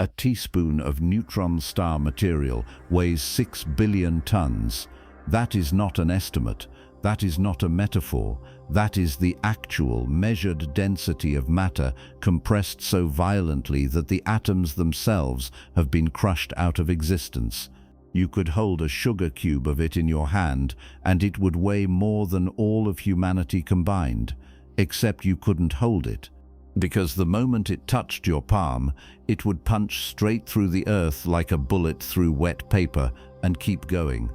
A teaspoon of neutron star material weighs 6 billion tons. That is not an estimate. That is not a metaphor. That is the actual, measured density of matter compressed so violently that the atoms themselves have been crushed out of existence. You could hold a sugar cube of it in your hand, and it would weigh more than all of humanity combined, except you couldn't hold it. Because the moment it touched your palm, it would punch straight through the earth like a bullet through wet paper and keep going.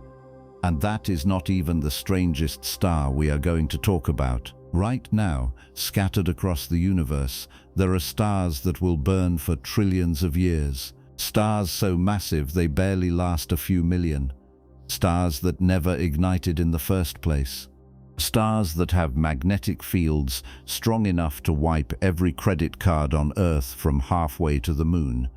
And that is not even the strangest star we are going to talk about. Right now, scattered across the universe, there are stars that will burn for trillions of years. Stars so massive they barely last a few million. Stars that never ignited in the first place. Stars that have magnetic fields strong enough to wipe every credit card on Earth from halfway to the moon.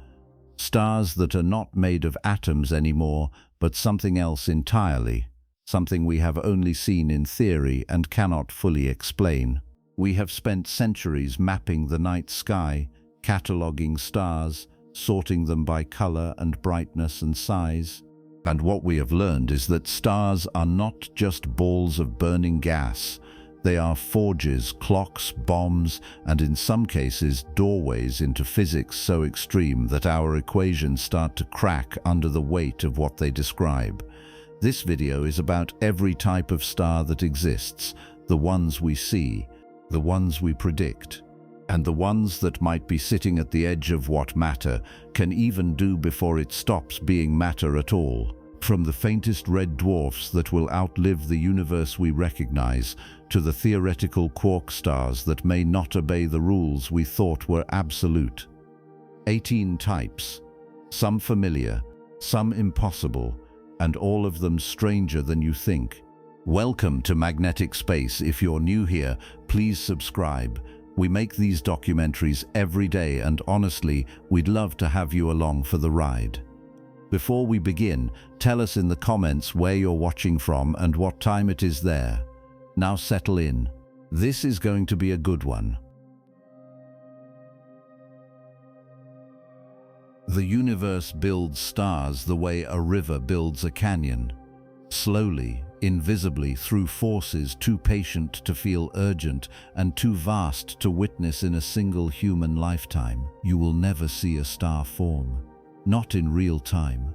Stars that are not made of atoms anymore, but something else entirely, something we have only seen in theory and cannot fully explain. We have spent centuries mapping the night sky, cataloging stars, sorting them by color and brightness and size. And what we have learned is that stars are not just balls of burning gas. They are forges, clocks, bombs, and in some cases doorways into physics so extreme that our equations start to crack under the weight of what they describe. This video is about every type of star that exists, the ones we see, the ones we predict, and the ones that might be sitting at the edge of what matter can even do before it stops being matter at all. From the faintest red dwarfs that will outlive the universe we recognize, to the theoretical quark stars that may not obey the rules we thought were absolute. 18 types, some familiar, some impossible, and all of them stranger than you think. Welcome to Magnetic Space. If you're new here, please subscribe. We make these documentaries every day, and honestly, we'd love to have you along for the ride. Before we begin, tell us in the comments where you're watching from and what time it is there. Now settle in. This is going to be a good one. The universe builds stars the way a river builds a canyon. Slowly, invisibly, through forces too patient to feel urgent and too vast to witness in a single human lifetime. You will never see a star form. Not in real time.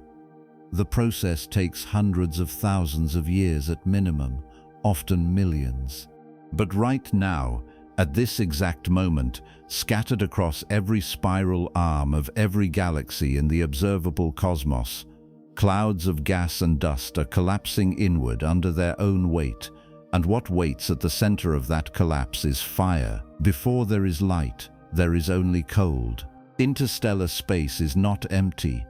The process takes hundreds of thousands of years at minimum, often millions. But right now, at this exact moment, scattered across every spiral arm of every galaxy in the observable cosmos, clouds of gas and dust are collapsing inward under their own weight, and what waits at the center of that collapse is fire. Before there is light, there is only cold. Interstellar space is not empty.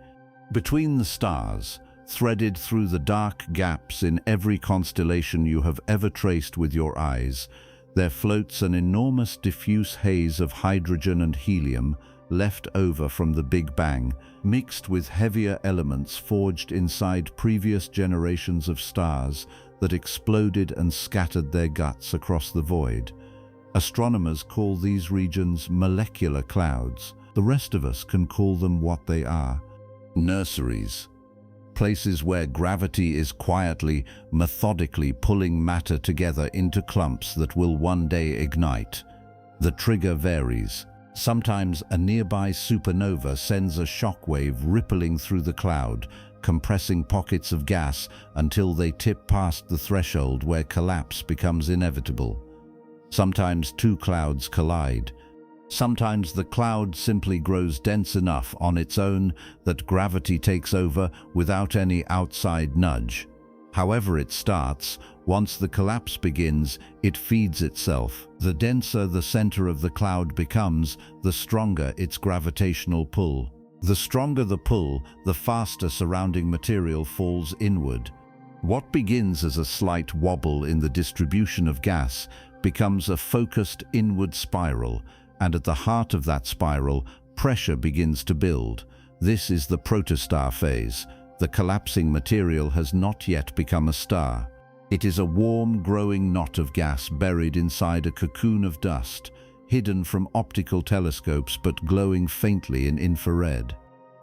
Between the stars, threaded through the dark gaps in every constellation you have ever traced with your eyes, there floats an enormous diffuse haze of hydrogen and helium left over from the Big Bang, mixed with heavier elements forged inside previous generations of stars that exploded and scattered their guts across the void. Astronomers call these regions molecular clouds. The rest of us can call them what they are: nurseries. Places where gravity is quietly, methodically pulling matter together into clumps that will one day ignite. The trigger varies. Sometimes a nearby supernova sends a shockwave rippling through the cloud, compressing pockets of gas until they tip past the threshold where collapse becomes inevitable. Sometimes two clouds collide. Sometimes the cloud simply grows dense enough on its own that gravity takes over without any outside nudge. However it starts, once the collapse begins, it feeds itself. The denser the center of the cloud becomes, the stronger its gravitational pull. The stronger the pull, the faster surrounding material falls inward. What begins as a slight wobble in the distribution of gas becomes a focused inward spiral, and at the heart of that spiral, pressure begins to build. This is the protostar phase. The collapsing material has not yet become a star. It is a warm, growing knot of gas buried inside a cocoon of dust, hidden from optical telescopes but glowing faintly in infrared.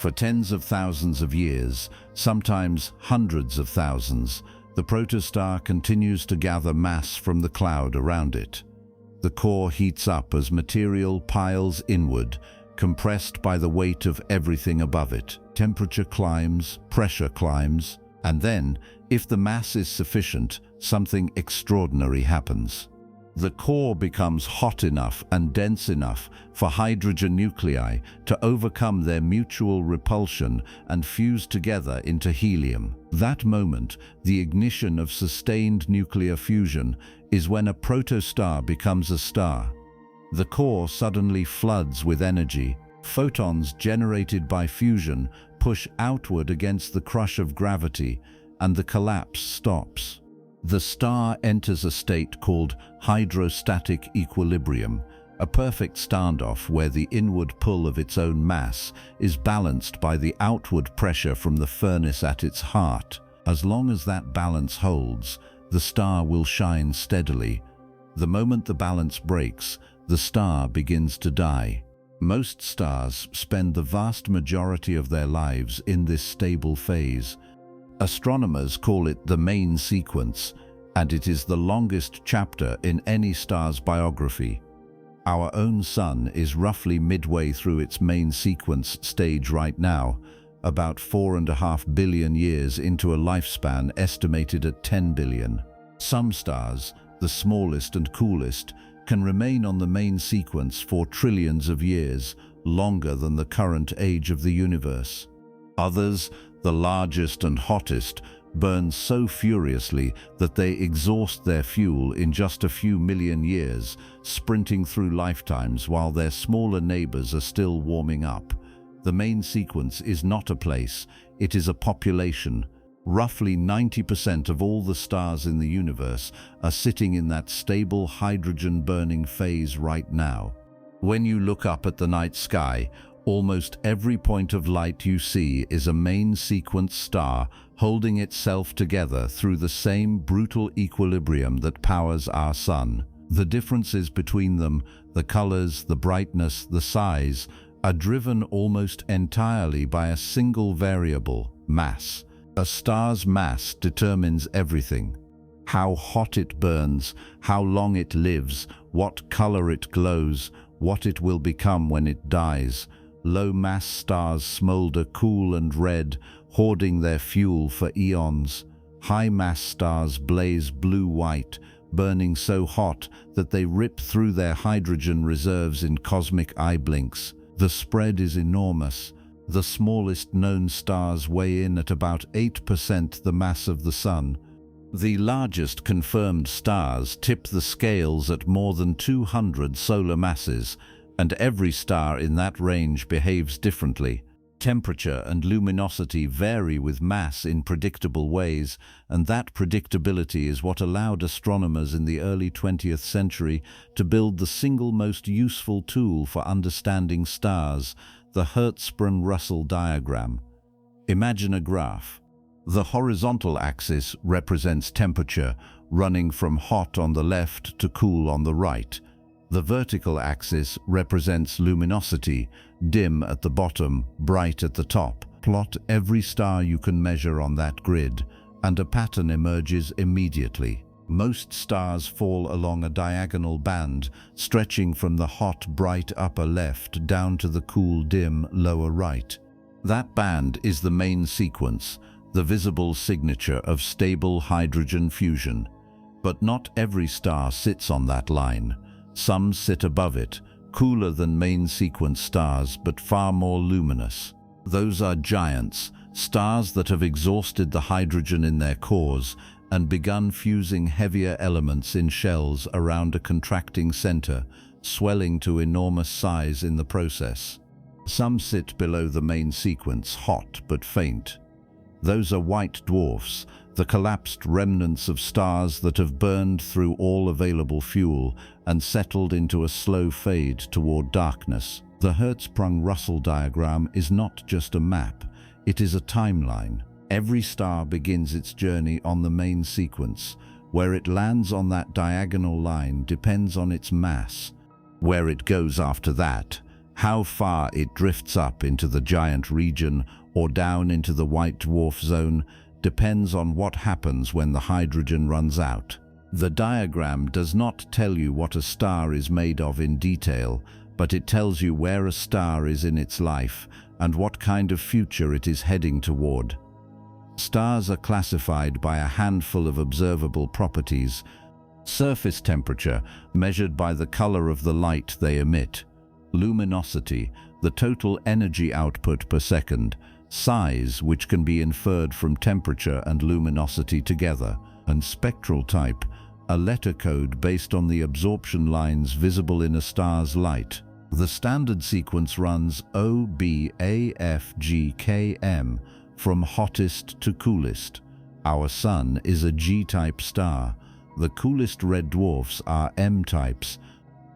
For tens of thousands of years, sometimes hundreds of thousands, the protostar continues to gather mass from the cloud around it. The core heats up as material piles inward, compressed by the weight of everything above it. Temperature climbs, pressure climbs, and then, if the mass is sufficient, something extraordinary happens. The core becomes hot enough and dense enough for hydrogen nuclei to overcome their mutual repulsion and fuse together into helium. That moment, the ignition of sustained nuclear fusion, is when a protostar becomes a star. The core suddenly floods with energy. Photons generated by fusion push outward against the crush of gravity, and the collapse stops. The star enters a state called hydrostatic equilibrium, a perfect standoff where the inward pull of its own mass is balanced by the outward pressure from the furnace at its heart. As long as that balance holds, the star will shine steadily. The moment the balance breaks, the star begins to die. Most stars spend the vast majority of their lives in this stable phase. Astronomers call it the main sequence, and it is the longest chapter in any star's biography. Our own sun is roughly midway through its main sequence stage right now, about 4.5 billion years into a lifespan estimated at 10 billion. Some stars, the smallest and coolest, can remain on the main sequence for trillions of years, longer than the current age of the universe. Others, the largest and hottest, burn so furiously that they exhaust their fuel in just a few million years, sprinting through lifetimes while their smaller neighbors are still warming up. The main sequence is not a place, it is a population. Roughly 90% of all the stars in the universe are sitting in that stable hydrogen-burning phase right now. When you look up at the night sky, almost every point of light you see is a main sequence star holding itself together through the same brutal equilibrium that powers our sun. The differences between them, the colors, the brightness, the size, are driven almost entirely by a single variable, mass. A star's mass determines everything. How hot it burns, how long it lives, what color it glows, what it will become when it dies. Low-mass stars smolder cool and red, hoarding their fuel for eons. High-mass stars blaze blue-white, burning so hot that they rip through their hydrogen reserves in cosmic eye blinks. The spread is enormous. The smallest known stars weigh in at about 8% the mass of the Sun. The largest confirmed stars tip the scales at more than 200 solar masses, and every star in that range behaves differently. Temperature and luminosity vary with mass in predictable ways, and that predictability is what allowed astronomers in the early 20th century to build the single most useful tool for understanding stars, the Hertzsprung-Russell diagram. Imagine a graph. The horizontal axis represents temperature, running from hot on the left to cool on the right. The vertical axis represents luminosity, dim at the bottom, bright at the top. Plot every star you can measure on that grid, and a pattern emerges immediately. Most stars fall along a diagonal band, stretching from the hot, bright upper left down to the cool, dim lower right. That band is the main sequence, the visible signature of stable hydrogen fusion. But not every star sits on that line. Some sit above it, cooler than main sequence stars, but far more luminous. Those are giants, stars that have exhausted the hydrogen in their cores and begun fusing heavier elements in shells around a contracting center, swelling to enormous size in the process. Some sit below the main sequence, hot but faint. Those are white dwarfs, the collapsed remnants of stars that have burned through all available fuel and settled into a slow fade toward darkness. The Hertzsprung-Russell diagram is not just a map, it is a timeline. Every star begins its journey on the main sequence. Where it lands on that diagonal line depends on its mass. Where it goes after that, How far it drifts up into the giant region or down into the white dwarf zone depends on what happens when the hydrogen runs out. The diagram does not tell you what a star is made of in detail, but it tells you where a star is in its life and what kind of future it is heading toward. Stars are classified by a handful of observable properties: surface temperature, measured by the color of the light they emit; luminosity, the total energy output per second; size, which can be inferred from temperature and luminosity together; and spectral type, a letter code based on the absorption lines visible in a star's light. The standard sequence runs O, B, A, F, G, K, M, from hottest to coolest. Our Sun is a G-type star. The coolest red dwarfs are M-types.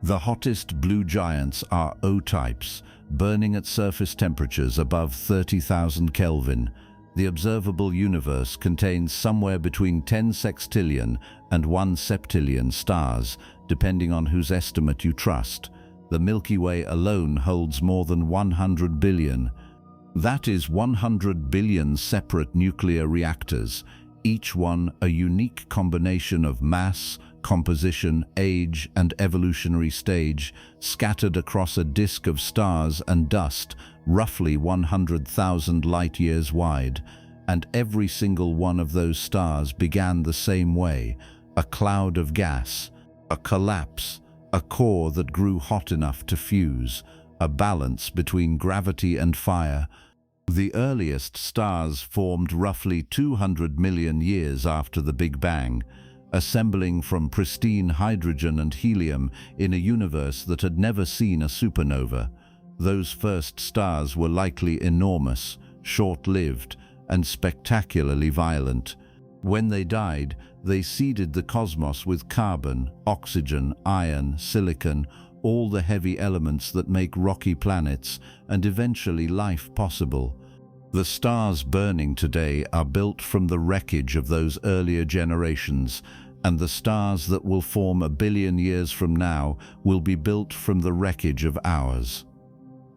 The hottest blue giants are O-types, burning at surface temperatures above 30,000 Kelvin. The observable universe contains somewhere between 10 sextillion and 1 septillion stars, depending on whose estimate you trust. The Milky Way alone holds more than 100 billion. That is 100 billion separate nuclear reactors, each one a unique combination of mass, composition, age, and evolutionary stage, scattered across a disk of stars and dust, roughly 100,000 light-years wide. And every single one of those stars began the same way: a cloud of gas, a collapse, a core that grew hot enough to fuse, a balance between gravity and fire. The earliest stars formed roughly 200 million years after the Big Bang, assembling from pristine hydrogen and helium in a universe that had never seen a supernova. Those first stars were likely enormous, short-lived, and spectacularly violent. When they died, they seeded the cosmos with carbon, oxygen, iron, silicon, all the heavy elements that make rocky planets and eventually life possible. The stars burning today are built from the wreckage of those earlier generations, and the stars that will form a billion years from now will be built from the wreckage of ours.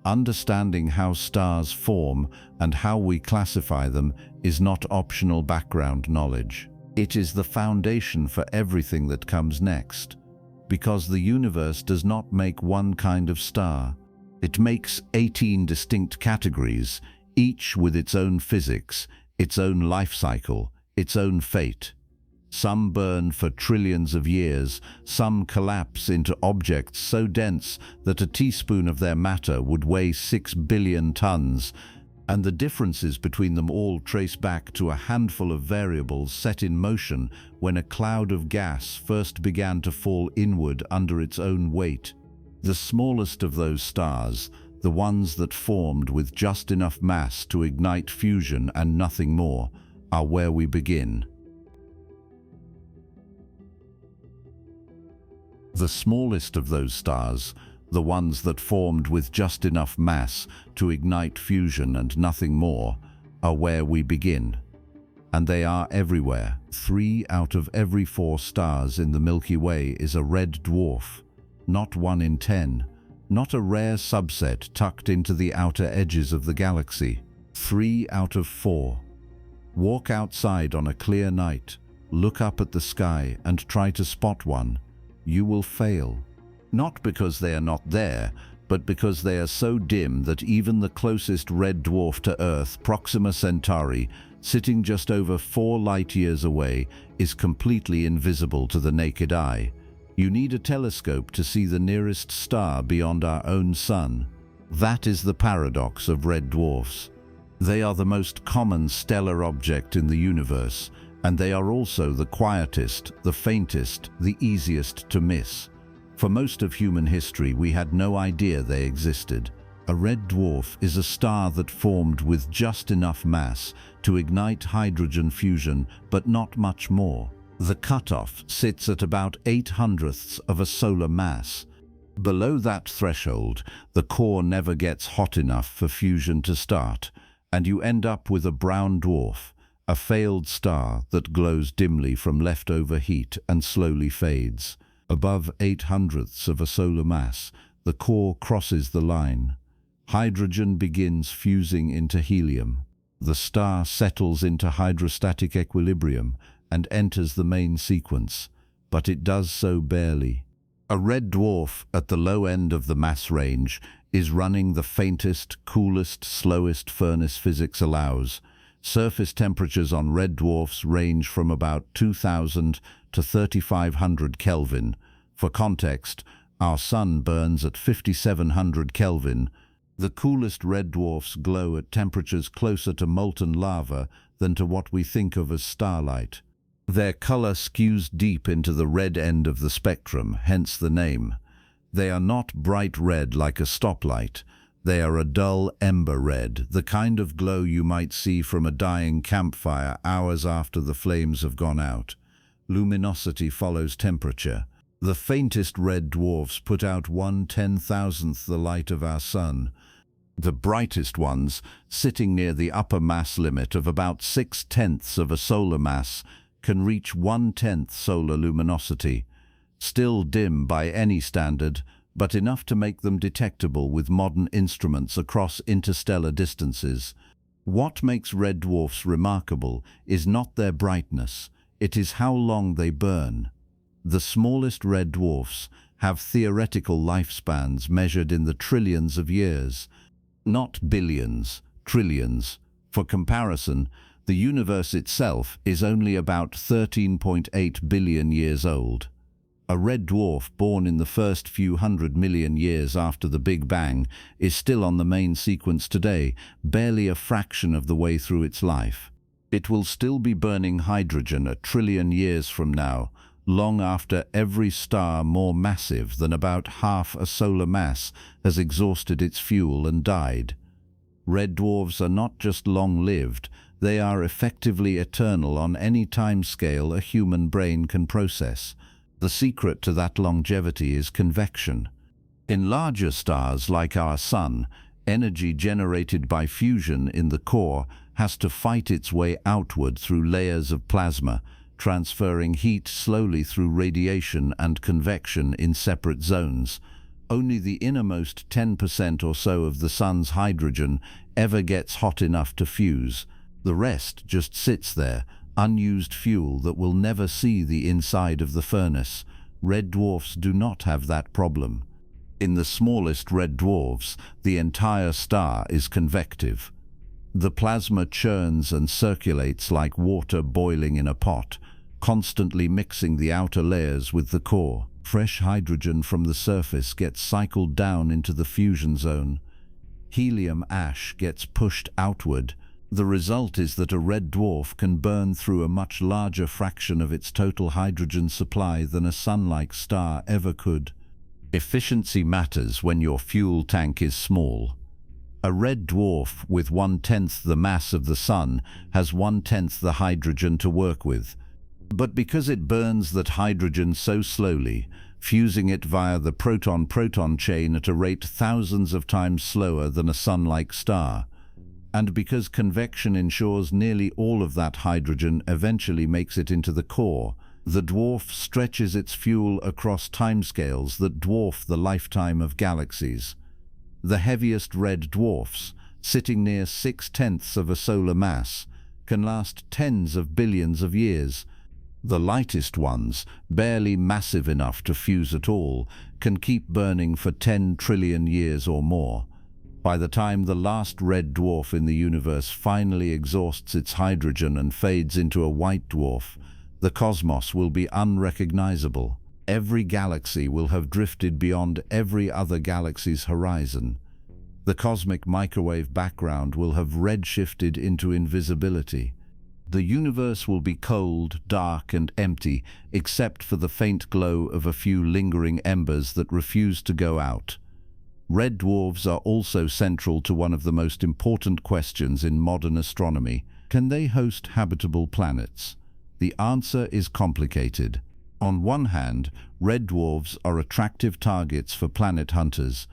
Understanding how stars form and how we classify them is not optional background knowledge. It is the foundation for everything that comes next. Because the universe does not make one kind of star. It makes 18 distinct categories, each with its own physics, its own life cycle, its own fate. Some burn for trillions of years, some collapse into objects so dense that a teaspoon of their matter would weigh 6 billion tons, and the differences between them all trace back to a handful of variables set in motion when a cloud of gas first began to fall inward under its own weight. The smallest of those stars, the ones that formed with just enough mass to ignite fusion and nothing more, are where we begin. The smallest of those stars, the ones that formed with just enough mass to ignite fusion and nothing more, are where we begin. And they are everywhere. 3 out of every 4 stars in the Milky Way is a red dwarf. Not 1 in 10. Not a rare subset tucked into the outer edges of the galaxy. 3 out of 4. Walk outside on a clear night, look up at the sky and try to spot one. You will fail. Not because they are not there, but because they are so dim that even the closest red dwarf to Earth, Proxima Centauri, sitting just over 4 light-years away, is completely invisible to the naked eye. You need a telescope to see the nearest star beyond our own sun. That is the paradox of red dwarfs. They are the most common stellar object in the universe, and they are also the quietest, the faintest, the easiest to miss. For most of human history, we had no idea they existed. A red dwarf is a star that formed with just enough mass to ignite hydrogen fusion, but not much more. The cutoff sits at about 0.08 of a solar mass. Below that threshold, the core never gets hot enough for fusion to start, and you end up with a brown dwarf, a failed star that glows dimly from leftover heat and slowly fades. Above 0.08 of a solar mass, the core crosses the line. Hydrogen begins fusing into helium. The star settles into hydrostatic equilibrium and enters the main sequence, but it does so barely. A red dwarf at the low end of the mass range is running the faintest, coolest, slowest furnace physics allows. Surface temperatures on red dwarfs range from about 2000 to 3500 Kelvin. For context, our Sun burns at 5700 Kelvin. The coolest red dwarfs glow at temperatures closer to molten lava than to what we think of as starlight. Their color skews deep into the red end of the spectrum, hence the name. They are not bright red like a stoplight. They are a dull ember red, the kind of glow you might see from a dying campfire hours after the flames have gone out. Luminosity follows temperature. The faintest red dwarfs put out 1/10,000th the light of our Sun. The brightest ones, sitting near the upper mass limit of about 6/10ths of a solar mass, can reach 1/10th solar luminosity. Still dim by any standard, but enough to make them detectable with modern instruments across interstellar distances. What makes red dwarfs remarkable is not their brightness, it is how long they burn. The smallest red dwarfs have theoretical lifespans measured in the trillions of years, not billions, trillions. For comparison, the universe itself is only about 13.8 billion years old. A red dwarf born in the first few 100 million years after the Big Bang is still on the main sequence today, barely a fraction of the way through its life. It will still be burning hydrogen a trillion years from now, long after every star more massive than about half a solar mass has exhausted its fuel and died. Red dwarfs are not just long-lived, they are effectively eternal on any timescale a human brain can process. The secret to that longevity is convection. In larger stars like our Sun, energy generated by fusion in the core has to fight its way outward through layers of plasma, transferring heat slowly through radiation and convection in separate zones. Only the innermost 10% or so of the Sun's hydrogen ever gets hot enough to fuse. The rest just sits there, unused fuel that will never see the inside of the furnace. Red dwarfs do not have that problem. In the smallest red dwarfs, the entire star is convective. The plasma churns and circulates like water boiling in a pot, constantly mixing the outer layers with the core. Fresh hydrogen from the surface gets cycled down into the fusion zone. Helium ash gets pushed outward. The result is that a red dwarf can burn through a much larger fraction of its total hydrogen supply than a Sun-like star ever could. Efficiency matters when your fuel tank is small. A red dwarf with 1/10th the mass of the Sun has 1/10th the hydrogen to work with. But because it burns that hydrogen so slowly, fusing it via the proton-proton chain at a rate thousands of times slower than a Sun-like star, and because convection ensures nearly all of that hydrogen eventually makes it into the core, the dwarf stretches its fuel across timescales that dwarf the lifetime of galaxies. The heaviest red dwarfs, sitting near 6/10ths of a solar mass, can last tens of billions of years. The lightest ones, barely massive enough to fuse at all, can keep burning for 10 trillion years or more. By the time the last red dwarf in the universe finally exhausts its hydrogen and fades into a white dwarf, the cosmos will be unrecognizable. Every galaxy will have drifted beyond every other galaxy's horizon. The cosmic microwave background will have redshifted into invisibility. The universe will be cold, dark, and empty, except for the faint glow of a few lingering embers that refuse to go out. Red dwarfs are also central to one of the most important questions in modern astronomy. Can they host habitable planets? The answer is complicated. On one hand, red dwarfs are attractive targets for planet hunters.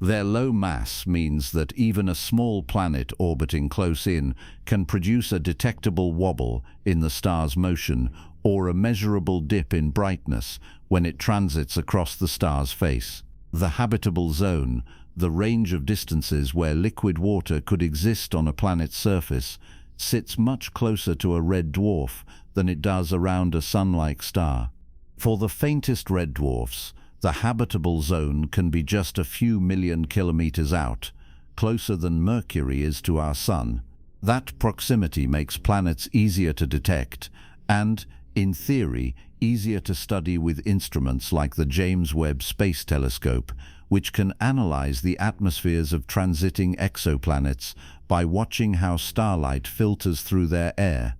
Their low mass means that even a small planet orbiting close in can produce a detectable wobble in the star's motion or a measurable dip in brightness when it transits across the star's face. The habitable zone, the range of distances where liquid water could exist on a planet's surface, sits much closer to a red dwarf than it does around a sun-like star. For the faintest red dwarfs, the habitable zone can be just a few million kilometers out, closer than Mercury is to our Sun. That proximity makes planets easier to detect and, in theory, easier to study with instruments like the James Webb Space Telescope, which can analyze the atmospheres of transiting exoplanets by watching how starlight filters through their air.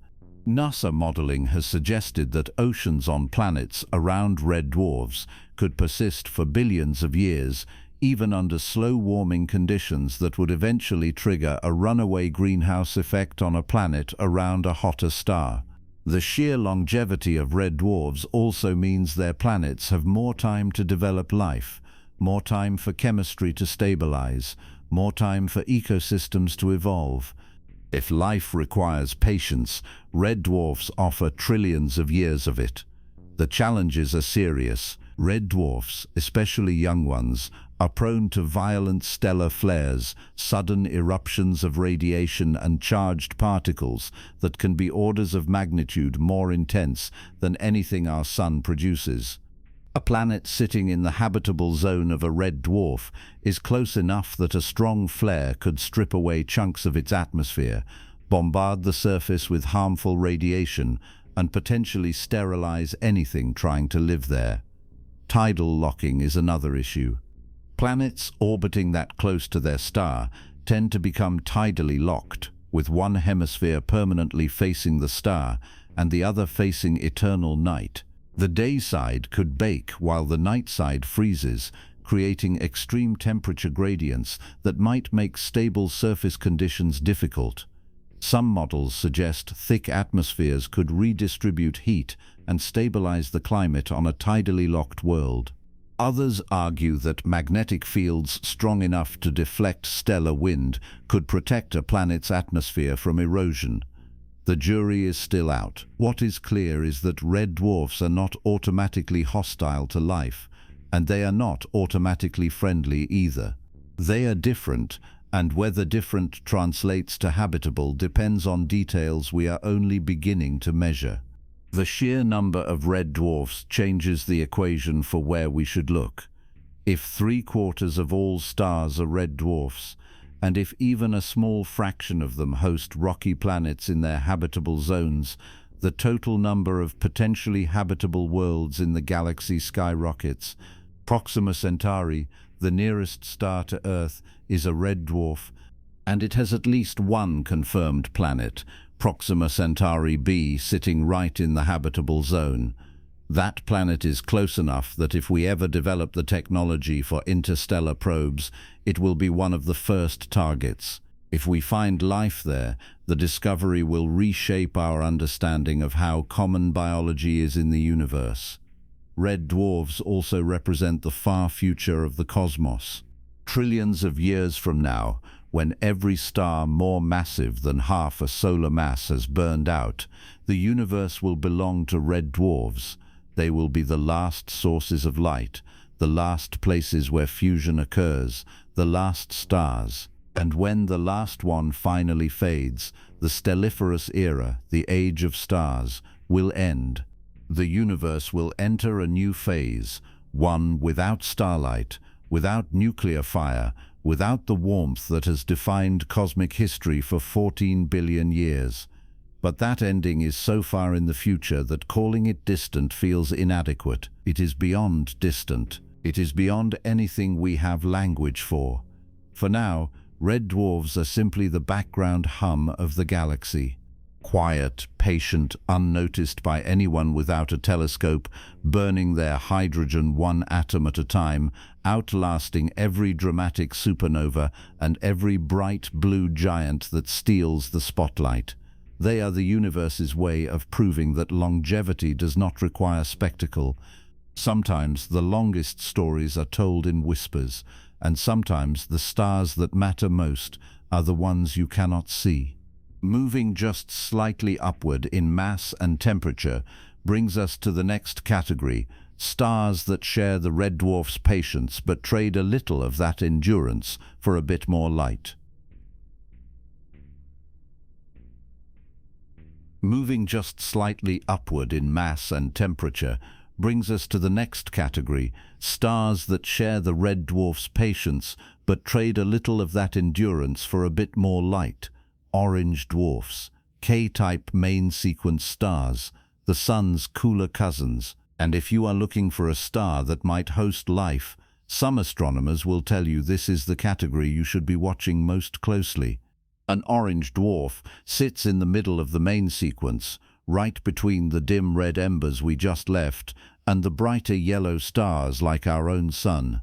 NASA modeling has suggested that oceans on planets around red dwarfs could persist for billions of years, even under slow-warming conditions that would eventually trigger a runaway greenhouse effect on a planet around a hotter star. The sheer longevity of red dwarfs also means their planets have more time to develop life, more time for chemistry to stabilize, more time for ecosystems to evolve. If life requires patience, red dwarfs offer trillions of years of it. The challenges are serious. Red dwarfs, especially young ones, are prone to violent stellar flares, sudden eruptions of radiation and charged particles that can be orders of magnitude more intense than anything our Sun produces. A planet sitting in the habitable zone of a red dwarf is close enough that a strong flare could strip away chunks of its atmosphere, bombard the surface with harmful radiation, and potentially sterilize anything trying to live there. Tidal locking is another issue. Planets orbiting that close to their star tend to become tidally locked, with one hemisphere permanently facing the star and the other facing eternal night. The day side could bake while the night side freezes, creating extreme temperature gradients that might make stable surface conditions difficult. Some models suggest thick atmospheres could redistribute heat and stabilize the climate on a tidally locked world. Others argue that magnetic fields strong enough to deflect stellar wind could protect a planet's atmosphere from erosion. The jury is still out. What is clear is that red dwarfs are not automatically hostile to life, and they are not automatically friendly either. They are different, and whether different translates to habitable depends on details we are only beginning to measure. The sheer number of red dwarfs changes the equation for where we should look. If 3/4 of all stars are red dwarfs, and if even a small fraction of them host rocky planets in their habitable zones, the total number of potentially habitable worlds in the galaxy skyrockets. Proxima Centauri, the nearest star to Earth, is a red dwarf, and it has at least one confirmed planet, Proxima Centauri b, sitting right in the habitable zone. That planet is close enough that if we ever develop the technology for interstellar probes, it will be one of the first targets. If we find life there, the discovery will reshape our understanding of how common biology is in the universe. Red dwarfs also represent the far future of the cosmos. Trillions of years from now, when every star more massive than half a solar mass has burned out, the universe will belong to red dwarfs. They will be the last sources of light, the last places where fusion occurs, the last stars. And when the last one finally fades, the stelliferous era, the age of stars, will end. The universe will enter a new phase, one without starlight, without nuclear fire, without the warmth that has defined cosmic history for 14 billion years. But that ending is so far in the future that calling it distant feels inadequate. It is beyond distant. It is beyond anything we have language for. For now, red dwarfs are simply the background hum of the galaxy. Quiet, patient, unnoticed by anyone without a telescope, burning their hydrogen one atom at a time, outlasting every dramatic supernova and every bright blue giant that steals the spotlight. They are the universe's way of proving that longevity does not require spectacle. Sometimes the longest stories are told in whispers, and sometimes the stars that matter most are the ones you cannot see. Moving just slightly upward in mass and temperature brings us to the next category, stars that share the red dwarf's patience but trade a little of that endurance for a bit more light. Moving just slightly upward in mass and temperature brings us to the next category, stars that share the red dwarf's patience but trade a little of that endurance for a bit more light. Orange dwarfs, K-type main sequence stars, the Sun's cooler cousins. And if you are looking for a star that might host life, some astronomers will tell you this is the category you should be watching most closely. An orange dwarf sits in the middle of the main sequence, right between the dim red embers we just left and the brighter yellow stars like our own Sun.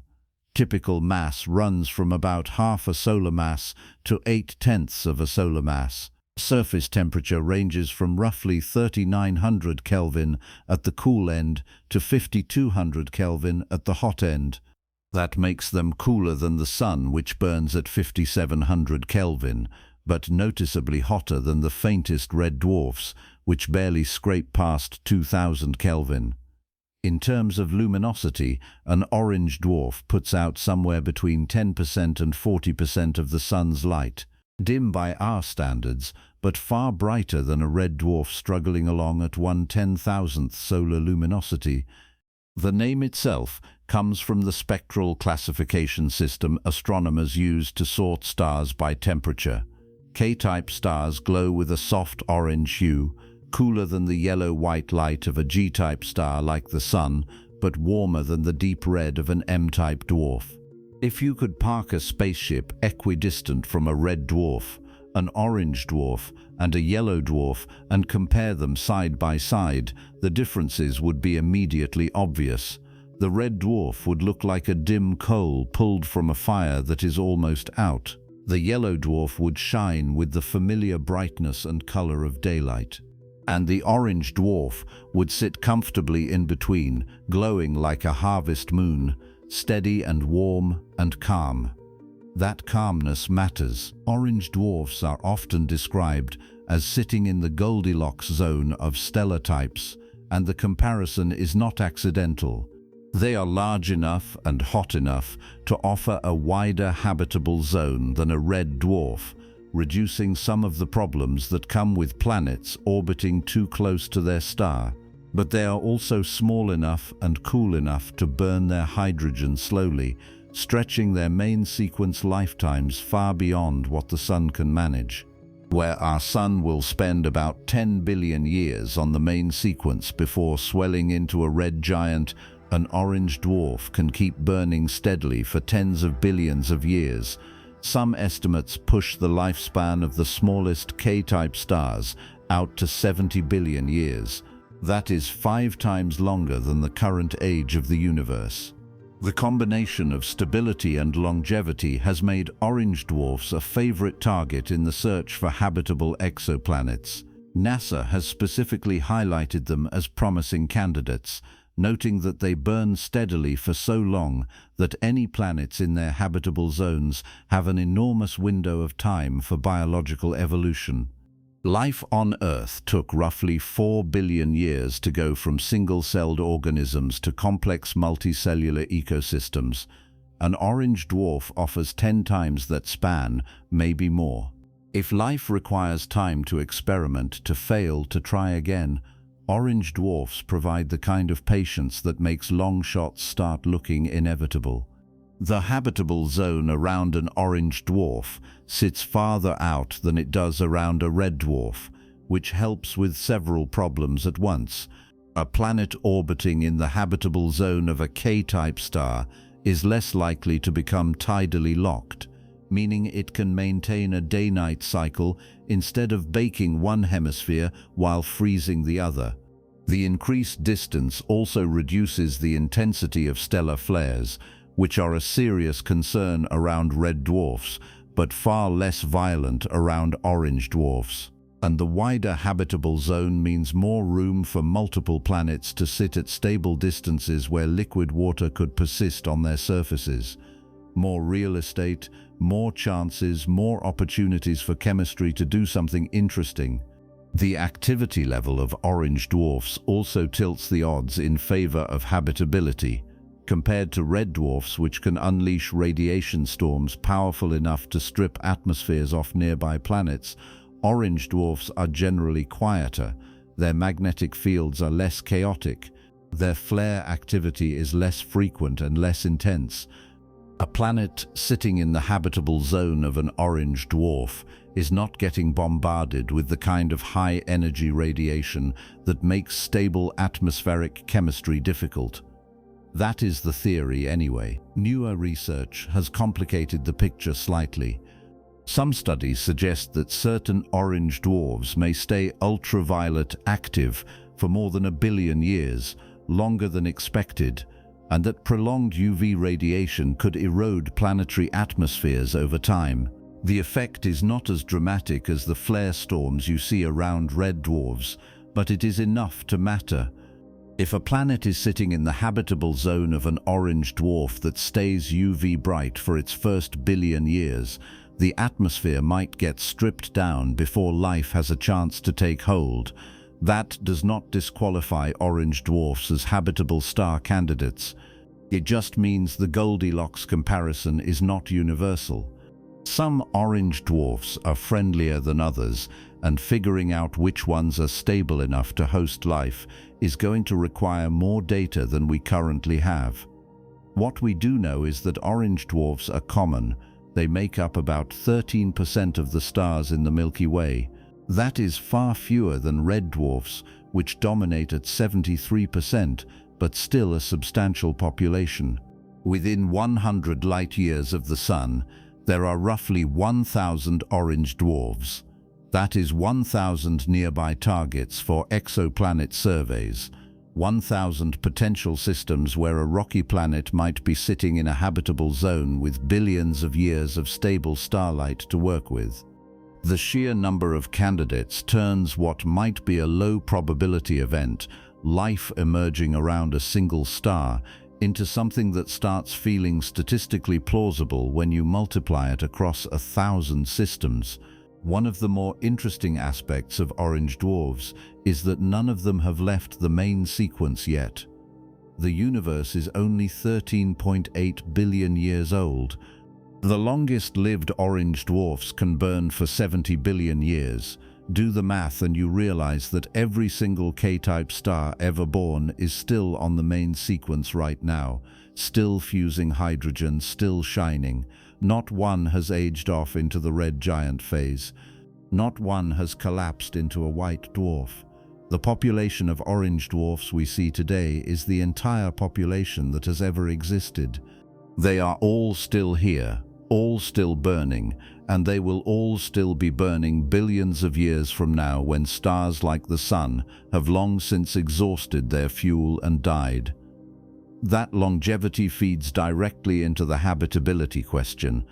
Typical mass runs from about half a solar mass to 8/10 of a solar mass. Surface temperature ranges from roughly 3900 Kelvin at the cool end to 5200 Kelvin at the hot end. That makes them cooler than the Sun, which burns at 5700 Kelvin, but noticeably hotter than the faintest red dwarfs, which barely scrape past 2000 Kelvin. In terms of luminosity, an orange dwarf puts out somewhere between 10% and 40% of the Sun's light. Dim by our standards, but far brighter than a red dwarf struggling along at 1/10,000th solar luminosity. The name itself comes from the spectral classification system astronomers use to sort stars by temperature. K-type stars glow with a soft orange hue, cooler than the yellow-white light of a G-type star like the Sun, but warmer than the deep red of an M-type dwarf. If you could park a spaceship equidistant from a red dwarf, an orange dwarf, and a yellow dwarf and compare them side by side, the differences would be immediately obvious. The red dwarf would look like a dim coal pulled from a fire that is almost out. The yellow dwarf would shine with the familiar brightness and color of daylight. And the orange dwarf would sit comfortably in between, glowing like a harvest moon, steady and warm and calm. That calmness matters. Orange dwarfs are often described as sitting in the Goldilocks zone of stellar types, and the comparison is not accidental. They are large enough and hot enough to offer a wider habitable zone than a red dwarf, reducing some of the problems that come with planets orbiting too close to their star. But they are also small enough and cool enough to burn their hydrogen slowly, stretching their main sequence lifetimes far beyond what the Sun can manage. Where our Sun will spend about 10 billion years on the main sequence before swelling into a red giant, an orange dwarf can keep burning steadily for tens of billions of years. Some estimates push the lifespan of the smallest K-type stars out to 70 billion years. That is 5 times longer than the current age of the universe. The combination of stability and longevity has made orange dwarfs a favorite target in the search for habitable exoplanets. NASA has specifically highlighted them as promising candidates, noting that they burn steadily for so long that any planets in their habitable zones have an enormous window of time for biological evolution. Life on Earth took roughly 4 billion years to go from single-celled organisms to complex multicellular ecosystems. An orange dwarf offers 10 times that span, maybe more. If life requires time to experiment, to fail, to try again, orange dwarfs provide the kind of patience that makes long shots start looking inevitable. The habitable zone around an orange dwarf sits farther out than it does around a red dwarf, which helps with several problems at once. A planet orbiting in the habitable zone of a K-type star is less likely to become tidally locked, meaning it can maintain a day-night cycle instead of baking one hemisphere while freezing the other. The increased distance also reduces the intensity of stellar flares, which are a serious concern around red dwarfs, but far less violent around orange dwarfs. And the wider habitable zone means more room for multiple planets to sit at stable distances where liquid water could persist on their surfaces. More real estate, more chances, more opportunities for chemistry to do something interesting. The activity level of orange dwarfs also tilts the odds in favor of habitability. Compared to red dwarfs, which can unleash radiation storms powerful enough to strip atmospheres off nearby planets, orange dwarfs are generally quieter. Their magnetic fields are less chaotic. Their flare activity is less frequent and less intense. A planet sitting in the habitable zone of an orange dwarf is not getting bombarded with the kind of high-energy radiation that makes stable atmospheric chemistry difficult. That is the theory anyway. Newer research has complicated the picture slightly. Some studies suggest that certain orange dwarfs may stay ultraviolet active for more than 1 billion years, longer than expected, and that prolonged UV radiation could erode planetary atmospheres over time. The effect is not as dramatic as the flare storms you see around red dwarfs, but it is enough to matter. If a planet is sitting in the habitable zone of an orange dwarf that stays UV bright for its first 1 billion years, the atmosphere might get stripped down before life has a chance to take hold. That does not disqualify orange dwarfs as habitable star candidates. It just means the Goldilocks comparison is not universal. Some orange dwarfs are friendlier than others, and figuring out which ones are stable enough to host life is going to require more data than we currently have. What we do know is that orange dwarfs are common. They make up about 13% of the stars in the Milky Way. That is far fewer than red dwarfs, which dominate at 73%, but still a substantial population. Within 100 light-years of the Sun, there are roughly 1,000 orange dwarfs. That is 1,000 nearby targets for exoplanet surveys, 1,000 potential systems where a rocky planet might be sitting in a habitable zone with billions of years of stable starlight to work with. The sheer number of candidates turns what might be a low-probability event, life emerging around a single star, into something that starts feeling statistically plausible when you multiply it across 1,000 systems. One of the more interesting aspects of orange dwarfs is that none of them have left the main sequence yet. The universe is only 13.8 billion years old. The longest-lived orange dwarfs can burn for 70 billion years. Do the math and you realize that every single K-type star ever born is still on the main sequence right now, still fusing hydrogen, still shining. Not one has aged off into the red giant phase. Not one has collapsed into a white dwarf. The population of orange dwarfs we see today is the entire population that has ever existed. They are all still here, all still burning, and they will all still be burning billions of years from now when stars like the Sun have long since exhausted their fuel and died. That longevity feeds directly into the habitability question.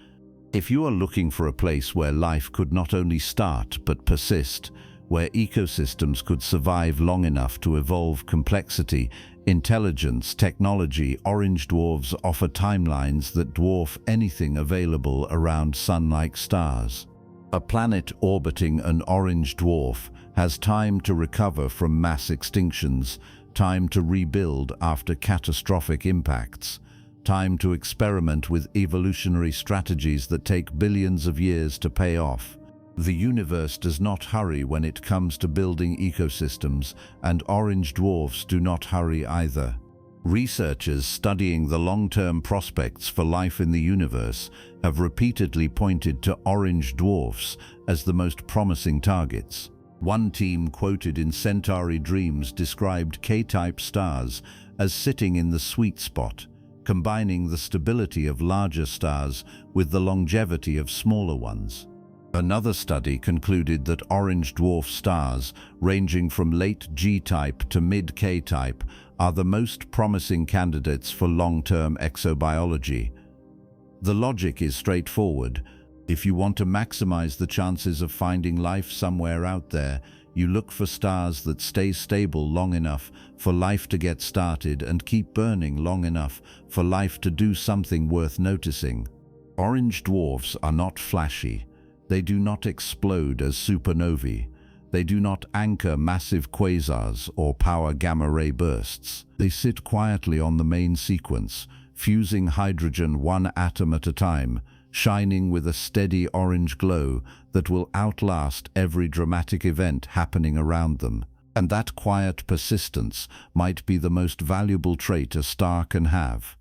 If you are looking for a place where life could not only start but persist, where ecosystems could survive long enough to evolve complexity, intelligence, technology, orange dwarfs offer timelines that dwarf anything available around Sun-like stars. A planet orbiting an orange dwarf has time to recover from mass extinctions, time to rebuild after catastrophic impacts, time to experiment with evolutionary strategies that take billions of years to pay off. The universe does not hurry when it comes to building ecosystems, and orange dwarfs do not hurry either. Researchers studying the long-term prospects for life in the universe have repeatedly pointed to orange dwarfs as the most promising targets. One team quoted in Centauri Dreams described K-type stars as sitting in the sweet spot, combining the stability of larger stars with the longevity of smaller ones. Another study concluded that orange dwarf stars, ranging from late G-type to mid-K-type, are the most promising candidates for long-term exobiology. The logic is straightforward. If you want to maximize the chances of finding life somewhere out there, you look for stars that stay stable long enough for life to get started and keep burning long enough for life to do something worth noticing. Orange dwarfs are not flashy. They do not explode as supernovae. They do not anchor massive quasars or power gamma-ray bursts. They sit quietly on the main sequence, fusing hydrogen one atom at a time, shining with a steady orange glow that will outlast every dramatic event happening around them. And that quiet persistence might be the most valuable trait a star can have.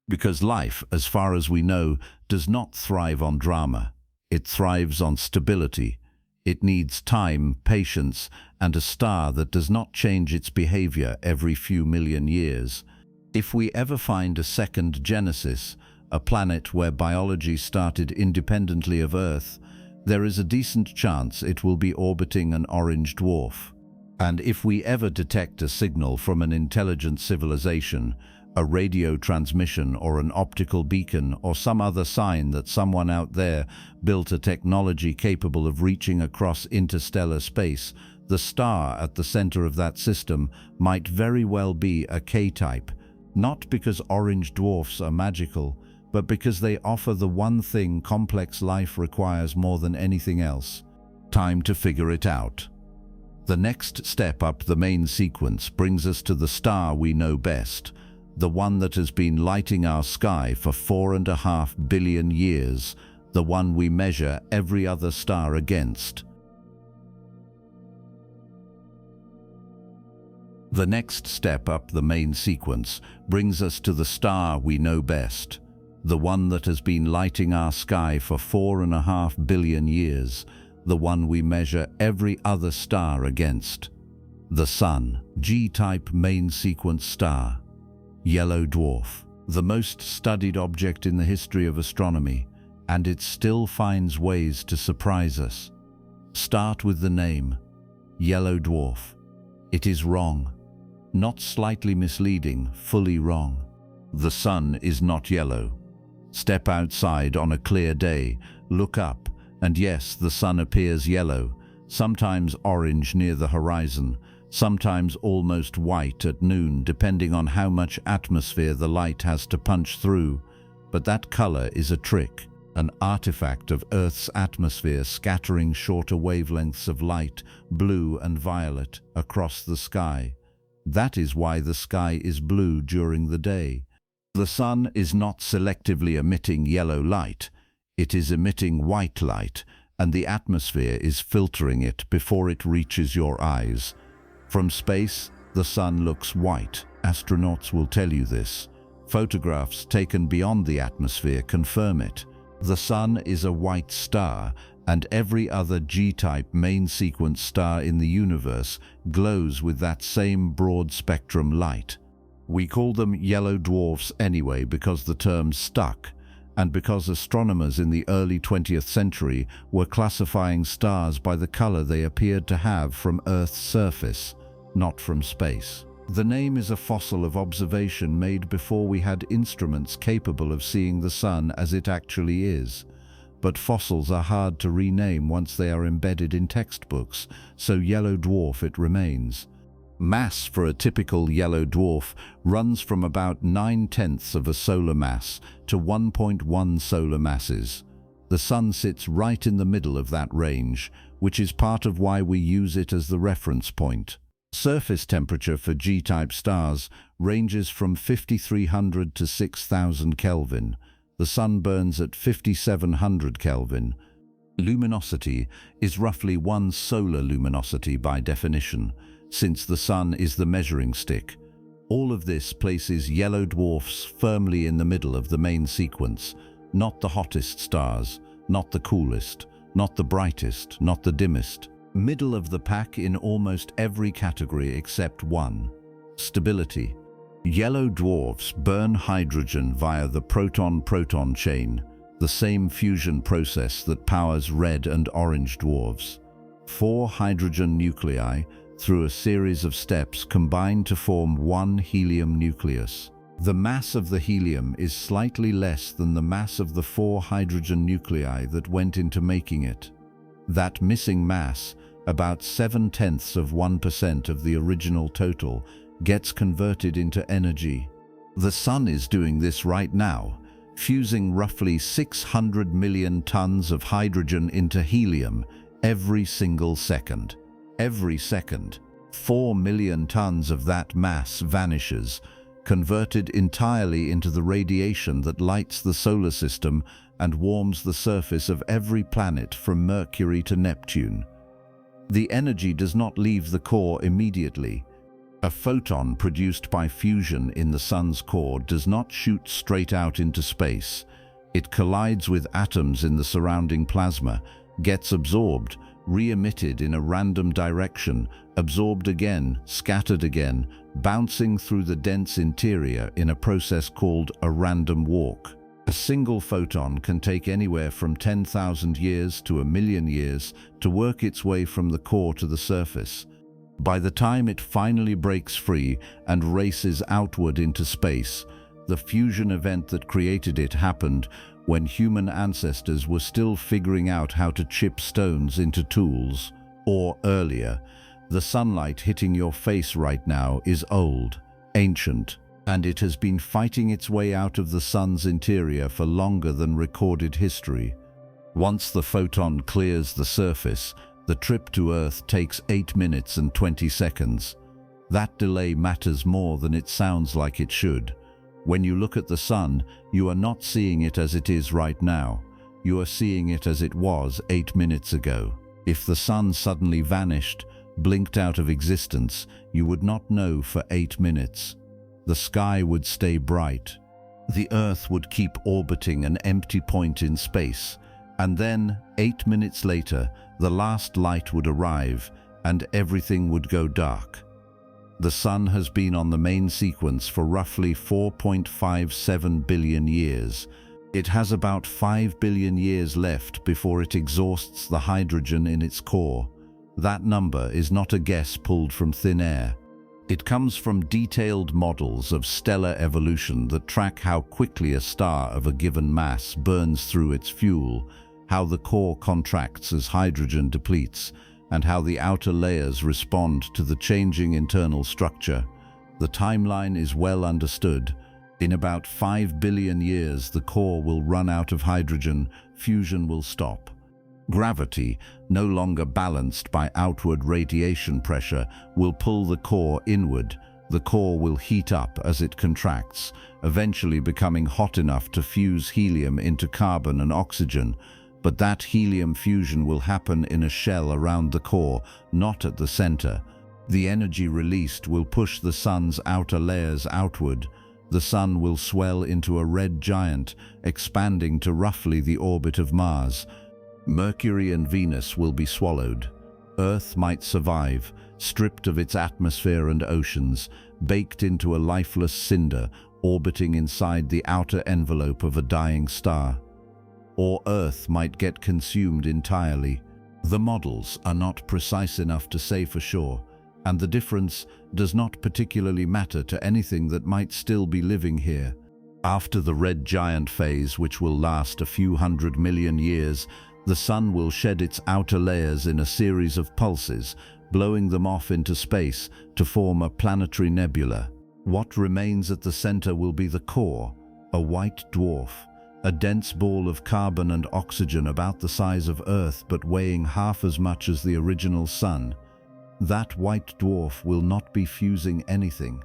Because life, as far as we know, does not thrive on drama. It thrives on stability. It needs time, patience, and a star that does not change its behavior every few million years. If we ever find a second Genesis, a planet where biology started independently of Earth, there is a decent chance it will be orbiting an orange dwarf. And if we ever detect a signal from an intelligent civilization, a radio transmission or an optical beacon or some other sign that someone out there built a technology capable of reaching across interstellar space, the star at the center of that system might very well be a K-type, not because orange dwarfs are magical, but because they offer the one thing complex life requires more than anything else: time to figure it out. The next step up the main sequence brings us to the star we know best, the one that has been lighting our sky for 4.5 billion years, the one we measure every other star against. The next step up the main sequence brings us to the star we know best, the one that has been lighting our sky for 4.5 billion years, the one we measure every other star against. The Sun, G-type main sequence star. Yellow dwarf, the most studied object in the history of astronomy, and it still finds ways to surprise us. Start with the name, yellow dwarf. It is wrong. Not slightly misleading, fully wrong. The sun is not yellow. Step outside on a clear day, look up, and yes, the sun appears yellow, sometimes orange near the horizon, sometimes almost white at noon, depending on how much atmosphere the light has to punch through. But that color is a trick, an artifact of Earth's atmosphere scattering shorter wavelengths of light, blue and violet, across the sky. That is why the sky is blue during the day. The sun is not selectively emitting yellow light. It is emitting white light, and the atmosphere is filtering it before it reaches your eyes. From space, the sun looks white. Astronauts will tell you this. Photographs taken beyond the atmosphere confirm it. The sun is a white star, and every other G-type main sequence star in the universe glows with that same broad-spectrum light. We call them yellow dwarfs anyway because the term stuck, and because astronomers in the early 20th century were classifying stars by the color they appeared to have from Earth's surface, not from space. The name is a fossil of observation made before we had instruments capable of seeing the sun as it actually is. But fossils are hard to rename once they are embedded in textbooks, so yellow dwarf it remains. Mass for a typical yellow dwarf runs from about 9/10 of a solar mass to 1.1 solar masses. The sun sits right in the middle of that range, which is part of why we use it as the reference point. Surface temperature for G-type stars ranges from 5,300 to 6,000 Kelvin. The sun burns at 5,700 Kelvin. Luminosity is roughly one solar luminosity by definition, since the sun is the measuring stick. All of this places yellow dwarfs firmly in the middle of the main sequence, not the hottest stars, not the coolest, not the brightest, not the dimmest. Middle of the pack in almost every category except one: stability. Yellow dwarfs burn hydrogen via the proton-proton chain, the same fusion process that powers red and orange dwarfs. 4 hydrogen nuclei, through a series of steps, combine to form one helium nucleus. The mass of the helium is slightly less than the mass of the 4 hydrogen nuclei that went into making it. That missing mass, about 0.7% of the original total, gets converted into energy. The sun is doing this right now, fusing roughly 600 million tons of hydrogen into helium every single second. Every second, 4 million tons of that mass vanishes, converted entirely into the radiation that lights the solar system and warms the surface of every planet from Mercury to Neptune. The energy does not leave the core immediately. A photon produced by fusion in the sun's core does not shoot straight out into space. It collides with atoms in the surrounding plasma, gets absorbed, re-emitted in a random direction, absorbed again, scattered again, bouncing through the dense interior in a process called a random walk. A single photon can take anywhere from 10,000 years to 1,000,000 years to work its way from the core to the surface. By the time it finally breaks free and races outward into space, the fusion event that created it happened when human ancestors were still figuring out how to chip stones into tools. Or earlier. The sunlight hitting your face right now is old, ancient, and it has been fighting its way out of the sun's interior for longer than recorded history. Once the photon clears the surface, the trip to Earth takes 8 minutes and 20 seconds. That delay matters more than it sounds like it should. When you look at the sun, you are not seeing it as it is right now. You are seeing it as it was 8 minutes ago. If the sun suddenly vanished, blinked out of existence, you would not know for 8 minutes. The sky would stay bright. The Earth would keep orbiting an empty point in space. And then, 8 minutes later, the last light would arrive and everything would go dark. The sun has been on the main sequence for roughly 4.57 billion years. It has about 5 billion years left before it exhausts the hydrogen in its core. That number is not a guess pulled from thin air. It comes from detailed models of stellar evolution that track how quickly a star of a given mass burns through its fuel, how the core contracts as hydrogen depletes, and how the outer layers respond to the changing internal structure. The timeline is well understood. In about 5 billion years, the core will run out of hydrogen, fusion will stop. Gravity, no longer balanced by outward radiation pressure, will pull the core inward. The core will heat up as it contracts, eventually becoming hot enough to fuse helium into carbon and oxygen. But that helium fusion will happen in a shell around the core, not at the center. The energy released will push the sun's outer layers outward. The sun will swell into a red giant, expanding to roughly the orbit of Mars. Mercury and Venus will be swallowed. Earth might survive, stripped of its atmosphere and oceans, baked into a lifeless cinder, orbiting inside the outer envelope of a dying star. Or Earth might get consumed entirely. The models are not precise enough to say for sure, and the difference does not particularly matter to anything that might still be living here. After the red giant phase, which will last a few 100 million years, the sun will shed its outer layers in a series of pulses, blowing them off into space to form a planetary nebula. What remains at the center will be the core, a white dwarf. A dense ball of carbon and oxygen about the size of Earth but weighing half as much as the original sun. That white dwarf will not be fusing anything.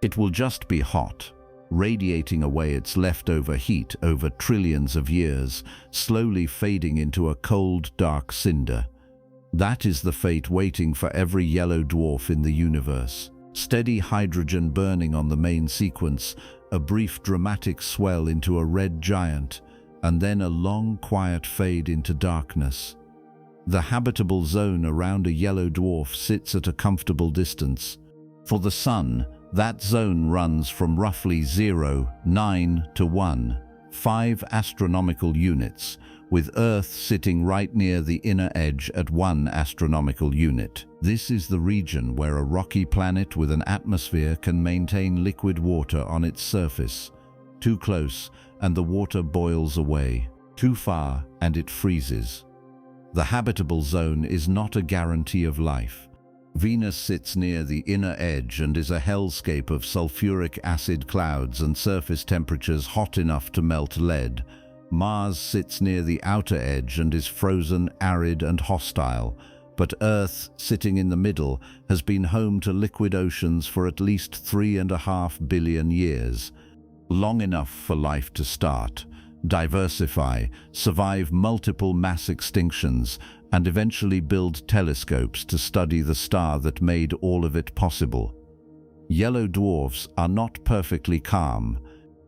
It will just be hot, radiating away its leftover heat over trillions of years, slowly fading into a cold, dark cinder. That is the fate waiting for every yellow dwarf in the universe. Steady hydrogen burning on the main sequence, a brief dramatic swell into a red giant, and then a long quiet fade into darkness. The habitable zone around a yellow dwarf sits at a comfortable distance. For the sun, that zone runs from roughly 0, 9 to 1, 5 astronomical units, with Earth sitting right near the inner edge at 1 astronomical unit. This is the region where a rocky planet with an atmosphere can maintain liquid water on its surface. Too close, and the water boils away. Too far, and it freezes. The habitable zone is not a guarantee of life. Venus sits near the inner edge and is a hellscape of sulfuric acid clouds and surface temperatures hot enough to melt lead. Mars sits near the outer edge and is frozen, arid, and hostile, but Earth, sitting in the middle, has been home to liquid oceans for at least 3.5 billion years. Long enough for life to start, diversify, survive multiple mass extinctions, and eventually build telescopes to study the star that made all of it possible. Yellow dwarfs are not perfectly calm.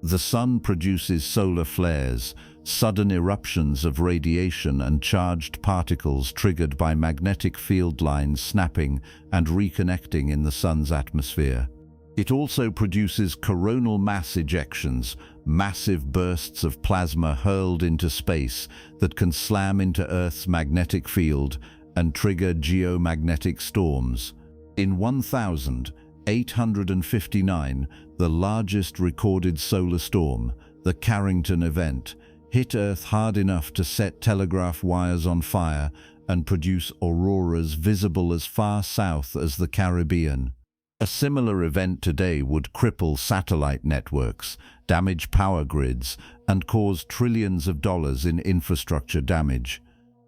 The sun produces solar flares, sudden eruptions of radiation and charged particles triggered by magnetic field lines snapping and reconnecting in the sun's atmosphere. It also produces coronal mass ejections, massive bursts of plasma hurled into space that can slam into Earth's magnetic field and trigger geomagnetic storms. In 1859, the largest recorded solar storm, the Carrington event, hit Earth hard enough to set telegraph wires on fire and produce auroras visible as far south as the Caribbean. A similar event today would cripple satellite networks, damage power grids, and cause trillions of dollars in infrastructure damage.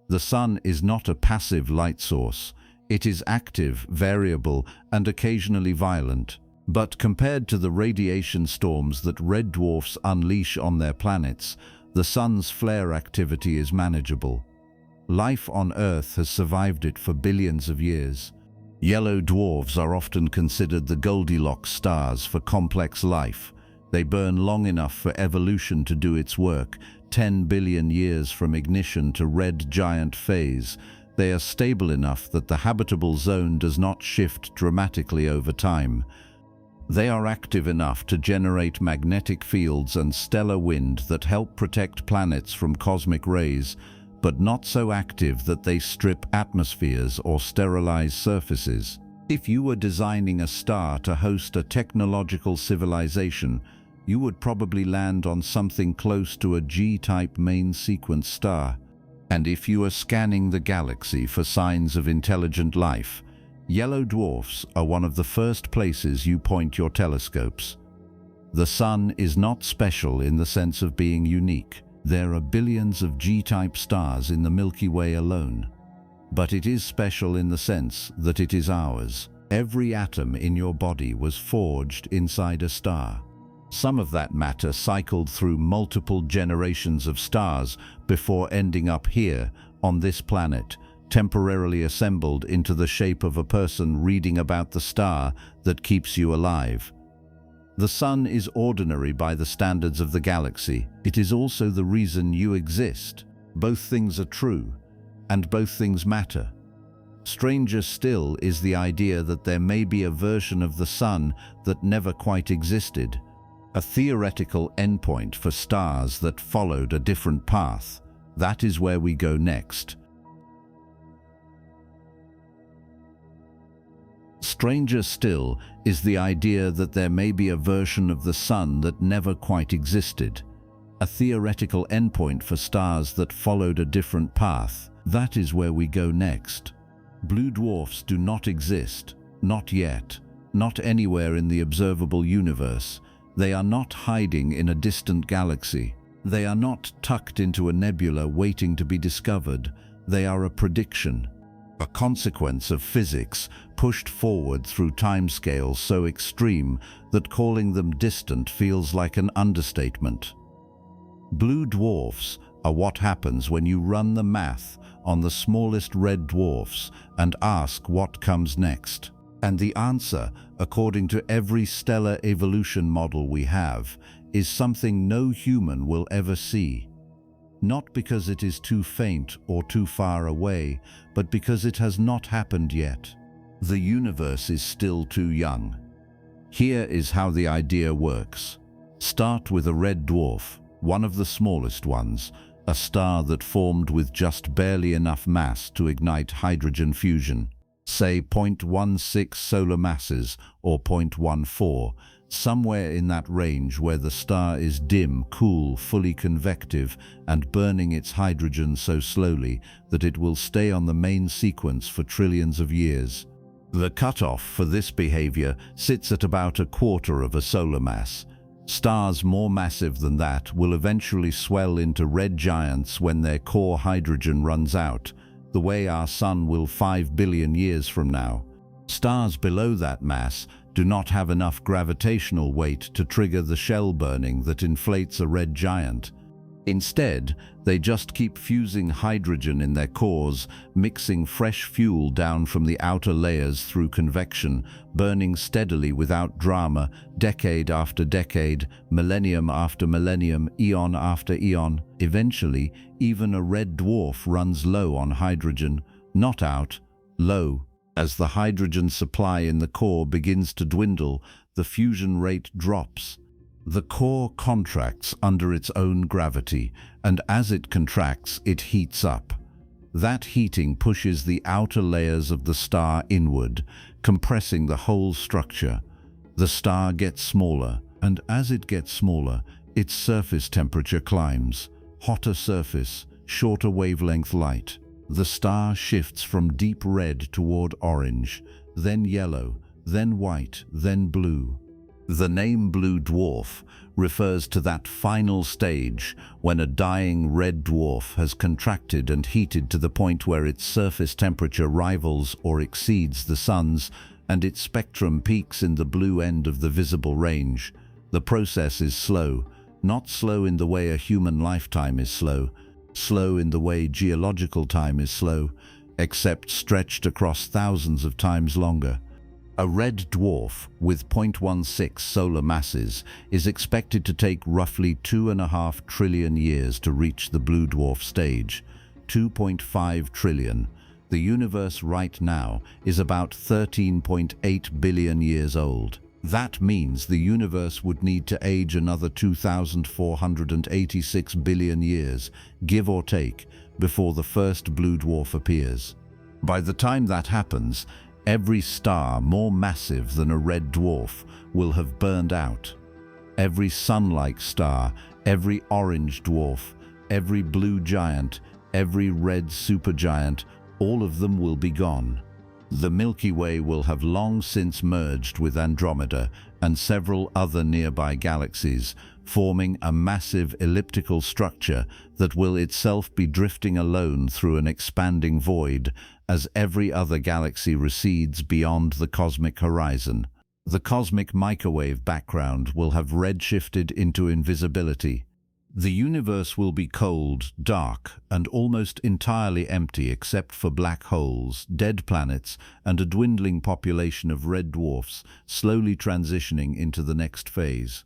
The sun is not a passive light source. It is active, variable, and occasionally violent. But compared to the radiation storms that red dwarfs unleash on their planets, the sun's flare activity is manageable. Life on Earth has survived it for billions of years. Yellow dwarfs are often considered the Goldilocks stars for complex life. They burn long enough for evolution to do its work, 10 billion years from ignition to red giant phase. They are stable enough that the habitable zone does not shift dramatically over time. They are active enough to generate magnetic fields and stellar wind that help protect planets from cosmic rays, but not so active that they strip atmospheres or sterilize surfaces. If you were designing a star to host a technological civilization, you would probably land on something close to a G-type main sequence star. And if you are scanning the galaxy for signs of intelligent life, yellow dwarfs are one of the first places you point your telescopes. The sun is not special in the sense of being unique. There are billions of G-type stars in the Milky Way alone. But it is special in the sense that it is ours. Every atom in your body was forged inside a star. Some of that matter cycled through multiple generations of stars before ending up here, on this planet, temporarily assembled into the shape of a person reading about the star that keeps you alive. The sun is ordinary by the standards of the galaxy. It is also the reason you exist. Both things are true, and both things matter. Stranger still is the idea that there may be a version of the sun that never quite existed, a theoretical endpoint for stars that followed a different path. That is where we go next. Stranger still is the idea that there may be a version of the sun that never quite existed, a theoretical endpoint for stars that followed a different path. That is where we go next. Blue dwarfs do not exist, not yet, not anywhere in the observable universe. They are not hiding in a distant galaxy. They are not tucked into a nebula waiting to be discovered. They are a prediction, a consequence of physics pushed forward through timescales so extreme that calling them distant feels like an understatement. Blue dwarfs are what happens when you run the math on the smallest red dwarfs and ask what comes next. And the answer, according to every stellar evolution model we have, is something no human will ever see. Not because it is too faint or too far away, but because it has not happened yet. The universe is still too young. Here is how the idea works. Start with a red dwarf, one of the smallest ones, a star that formed with just barely enough mass to ignite hydrogen fusion. Say 0.16 solar masses or 0.14, somewhere in that range where the star is dim, cool, fully convective, and burning its hydrogen so slowly that it will stay on the main sequence for trillions of years. The cutoff for this behavior sits at about a quarter of a solar mass. Stars more massive than that will eventually swell into red giants when their core hydrogen runs out. the way our Sun will 5 billion years from now. Stars below that mass do not have enough gravitational weight to trigger the shell burning that inflates a red giant. Instead, they just keep fusing hydrogen in their cores, mixing fresh fuel down from the outer layers through convection, burning steadily without drama, decade after decade, millennium after millennium, eon after eon. Eventually, even a red dwarf runs low on hydrogen, not out, low. As the hydrogen supply in the core begins to dwindle, the fusion rate drops. The core contracts under its own gravity, and as it contracts, it heats up. That heating pushes the outer layers of the star inward, compressing the whole structure. The star gets smaller, and as it gets smaller, its surface temperature climbs. Hotter surface, shorter wavelength light. The star shifts from deep red toward orange, then yellow, then white, then blue. The name blue dwarf refers to that final stage when a dying red dwarf has contracted and heated to the point where its surface temperature rivals or exceeds the Sun's, and its spectrum peaks in the blue end of the visible range. The process is slow, not slow in the way a human lifetime is slow, slow in the way geological time is slow, except stretched across thousands of times longer. A red dwarf with 0.16 solar masses is expected to take roughly 2.5 trillion years to reach the blue dwarf stage. 2.5 trillion. The universe right now is about 13.8 billion years old. That means the universe would need to age another 2,486 billion years, give or take, before the first blue dwarf appears. By the time that happens, every star more massive than a red dwarf will have burned out. Every sun-like star, every orange dwarf, every blue giant, every red supergiant, all of them will be gone. The Milky Way will have long since merged with Andromeda and several other nearby galaxies, forming a massive elliptical structure that will itself be drifting alone through an expanding void as every other galaxy recedes beyond the cosmic horizon. The cosmic microwave background will have redshifted into invisibility. The universe will be cold, dark, and almost entirely empty except for black holes, dead planets, and a dwindling population of red dwarfs slowly transitioning into the next phase.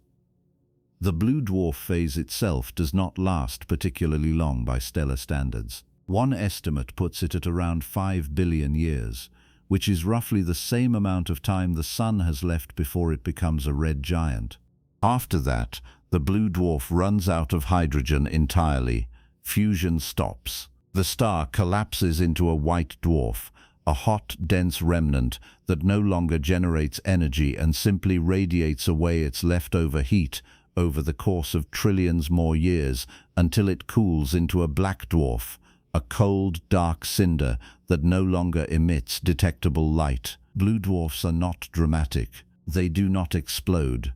The blue dwarf phase itself does not last particularly long by stellar standards. One estimate puts it at around 5 billion years, which is roughly the same amount of time the Sun has left before it becomes a red giant. After that, the blue dwarf runs out of hydrogen entirely. Fusion stops. The star collapses into a white dwarf, a hot, dense remnant that no longer generates energy and simply radiates away its leftover heat over the course of trillions more years until it cools into a black dwarf, a cold, dark cinder that no longer emits detectable light. Blue dwarfs are not dramatic. They do not explode.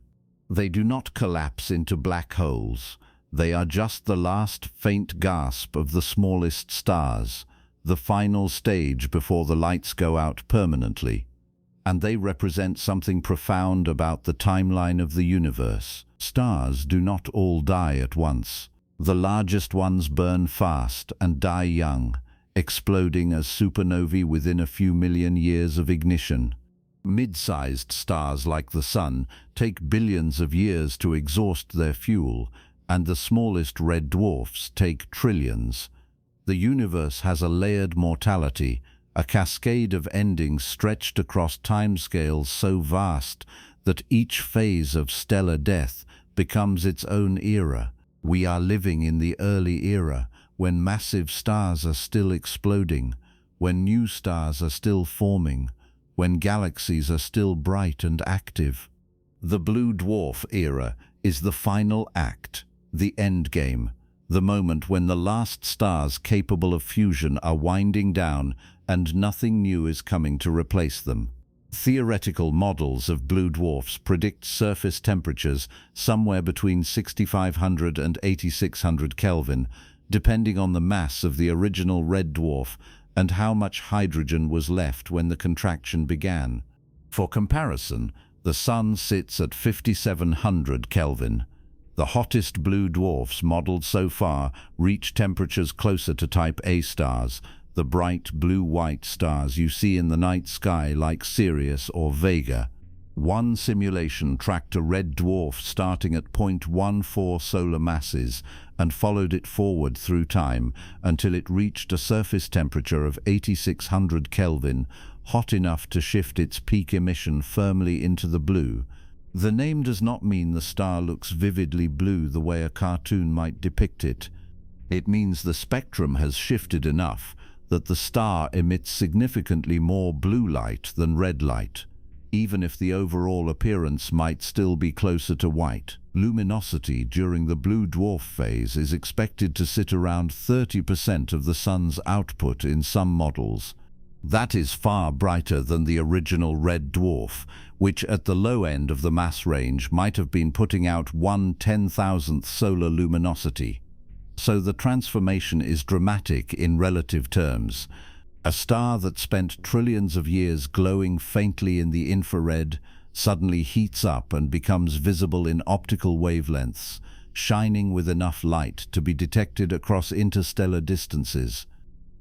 They do not collapse into black holes. They are just the last faint gasp of the smallest stars, the final stage before the lights go out permanently. And they represent something profound about the timeline of the universe. Stars do not all die at once. The largest ones burn fast and die young, exploding as supernovae within a few million years of ignition. Mid-sized stars like the Sun take billions of years to exhaust their fuel, and the smallest red dwarfs take trillions. The universe has a layered mortality, a cascade of endings stretched across timescales so vast that each phase of stellar death becomes its own era. We are living in the early era, when massive stars are still exploding, when new stars are still forming, when galaxies are still bright and active. The blue dwarf era is the final act, the end game, the moment when the last stars capable of fusion are winding down and nothing new is coming to replace them. Theoretical models of blue dwarfs predict surface temperatures somewhere between 6,500 and 8,600 Kelvin, depending on the mass of the original red dwarf and how much hydrogen was left when the contraction began. For comparison, the Sun sits at 5700 Kelvin. The hottest blue dwarfs modeled so far reach temperatures closer to Type A stars, the bright blue-white stars you see in the night sky like Sirius or Vega. One simulation tracked a red dwarf starting at 0.14 solar masses and followed it forward through time until it reached a surface temperature of 8600 Kelvin, hot enough to shift its peak emission firmly into the blue. The name does not mean the star looks vividly blue the way a cartoon might depict it. It means the spectrum has shifted enough that the star emits significantly more blue light than red light, even if the overall appearance might still be closer to white. Luminosity during the blue dwarf phase is expected to sit around 30% of the Sun's output in some models. That is far brighter than the original red dwarf, which at the low end of the mass range might have been putting out 1/10,000th solar luminosity. So the transformation is dramatic in relative terms. A star that spent trillions of years glowing faintly in the infrared suddenly heats up and becomes visible in optical wavelengths, shining with enough light to be detected across interstellar distances.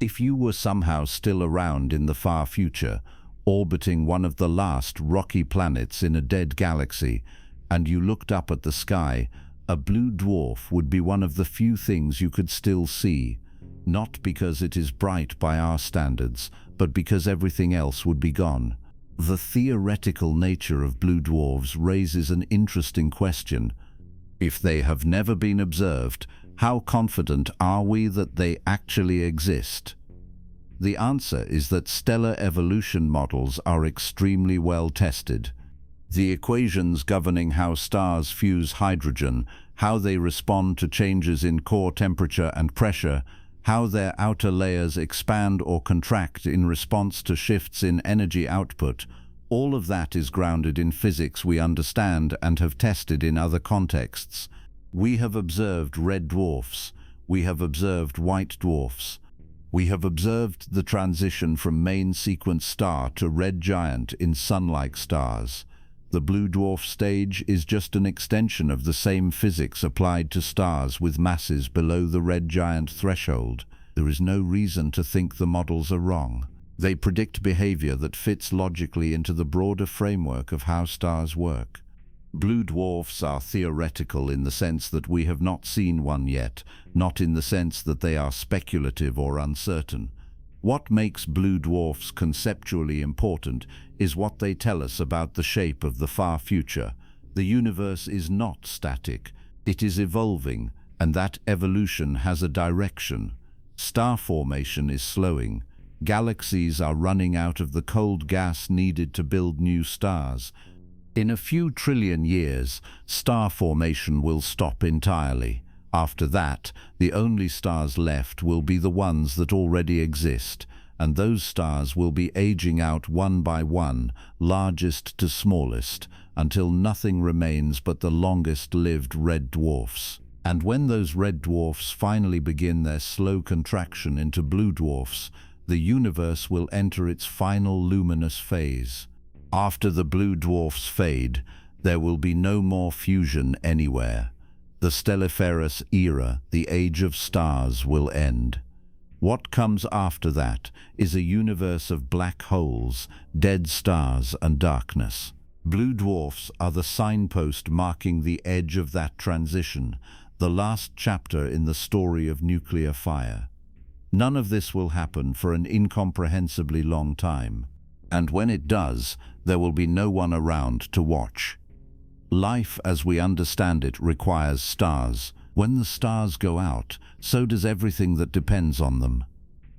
If you were somehow still around in the far future, orbiting one of the last rocky planets in a dead galaxy, and you looked up at the sky, a blue dwarf would be one of the few things you could still see, not because it is bright by our standards, but because everything else would be gone. The theoretical nature of blue dwarfs raises an interesting question. If they have never been observed, how confident are we that they actually exist? The answer is that stellar evolution models are extremely well tested. The equations governing how stars fuse hydrogen, how they respond to changes in core temperature and pressure, how their outer layers expand or contract in response to shifts in energy output, all of that is grounded in physics we understand and have tested in other contexts. We have observed red dwarfs. We have observed white dwarfs. We have observed the transition from main sequence star to red giant in sun-like stars. The blue dwarf stage is just an extension of the same physics applied to stars with masses below the red giant threshold. There is no reason to think the models are wrong. They predict behavior that fits logically into the broader framework of how stars work. Blue dwarfs are theoretical in the sense that we have not seen one yet, not in the sense that they are speculative or uncertain. What makes blue dwarfs conceptually important is what they tell us about the shape of the far future. The universe is not static. It is evolving, and that evolution has a direction. Star formation is slowing. Galaxies are running out of the cold gas needed to build new stars. In a few trillion years, star formation will stop entirely. After that, the only stars left will be the ones that already exist, and those stars will be aging out one by one, largest to smallest, until nothing remains but the longest-lived red dwarfs. And when those red dwarfs finally begin their slow contraction into blue dwarfs, the universe will enter its final luminous phase. After the blue dwarfs fade, there will be no more fusion anywhere. The stelliferous era, the age of stars, will end. What comes after that is a universe of black holes, dead stars, and darkness. Blue dwarfs are the signpost marking the edge of that transition, the last chapter in the story of nuclear fire. None of this will happen for an incomprehensibly long time. And when it does, there will be no one around to watch. Life as we understand it requires stars. When the stars go out, so does everything that depends on them.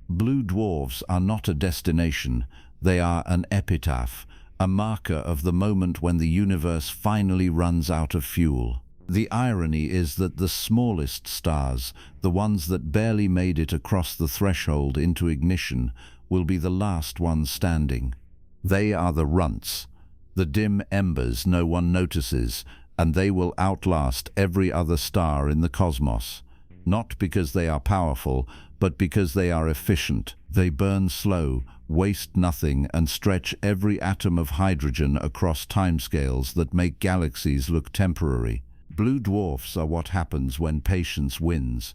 Blue dwarfs are not a destination, they are an epitaph, a marker of the moment when the universe finally runs out of fuel. The irony is that the smallest stars, the ones that barely made it across the threshold into ignition, will be the last ones standing. They are the runts, the dim embers no one notices, and they will outlast every other star in the cosmos, not because they are powerful, but because they are efficient. They burn slow, waste nothing, and stretch every atom of hydrogen across timescales that make galaxies look temporary. Blue dwarfs are what happens when patience wins.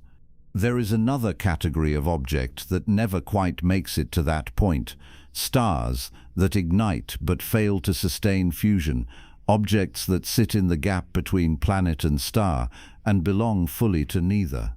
There is another category of object that never quite makes it to that point. Stars that ignite but fail to sustain fusion. Objects that sit in the gap between planet and star and belong fully to neither.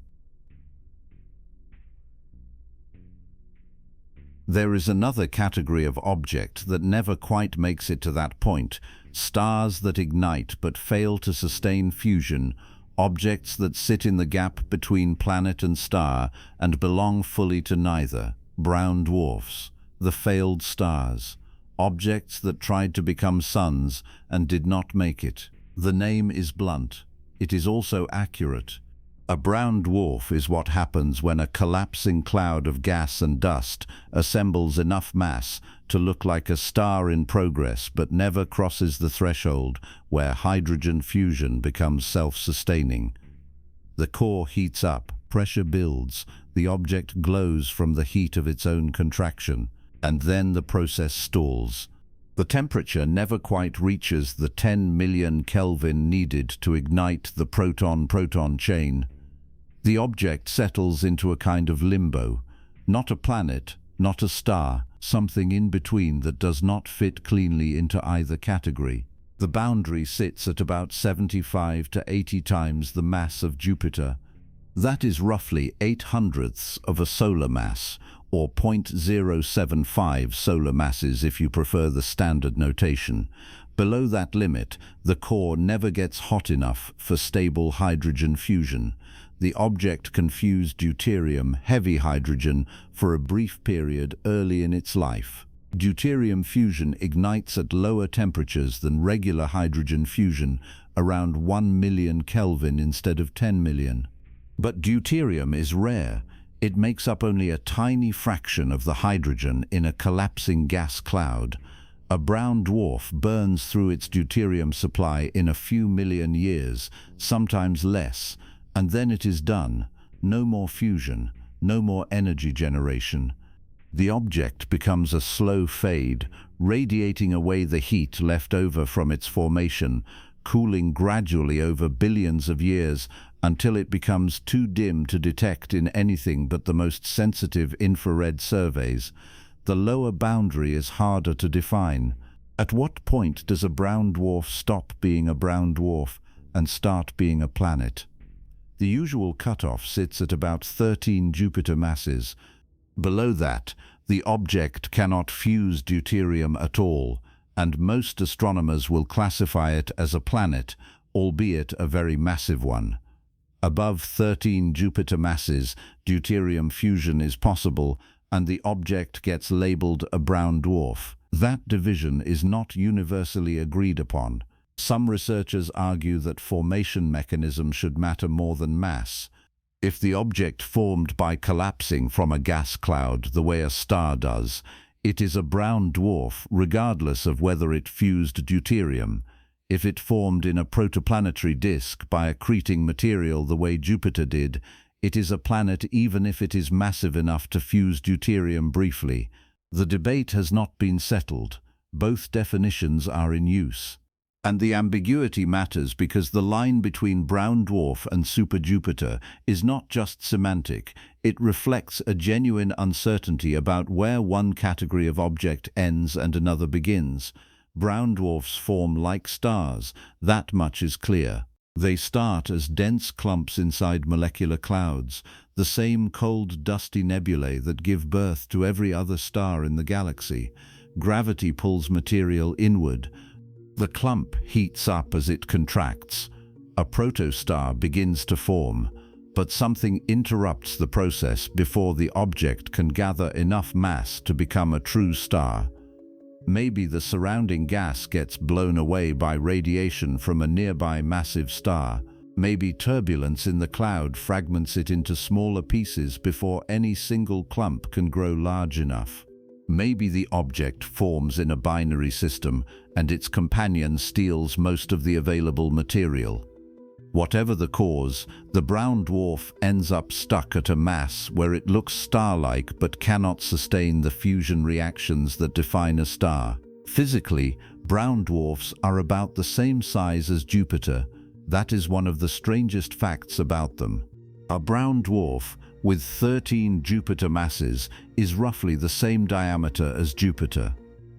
There is another category of object that never quite makes it to that point. Stars that ignite but fail to sustain fusion. Objects that sit in the gap between planet and star and belong fully to neither. Brown dwarfs, the failed stars. Objects that tried to become suns and did not make it. The name is blunt. It is also accurate. A brown dwarf is what happens when a collapsing cloud of gas and dust assembles enough mass to look like a star in progress but never crosses the threshold where hydrogen fusion becomes self-sustaining. The core heats up, pressure builds, the object glows from the heat of its own contraction, and then the process stalls. The temperature never quite reaches the 10 million Kelvin needed to ignite the proton-proton chain. The object settles into a kind of limbo, not a planet, not a star, something in between that does not fit cleanly into either category. The boundary sits at about 75 to 80 times the mass of Jupiter. That is roughly 8/100ths of a solar mass, or 0.075 solar masses if you prefer the standard notation. Below that limit, the core never gets hot enough for stable hydrogen fusion. The object can fuse deuterium, heavy hydrogen, for a brief period early in its life. Deuterium fusion ignites at lower temperatures than regular hydrogen fusion, around 1 million Kelvin instead of 10 million. But deuterium is rare. It makes up only a tiny fraction of the hydrogen in a collapsing gas cloud. A brown dwarf burns through its deuterium supply in a few million years, sometimes less, and then it is done. No more fusion, no more energy generation. The object becomes a slow fade, radiating away the heat left over from its formation, cooling gradually over billions of years until it becomes too dim to detect in anything but the most sensitive infrared surveys. The lower boundary is harder to define. At what point does a brown dwarf stop being a brown dwarf and start being a planet? The usual cutoff sits at about 13 Jupiter masses. Below that, the object cannot fuse deuterium at all, and most astronomers will classify it as a planet, albeit a very massive one. Above 13 Jupiter masses, deuterium fusion is possible, and the object gets labeled a brown dwarf. That division is not universally agreed upon. Some researchers argue that formation mechanism should matter more than mass. If the object formed by collapsing from a gas cloud the way a star does, it is a brown dwarf regardless of whether it fused deuterium. If it formed in a protoplanetary disk by accreting material the way Jupiter did, it is a planet even if it is massive enough to fuse deuterium briefly. The debate has not been settled. Both definitions are in use. And the ambiguity matters because the line between brown dwarf and super-Jupiter is not just semantic. It reflects a genuine uncertainty about where one category of object ends and another begins. Brown dwarfs form like stars, that much is clear. They start as dense clumps inside molecular clouds, the same cold, dusty nebulae that give birth to every other star in the galaxy. Gravity pulls material inward. The clump heats up as it contracts. A protostar begins to form, but something interrupts the process before the object can gather enough mass to become a true star. Maybe the surrounding gas gets blown away by radiation from a nearby massive star. Maybe turbulence in the cloud fragments it into smaller pieces before any single clump can grow large enough. Maybe the object forms in a binary system and its companion steals most of the available material. Whatever the cause, the brown dwarf ends up stuck at a mass where it looks star-like but cannot sustain the fusion reactions that define a star. Physically, brown dwarfs are about the same size as Jupiter. That is one of the strangest facts about them. A brown dwarf with 13 Jupiter masses is roughly the same diameter as Jupiter.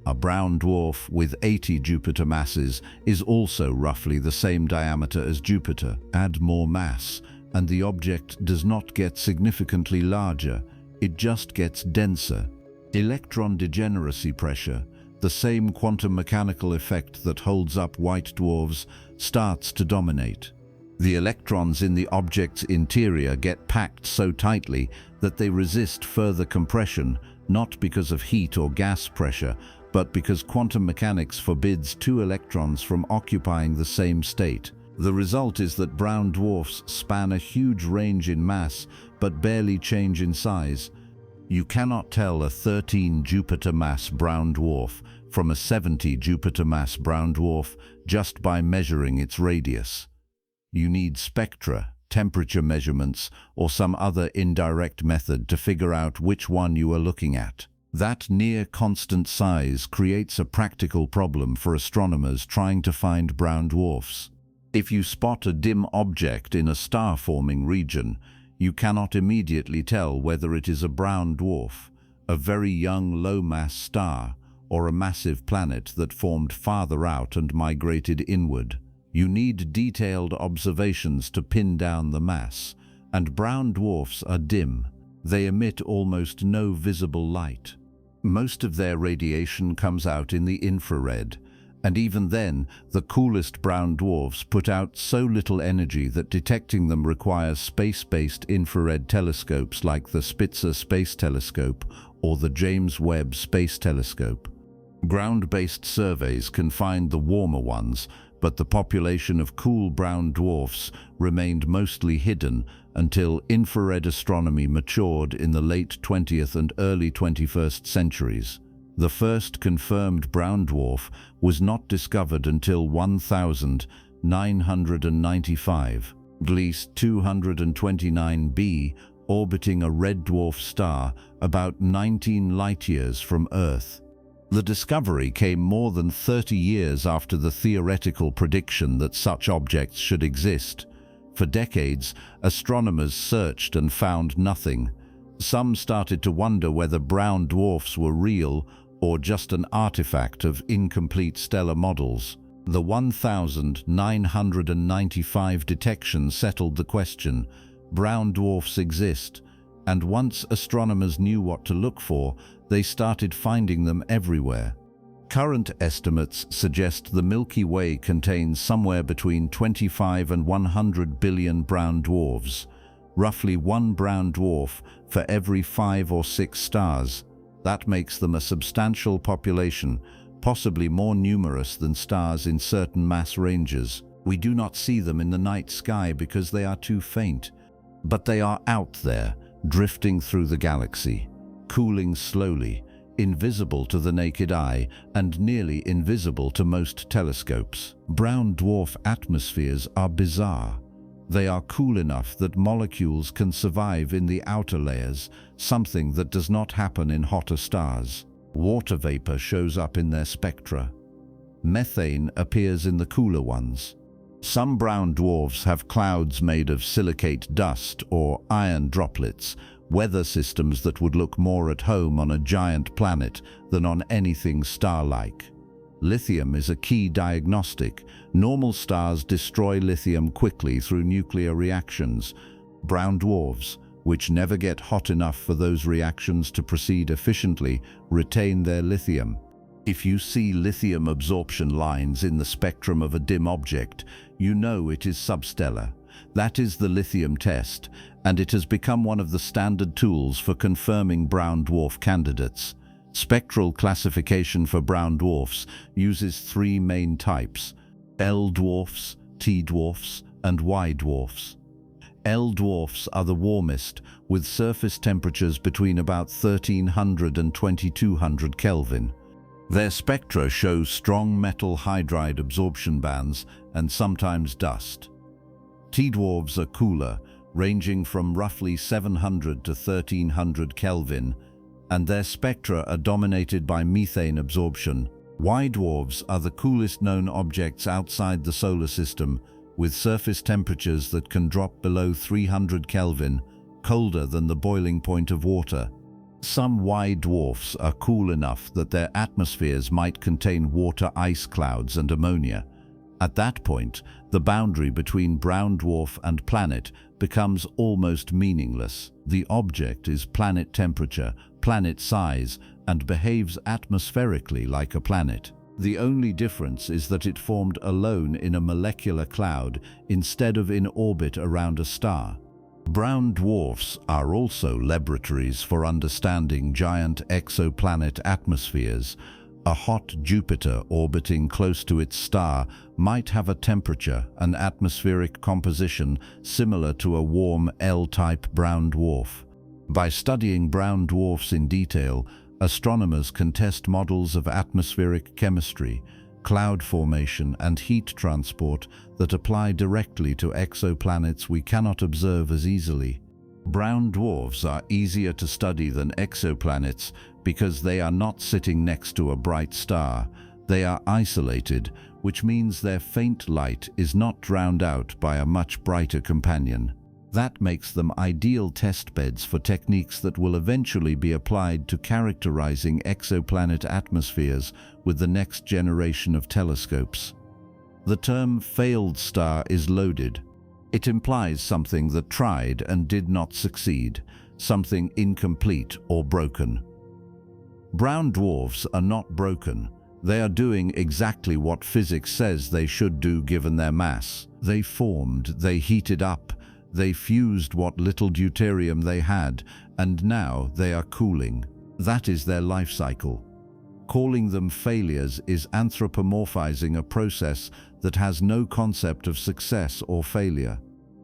A brown dwarf with 80 Jupiter masses is also roughly the same diameter as Jupiter. Add more mass, and the object does not get significantly larger, it just gets denser. Electron degeneracy pressure, the same quantum mechanical effect that holds up white dwarfs, starts to dominate. The electrons in the object's interior get packed so tightly that they resist further compression, not because of heat or gas pressure, but because quantum mechanics forbids two electrons from occupying the same state. The result is that brown dwarfs span a huge range in mass, but barely change in size. You cannot tell a 13 Jupiter mass brown dwarf from a 70 Jupiter mass brown dwarf just by measuring its radius. You need spectra, temperature measurements, or some other indirect method to figure out which one you are looking at. That near-constant size creates a practical problem for astronomers trying to find brown dwarfs. If you spot a dim object in a star-forming region, you cannot immediately tell whether it is a brown dwarf, a very young low-mass star, or a massive planet that formed farther out and migrated inward. You need detailed observations to pin down the mass, and brown dwarfs are dim. They emit almost no visible light. Most of their radiation comes out in the infrared, and even then, the coolest brown dwarfs put out so little energy that detecting them requires space-based infrared telescopes like the Spitzer Space Telescope or the James Webb Space Telescope. Ground-based surveys can find the warmer ones, but the population of cool brown dwarfs remained mostly hidden until infrared astronomy matured in the late 20th and early 21st centuries. The first confirmed brown dwarf was not discovered until 1995, Gliese 229b, orbiting a red dwarf star about 19 light-years from Earth. The discovery came more than 30 years after the theoretical prediction that such objects should exist. For decades, astronomers searched and found nothing. Some started to wonder whether brown dwarfs were real or just an artifact of incomplete stellar models. The 1995 detection settled the question. Brown dwarfs exist, and once astronomers knew what to look for, they started finding them everywhere. Current estimates suggest the Milky Way contains somewhere between 25 and 100 billion brown dwarfs, roughly one brown dwarf for every 5 or 6 stars. That makes them a substantial population, possibly more numerous than stars in certain mass ranges. We do not see them in the night sky because they are too faint, but they are out there, drifting through the galaxy, cooling slowly, invisible to the naked eye and nearly invisible to most telescopes. Brown dwarf atmospheres are bizarre. They are cool enough that molecules can survive in the outer layers, something that does not happen in hotter stars. Water vapor shows up in their spectra. Methane appears in the cooler ones. Some brown dwarfs have clouds made of silicate dust or iron droplets, weather systems that would look more at home on a giant planet than on anything star-like. Lithium is a key diagnostic. Normal stars destroy lithium quickly through nuclear reactions. Brown dwarfs, which never get hot enough for those reactions to proceed efficiently, retain their lithium. If you see lithium absorption lines in the spectrum of a dim object, you know it is substellar. That is the lithium test, and it has become one of the standard tools for confirming brown dwarf candidates. Spectral classification for brown dwarfs uses 3 main types: L dwarfs, T dwarfs, and Y dwarfs. L dwarfs are the warmest, with surface temperatures between about 1300 and 2200 Kelvin. Their spectra shows strong metal hydride absorption bands and sometimes dust. T-dwarfs are cooler, ranging from roughly 700 to 1300 Kelvin, and their spectra are dominated by methane absorption. Y-dwarfs are the coolest known objects outside the solar system, with surface temperatures that can drop below 300 Kelvin, colder than the boiling point of water. Some Y-dwarfs are cool enough that their atmospheres might contain water ice clouds and ammonia. At that point, the boundary between brown dwarf and planet becomes almost meaningless. The object is planet temperature, planet size, and behaves atmospherically like a planet. The only difference is that it formed alone in a molecular cloud instead of in orbit around a star. Brown dwarfs are also laboratories for understanding giant exoplanet atmospheres. A hot Jupiter orbiting close to its star might have a temperature and atmospheric composition similar to a warm L-type brown dwarf. By studying brown dwarfs in detail, astronomers can test models of atmospheric chemistry, cloud formation, and heat transport that apply directly to exoplanets we cannot observe as easily. Brown dwarfs are easier to study than exoplanets because they are not sitting next to a bright star. They are isolated, which means their faint light is not drowned out by a much brighter companion. That makes them ideal test beds for techniques that will eventually be applied to characterizing exoplanet atmospheres with the next generation of telescopes. The term failed star is loaded. It implies something that tried and did not succeed, something incomplete or broken. Brown dwarfs are not broken. They are doing exactly what physics says they should do given their mass. They formed, they heated up, they fused what little deuterium they had, and now they are cooling. That is their life cycle. Calling them failures is anthropomorphizing a process that has no concept of success or failure.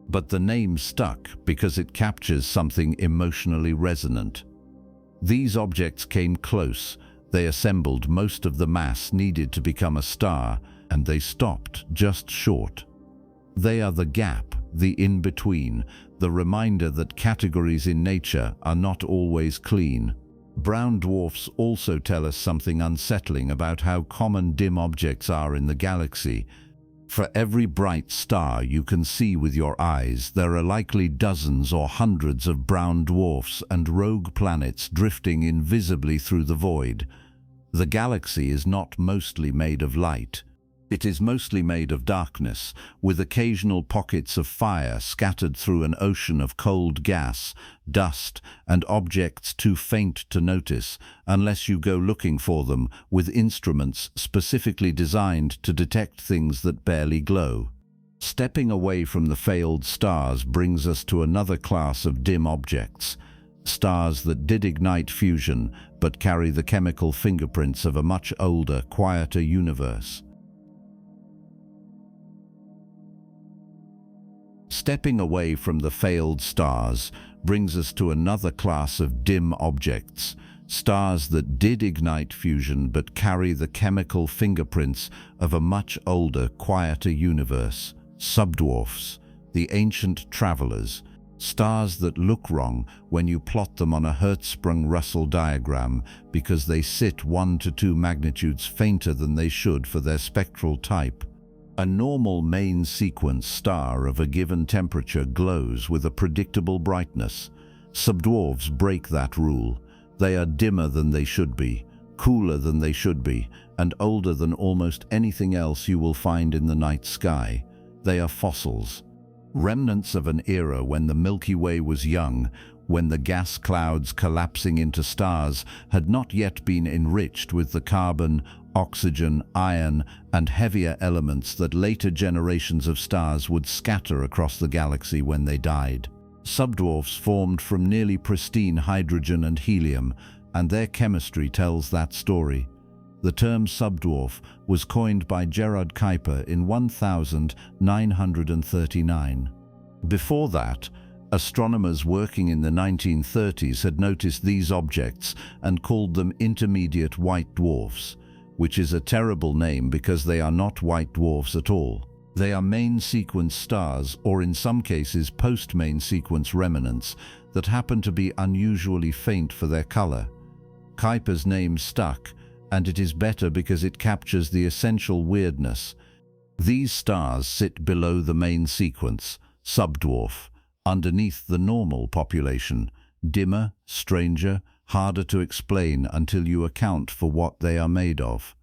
But the name stuck because it captures something emotionally resonant. These objects came close, they assembled most of the mass needed to become a star, and they stopped just short. They are the gap, the in-between, the reminder that categories in nature are not always clean. Brown dwarfs also tell us something unsettling about how common dim objects are in the galaxy. For every bright star you can see with your eyes, there are likely dozens or hundreds of brown dwarfs and rogue planets drifting invisibly through the void. The galaxy is not mostly made of light. It is mostly made of darkness, with occasional pockets of fire scattered through an ocean of cold gas, dust, and objects too faint to notice unless you go looking for them with instruments specifically designed to detect things that barely glow. Stepping away from the failed stars brings us to another class of dim objects. Stars that did ignite fusion but carry the chemical fingerprints of a much older, quieter universe. Stepping away from the failed stars brings us to another class of dim objects, stars that did ignite fusion but carry the chemical fingerprints of a much older, quieter universe. Subdwarfs, the ancient travelers, stars that look wrong when you plot them on a Hertzsprung-Russell diagram because they sit 1 to 2 magnitudes fainter than they should for their spectral type. A normal main sequence star of a given temperature glows with a predictable brightness. Subdwarfs break that rule. They are dimmer than they should be, cooler than they should be, and older than almost anything else you will find in the night sky. They are fossils. Remnants of an era when the Milky Way was young, when the gas clouds collapsing into stars had not yet been enriched with the carbon, oxygen, iron, and heavier elements that later generations of stars would scatter across the galaxy when they died. Subdwarfs formed from nearly pristine hydrogen and helium, and their chemistry tells that story. The term subdwarf was coined by Gerard Kuiper in 1939. Before that, astronomers working in the 1930s had noticed these objects and called them intermediate white dwarfs, which is a terrible name because they are not white dwarfs at all. They are main sequence stars, or in some cases post-main sequence remnants, that happen to be unusually faint for their color. Kuiper's name stuck, and it is better because it captures the essential weirdness. These stars sit below the main sequence, Subdwarf, underneath the normal population, dimmer, stranger, harder to explain until you account for what they are made of.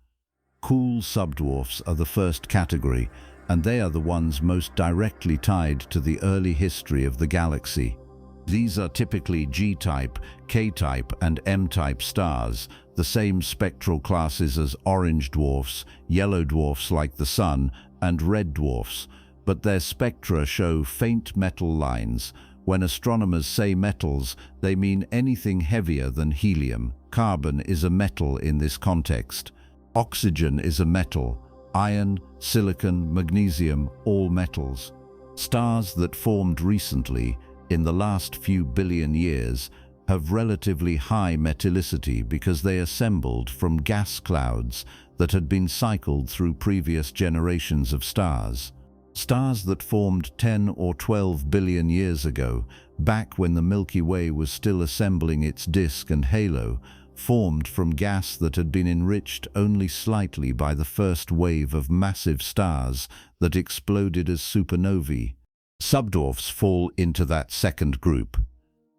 Cool subdwarfs are the first category, and they are the ones most directly tied to the early history of the galaxy. These are typically G-type, K-type, and M-type stars, the same spectral classes as orange dwarfs, yellow dwarfs like the Sun, and red dwarfs, but their spectra show faint metal lines. When astronomers say metals, they mean anything heavier than helium. Carbon is a metal in this context. Oxygen is a metal. Iron, silicon, magnesium, all metals. Stars that formed recently, in the last few billion years, have relatively high metallicity because they assembled from gas clouds that had been cycled through previous generations of stars. Stars that formed 10 or 12 billion years ago, back when the Milky Way was still assembling its disk and halo, formed from gas that had been enriched only slightly by the first wave of massive stars that exploded as supernovae. Subdwarfs fall into that second group.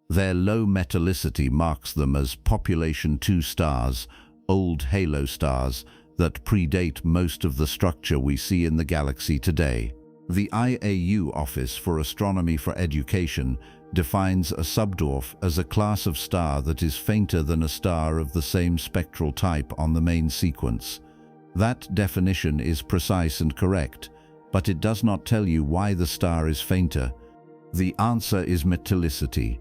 Their low metallicity marks them as population 2 stars, old halo stars that predate most of the structure we see in the galaxy today. The IAU Office for Astronomy for Education defines a subdwarf as a class of star that is fainter than a star of the same spectral type on the main sequence. That definition is precise and correct, but it does not tell you why the star is fainter. The answer is metallicity.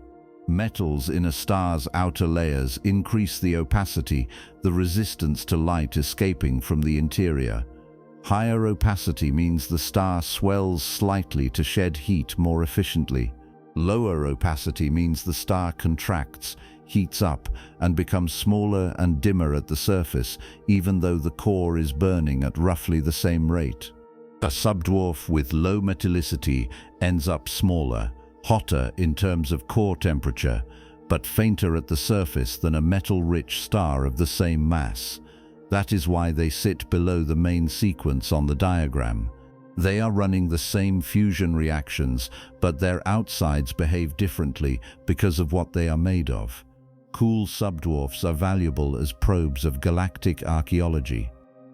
Metals in a star's outer layers increase the opacity, the resistance to light escaping from the interior. Higher opacity means the star swells slightly to shed heat more efficiently. Lower opacity means the star contracts, heats up, and becomes smaller and dimmer at the surface, even though the core is burning at roughly the same rate. A subdwarf with low metallicity ends up smaller, hotter in terms of core temperature, but fainter at the surface than a metal-rich star of the same mass. That is why they sit below the main sequence on the diagram. They are running the same fusion reactions, but their outsides behave differently because of what they are made of. Cool subdwarfs are valuable as probes of galactic archaeology.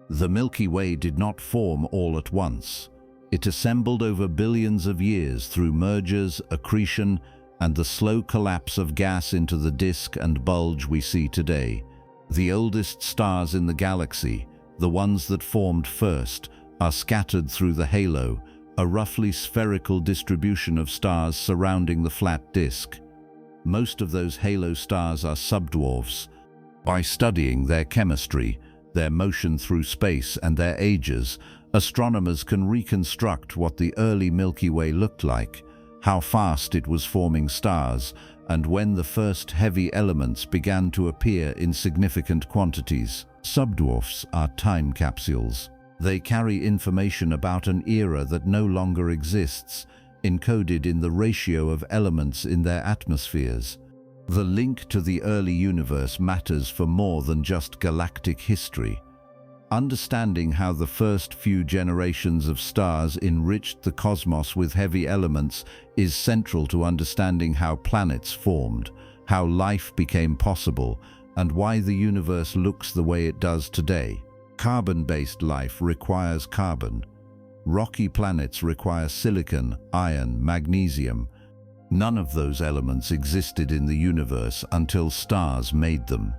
The Milky Way did not form all at once. It assembled over billions of years through mergers, accretion, and the slow collapse of gas into the disk and bulge we see today. The oldest stars in the galaxy, the ones that formed first, are scattered through the halo, a roughly spherical distribution of stars surrounding the flat disk. Most of those halo stars are subdwarfs. By studying their chemistry, their motion through space, and their ages, astronomers can reconstruct what the early Milky Way looked like, how fast it was forming stars, and when the first heavy elements began to appear in significant quantities. Subdwarfs are time capsules. They carry information about an era that no longer exists, encoded in the ratio of elements in their atmospheres. The link to the early universe matters for more than just galactic history. Understanding how the first few generations of stars enriched the cosmos with heavy elements is central to understanding how planets formed, how life became possible, and why the universe looks the way it does today. Carbon-based life requires carbon. Rocky planets require silicon, iron, magnesium. None of those elements existed in the universe until stars made them.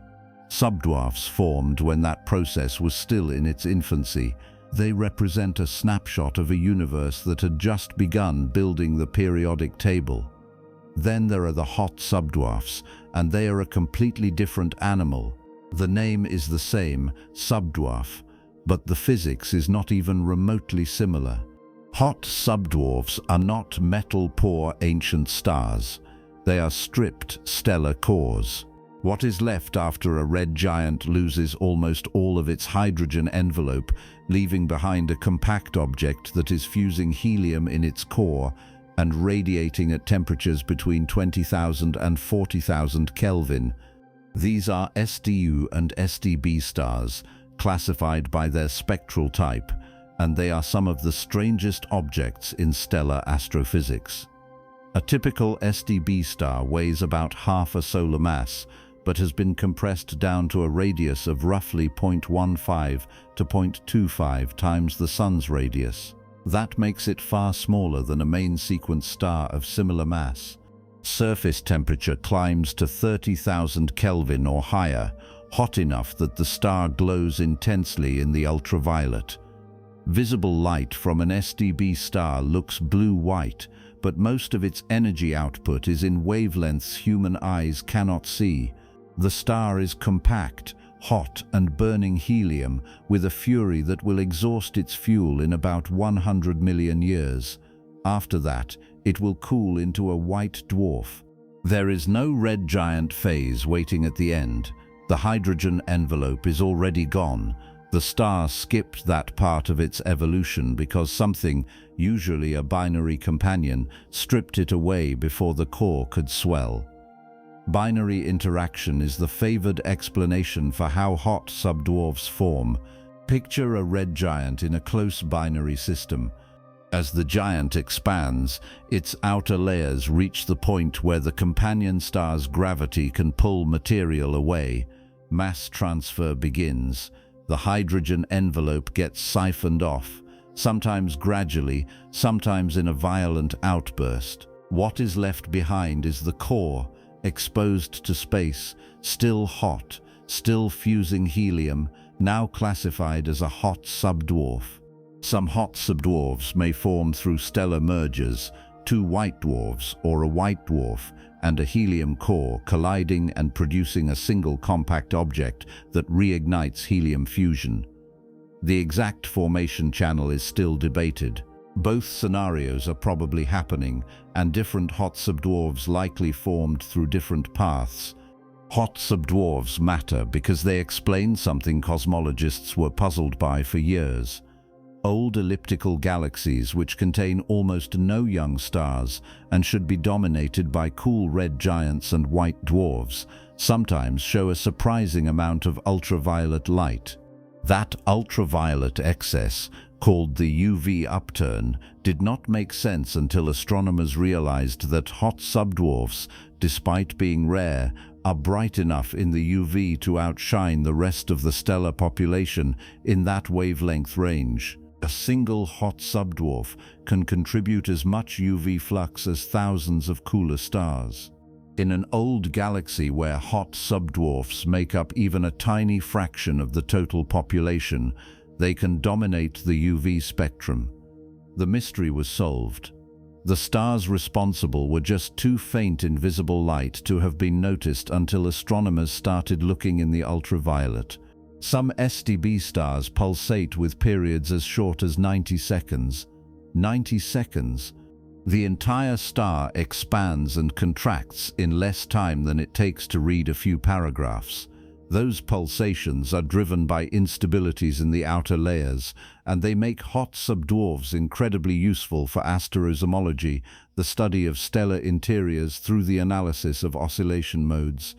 Subdwarfs formed when that process was still in its infancy. They represent a snapshot of a universe that had just begun building the periodic table. Then there are the hot subdwarfs, and they are a completely different animal. The name is the same, subdwarf, but the physics is not even remotely similar. Hot subdwarfs are not metal-poor ancient stars. They are stripped stellar cores. What is left after a red giant loses almost all of its hydrogen envelope, leaving behind a compact object that is fusing helium in its core and radiating at temperatures between 20,000 and 40,000 Kelvin. These are SDU and SDB stars, classified by their spectral type, and they are some of the strangest objects in stellar astrophysics. A typical SDB star weighs about half a solar mass, but has been compressed down to a radius of roughly 0.15 to 0.25 times the Sun's radius. That makes it far smaller than a main sequence star of similar mass. Surface temperature climbs to 30,000 Kelvin or higher, hot enough that the star glows intensely in the ultraviolet. Visible light from an SDB star looks blue-white, but most of its energy output is in wavelengths human eyes cannot see. The star is compact, hot and burning helium with a fury that will exhaust its fuel in about 100 million years. After that, it will cool into a white dwarf. There is no red giant phase waiting at the end. The hydrogen envelope is already gone. The star skipped that part of its evolution because something, usually a binary companion, stripped it away before the core could swell. Binary interaction is the favored explanation for how hot subdwarfs form. Picture a red giant in a close binary system. As the giant expands, its outer layers reach the point where the companion star's gravity can pull material away. Mass transfer begins. The hydrogen envelope gets siphoned off, sometimes gradually, sometimes in a violent outburst. What is left behind is the core, exposed to space, still hot, still fusing helium, now classified as a hot subdwarf. Some hot subdwarfs may form through stellar mergers, two white dwarfs or a white dwarf and a helium core colliding and producing a single compact object that reignites helium fusion. The exact formation channel is still debated. Both scenarios are probably happening, and different hot subdwarfs likely formed through different paths. Hot subdwarfs matter because they explain something cosmologists were puzzled by for years. Old elliptical galaxies which contain almost no young stars and should be dominated by cool red giants and white dwarfs sometimes show a surprising amount of ultraviolet light. That ultraviolet excess, called the UV upturn, did not make sense until astronomers realized that hot subdwarfs, despite being rare, are bright enough in the UV to outshine the rest of the stellar population in that wavelength range. A single hot subdwarf can contribute as much UV flux as thousands of cooler stars. In an old galaxy where hot subdwarfs make up even a tiny fraction of the total population, they can dominate the UV spectrum. The mystery was solved. The stars responsible were just too faint in visible light to have been noticed until astronomers started looking in the ultraviolet. Some SDB stars pulsate with periods as short as 90 seconds. 90 seconds? The entire star expands and contracts in less time than it takes to read a few paragraphs. Those pulsations are driven by instabilities in the outer layers, and they make hot subdwarfs incredibly useful for asterosemology, the study of stellar interiors through the analysis of oscillation modes.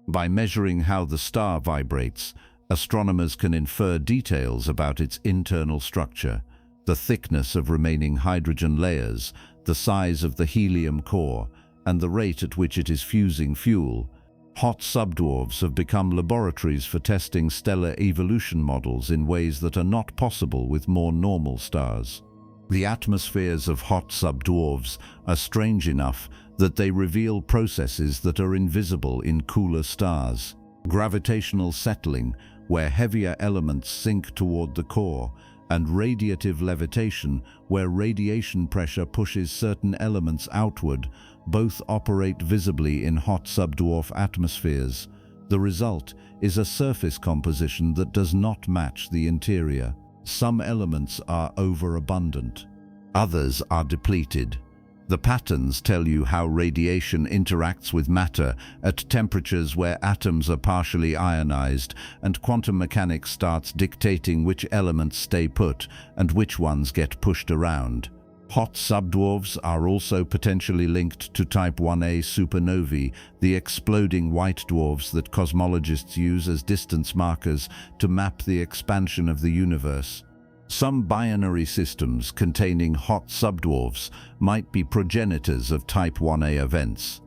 By measuring how the star vibrates, astronomers can infer details about its internal structure, the thickness of remaining hydrogen layers, the size of the helium core, and the rate at which it is fusing fuel. Hot subdwarfs have become laboratories for testing stellar evolution models in ways that are not possible with more normal stars. The atmospheres of hot subdwarfs are strange enough that they reveal processes that are invisible in cooler stars. Gravitational settling, where heavier elements sink toward the core, and radiative levitation, where radiation pressure pushes certain elements outward, both operate visibly in hot subdwarf atmospheres. The result is a surface composition that does not match the interior. Some elements are overabundant. Others are depleted. The patterns tell you how radiation interacts with matter at temperatures where atoms are partially ionized, and quantum mechanics starts dictating which elements stay put and which ones get pushed around. Hot subdwarfs are also potentially linked to Type 1a supernovae, the exploding white dwarfs that cosmologists use as distance markers to map the expansion of the universe. Some binary systems containing hot subdwarfs might be progenitors of Type 1a events.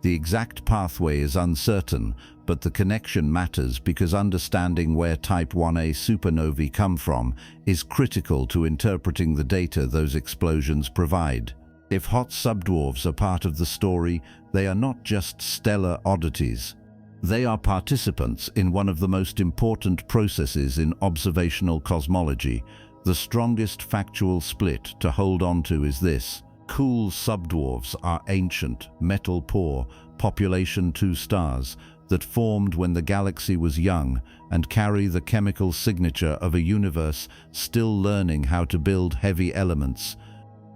The exact pathway is uncertain, but the connection matters because understanding where Type 1a supernovae come from is critical to interpreting the data those explosions provide. If hot subdwarfs are part of the story, they are not just stellar oddities. They are participants in one of the most important processes in observational cosmology. The strongest factual split to hold on to is this: cool subdwarfs are ancient, metal-poor, population 2 stars that formed when the galaxy was young and carry the chemical signature of a universe still learning how to build heavy elements.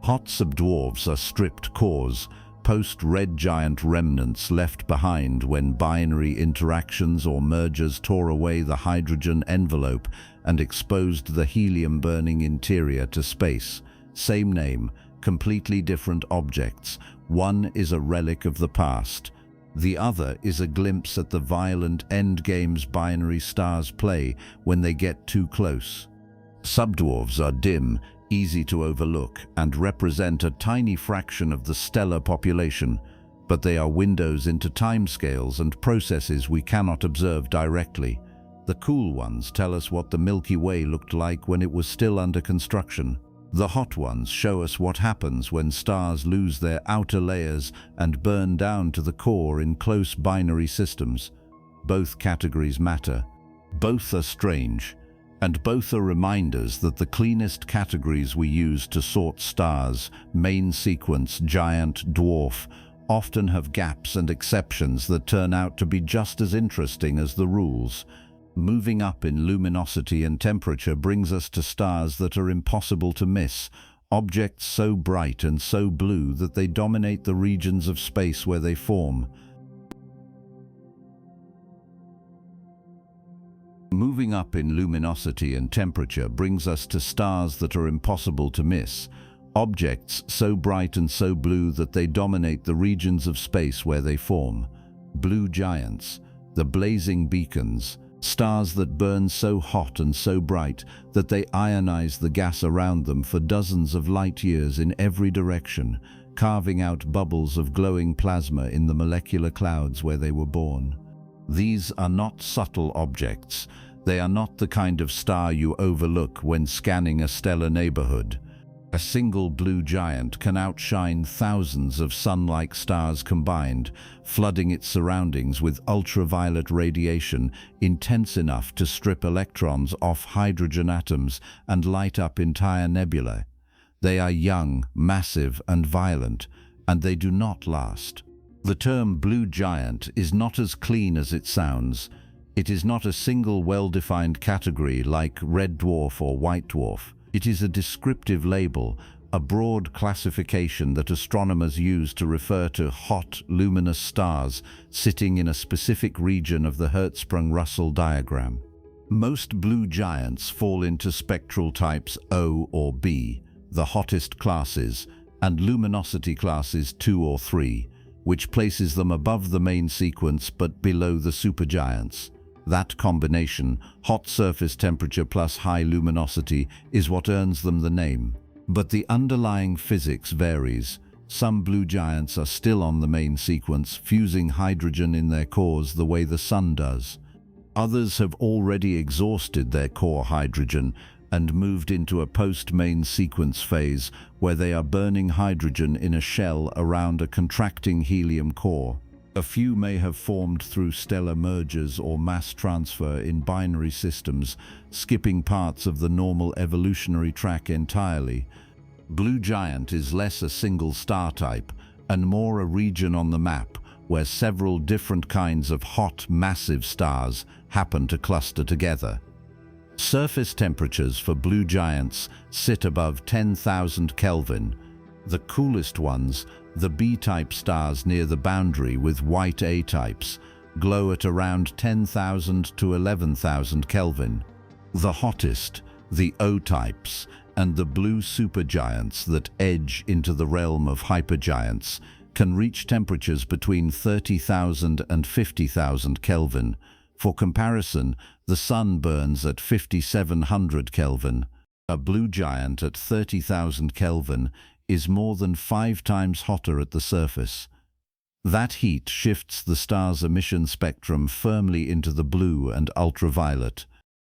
Hot subdwarfs are stripped cores, post-red giant remnants left behind when binary interactions or mergers tore away the hydrogen envelope and exposed the helium-burning interior to space. Same name, completely different objects. One is a relic of the past. The other is a glimpse at the violent endgames binary stars play when they get too close. Subdwarfs are dim, easy to overlook, and represent a tiny fraction of the stellar population, but they are windows into timescales and processes we cannot observe directly. The cool ones tell us what the Milky Way looked like when it was still under construction. The hot ones show us what happens when stars lose their outer layers and burn down to the core in close binary systems. Both categories matter. Both are strange. And both are reminders that the cleanest categories we use to sort stars, main sequence, giant, dwarf, often have gaps and exceptions that turn out to be just as interesting as the rules. Moving up in luminosity and temperature brings us to stars that are impossible to miss, objects so bright and so blue that they dominate the regions of space where they form. Moving up in luminosity and temperature brings us to stars that are impossible to miss, objects so bright and so blue that they dominate the regions of space where they form. Blue giants, the blazing beacons, stars that burn so hot and so bright that they ionize the gas around them for dozens of light years in every direction, carving out bubbles of glowing plasma in the molecular clouds where they were born. These are not subtle objects. They are not the kind of star you overlook when scanning a stellar neighborhood. A single blue giant can outshine thousands of sun-like stars combined, flooding its surroundings with ultraviolet radiation intense enough to strip electrons off hydrogen atoms and light up entire nebulae. They are young, massive, and violent, and they do not last. The term blue giant is not as clean as it sounds. It is not a single well-defined category like red dwarf or white dwarf. It is a descriptive label, a broad classification that astronomers use to refer to hot, luminous stars sitting in a specific region of the Hertzsprung-Russell diagram. Most blue giants fall into spectral types O or B, the hottest classes, and luminosity classes 2 or 3, which places them above the main sequence but below the supergiants. That combination, hot surface temperature plus high luminosity, is what earns them the name. But the underlying physics varies. Some blue giants are still on the main sequence, fusing hydrogen in their cores the way the Sun does. Others have already exhausted their core hydrogen and moved into a post-main sequence phase where they are burning hydrogen in a shell around a contracting helium core. A few may have formed through stellar mergers or mass transfer in binary systems, skipping parts of the normal evolutionary track entirely. Blue giant is less a single star type and more a region on the map where several different kinds of hot, massive stars happen to cluster together. Surface temperatures for blue giants sit above 10,000 Kelvin. The coolest ones, the B-type stars near the boundary with white A-types, glow at around 10,000 to 11,000 Kelvin. The hottest, the O-types, and the blue supergiants that edge into the realm of hypergiants can reach temperatures between 30,000 and 50,000 Kelvin. For comparison, the Sun burns at 5,700 Kelvin. A blue giant at 30,000 Kelvin is more than 5 times hotter at the surface. That heat shifts the star's emission spectrum firmly into the blue and ultraviolet.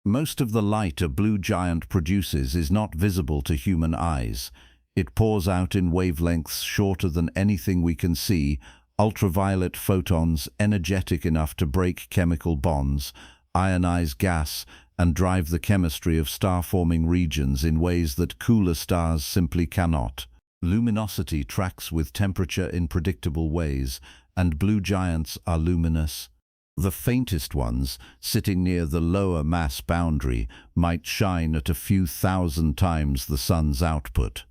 Most of the light a blue giant produces is not visible to human eyes. It pours out in wavelengths shorter than anything we can see, ultraviolet photons energetic enough to break chemical bonds, ionize gas, and drive the chemistry of star-forming regions in ways that cooler stars simply cannot. Luminosity tracks with temperature in predictable ways, and blue giants are luminous. The faintest ones, sitting near the lower mass boundary, might shine at a few thousand times the sun's output.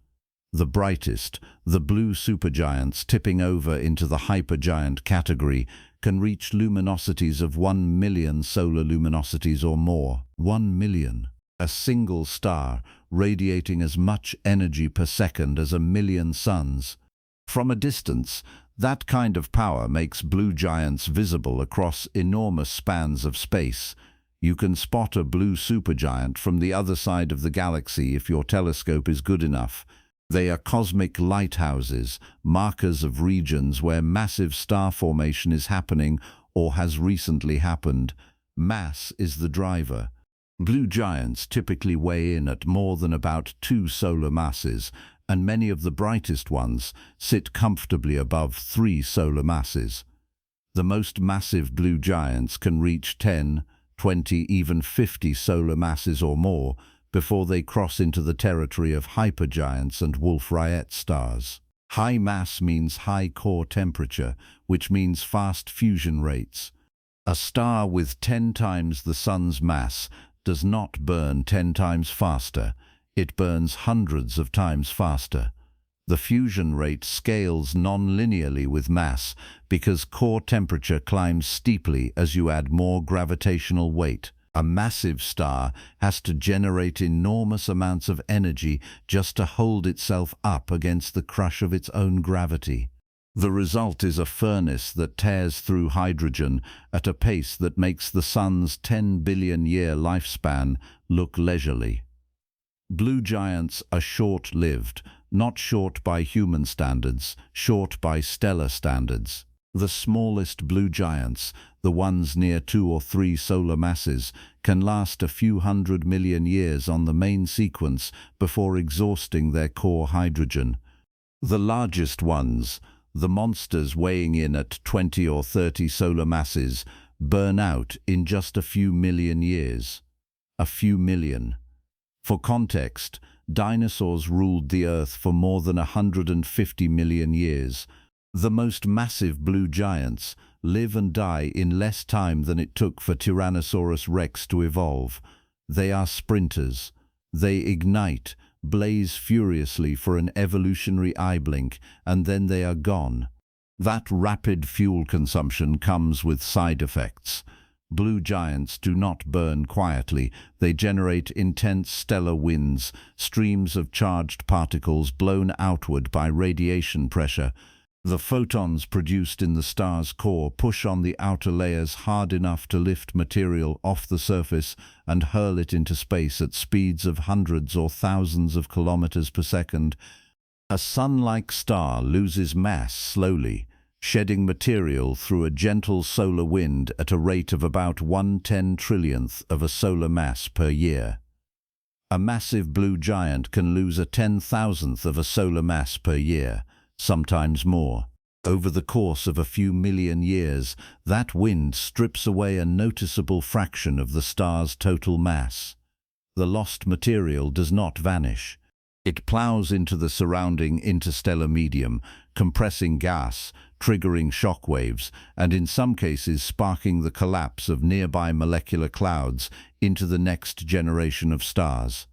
The brightest, the blue supergiants tipping over into the hypergiant category, can reach luminosities of 1 million solar luminosities or more. 1 million. A single star radiating as much energy per second as 1 million suns. From a distance, that kind of power makes blue giants visible across enormous spans of space. You can spot a blue supergiant from the other side of the galaxy if your telescope is good enough. They are cosmic lighthouses, markers of regions where massive star formation is happening or has recently happened. Mass is the driver. Blue giants typically weigh in at more than about 2 solar masses, and many of the brightest ones sit comfortably above 3 solar masses. The most massive blue giants can reach 10, 20, even 50 solar masses or more before they cross into the territory of hypergiants and Wolf-Rayet stars. High mass means high core temperature, which means fast fusion rates. A star with 10 times the sun's mass does not burn 10 times faster. It burns hundreds of times faster. The fusion rate scales non-linearly with mass because core temperature climbs steeply as you add more gravitational weight. A massive star has to generate enormous amounts of energy just to hold itself up against the crush of its own gravity. The result is a furnace that tears through hydrogen at a pace that makes the sun's 10 billion-year lifespan look leisurely. Blue giants are short-lived, not short by human standards, short by stellar standards. The smallest blue giants, the ones near 2 or 3 solar masses, can last a few 100 million years on the main sequence before exhausting their core hydrogen. The largest ones, the monsters weighing in at 20 or 30 solar masses, burn out in just a few million years. A few million. For context, dinosaurs ruled the Earth for more than 150 million years. The most massive blue giants live and die in less time than it took for Tyrannosaurus rex to evolve. They are sprinters. They ignite, blaze furiously for an evolutionary eye blink, and then they are gone. That rapid fuel consumption comes with side effects. Blue giants do not burn quietly. They generate intense stellar winds, streams of charged particles blown outward by radiation pressure. The photons produced in the star's core push on the outer layers hard enough to lift material off the surface and hurl it into space at speeds of hundreds or thousands of kilometers per second. A sun-like star loses mass slowly, shedding material through a gentle solar wind at a rate of about 1/10 trillionth of a solar mass per year. A massive blue giant can lose a 10,000th of a solar mass per year, sometimes more. Over the course of a few million years, that wind strips away a noticeable fraction of the star's total mass. The lost material does not vanish. It plows into the surrounding interstellar medium, compressing gas, triggering shock waves, and in some cases sparking the collapse of nearby molecular clouds into the next generation of stars.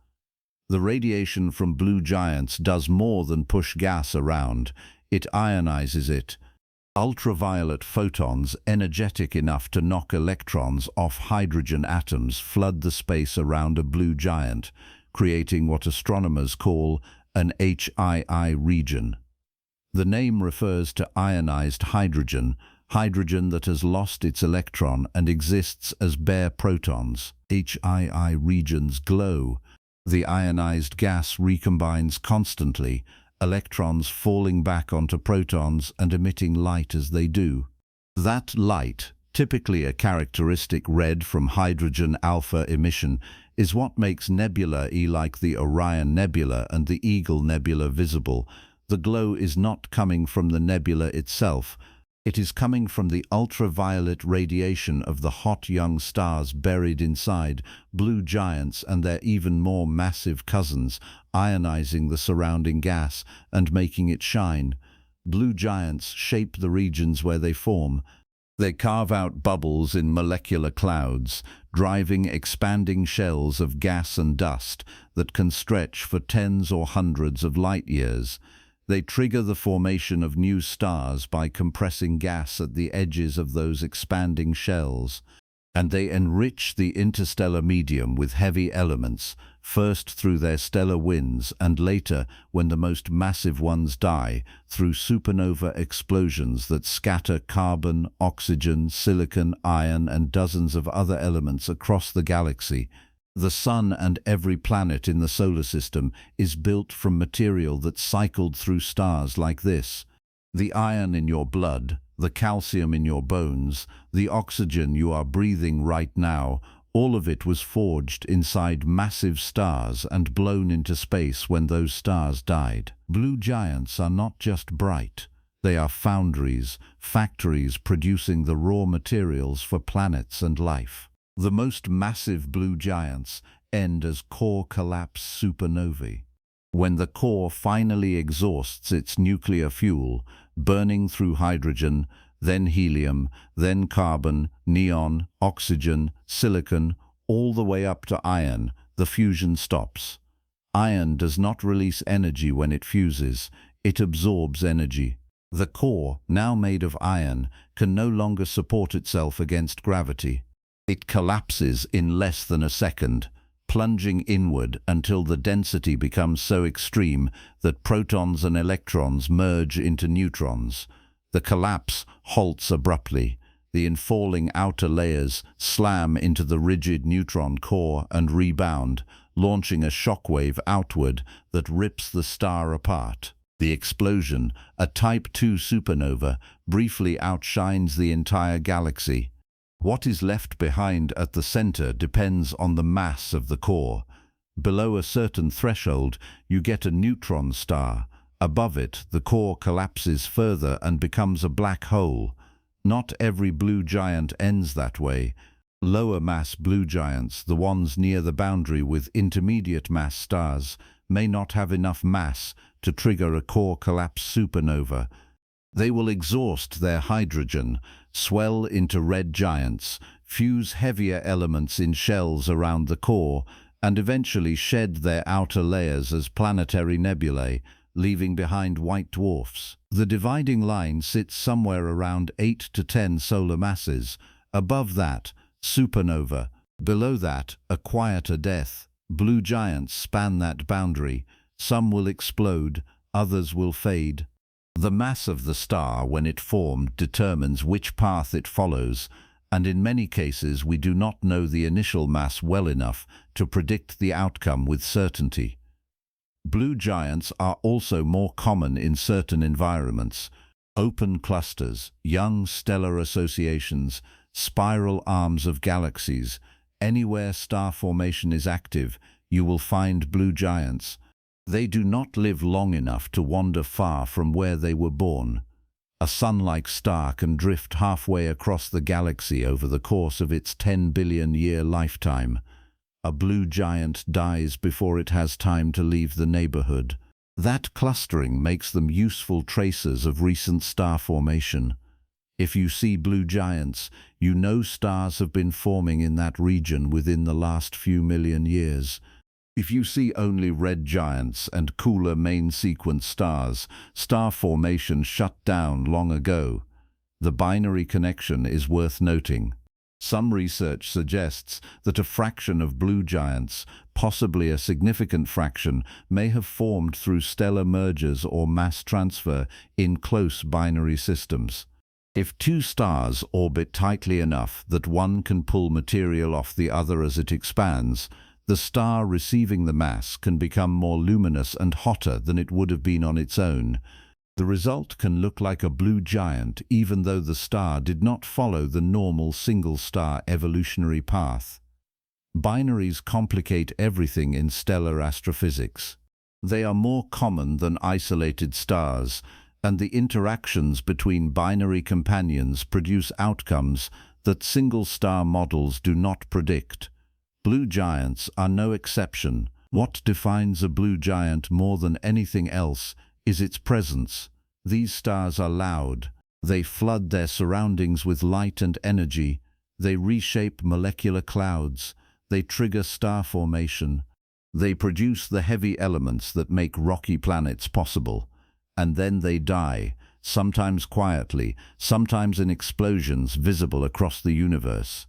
The radiation from blue giants does more than push gas around. It ionizes it. Ultraviolet photons, energetic enough to knock electrons off hydrogen atoms, flood the space around a blue giant, creating what astronomers call an HII region. The name refers to ionized hydrogen, hydrogen that has lost its electron and exists as bare protons. HII regions glow. The ionized gas recombines constantly, electrons falling back onto protons and emitting light as they do. That light, typically a characteristic red from hydrogen alpha emission, is what makes nebulae like the Orion Nebula and the Eagle Nebula visible. The glow is not coming from the nebula itself. It is coming from the ultraviolet radiation of the hot young stars buried inside, blue giants and their even more massive cousins, ionizing the surrounding gas and making it shine. Blue giants shape the regions where they form. They carve out bubbles in molecular clouds, driving expanding shells of gas and dust that can stretch for tens or hundreds of light years. They trigger the formation of new stars by compressing gas at the edges of those expanding shells, and they enrich the interstellar medium with heavy elements, first through their stellar winds and later, when the most massive ones die, through supernova explosions that scatter carbon, oxygen, silicon, iron and dozens of other elements across the galaxy. The Sun and every planet in the solar system is built from material that cycled through stars like this. The iron in your blood, the calcium in your bones, the oxygen you are breathing right now, all of it was forged inside massive stars and blown into space when those stars died. Blue giants are not just bright. They are foundries, factories producing the raw materials for planets and life. The most massive blue giants end as core collapse supernovae. When the core finally exhausts its nuclear fuel, burning through hydrogen, then helium, then carbon, neon, oxygen, silicon, all the way up to iron, the fusion stops. Iron does not release energy when it fuses, it absorbs energy. The core, now made of iron, can no longer support itself against gravity. It collapses in less than a second, plunging inward until the density becomes so extreme that protons and electrons merge into neutrons. The collapse halts abruptly. The infalling outer layers slam into the rigid neutron core and rebound, launching a shockwave outward that rips the star apart. The explosion, a Type II supernova, briefly outshines the entire galaxy. What is left behind at the center depends on the mass of the core. Below a certain threshold, you get a neutron star. Above it, the core collapses further and becomes a black hole. Not every blue giant ends that way. Lower mass blue giants, the ones near the boundary with intermediate mass stars, may not have enough mass to trigger a core collapse supernova. They will exhaust their hydrogen, swell into red giants, fuse heavier elements in shells around the core, and eventually shed their outer layers as planetary nebulae, leaving behind white dwarfs. The dividing line sits somewhere around 8 to 10 solar masses. Above that, supernova. Below that, a quieter death. Blue giants span that boundary. Some will explode, others will fade. The mass of the star when it formed determines which path it follows, and in many cases we do not know the initial mass well enough to predict the outcome with certainty. Blue giants are also more common in certain environments. Open clusters, young stellar associations, spiral arms of galaxies. Anywhere star formation is active, you will find blue giants. They do not live long enough to wander far from where they were born. A sun-like star can drift halfway across the galaxy over the course of its 10 billion-year lifetime. A blue giant dies before it has time to leave the neighborhood. That clustering makes them useful tracers of recent star formation. If you see blue giants, you know stars have been forming in that region within the last few million years. If you see only red giants and cooler main sequence stars, star formation shut down long ago. The binary connection is worth noting. Some research suggests that a fraction of blue giants, possibly a significant fraction, may have formed through stellar mergers or mass transfer in close binary systems. If two stars orbit tightly enough that one can pull material off the other as it expands, the star receiving the mass can become more luminous and hotter than it would have been on its own. The result can look like a blue giant even though the star did not follow the normal single-star evolutionary path. Binaries complicate everything in stellar astrophysics. They are more common than isolated stars, and the interactions between binary companions produce outcomes that single-star models do not predict. Blue giants are no exception. What defines a blue giant more than anything else is its presence. These stars are loud. They flood their surroundings with light and energy. They reshape molecular clouds. They trigger star formation. They produce the heavy elements that make rocky planets possible. And then they die, sometimes quietly, sometimes in explosions visible across the universe.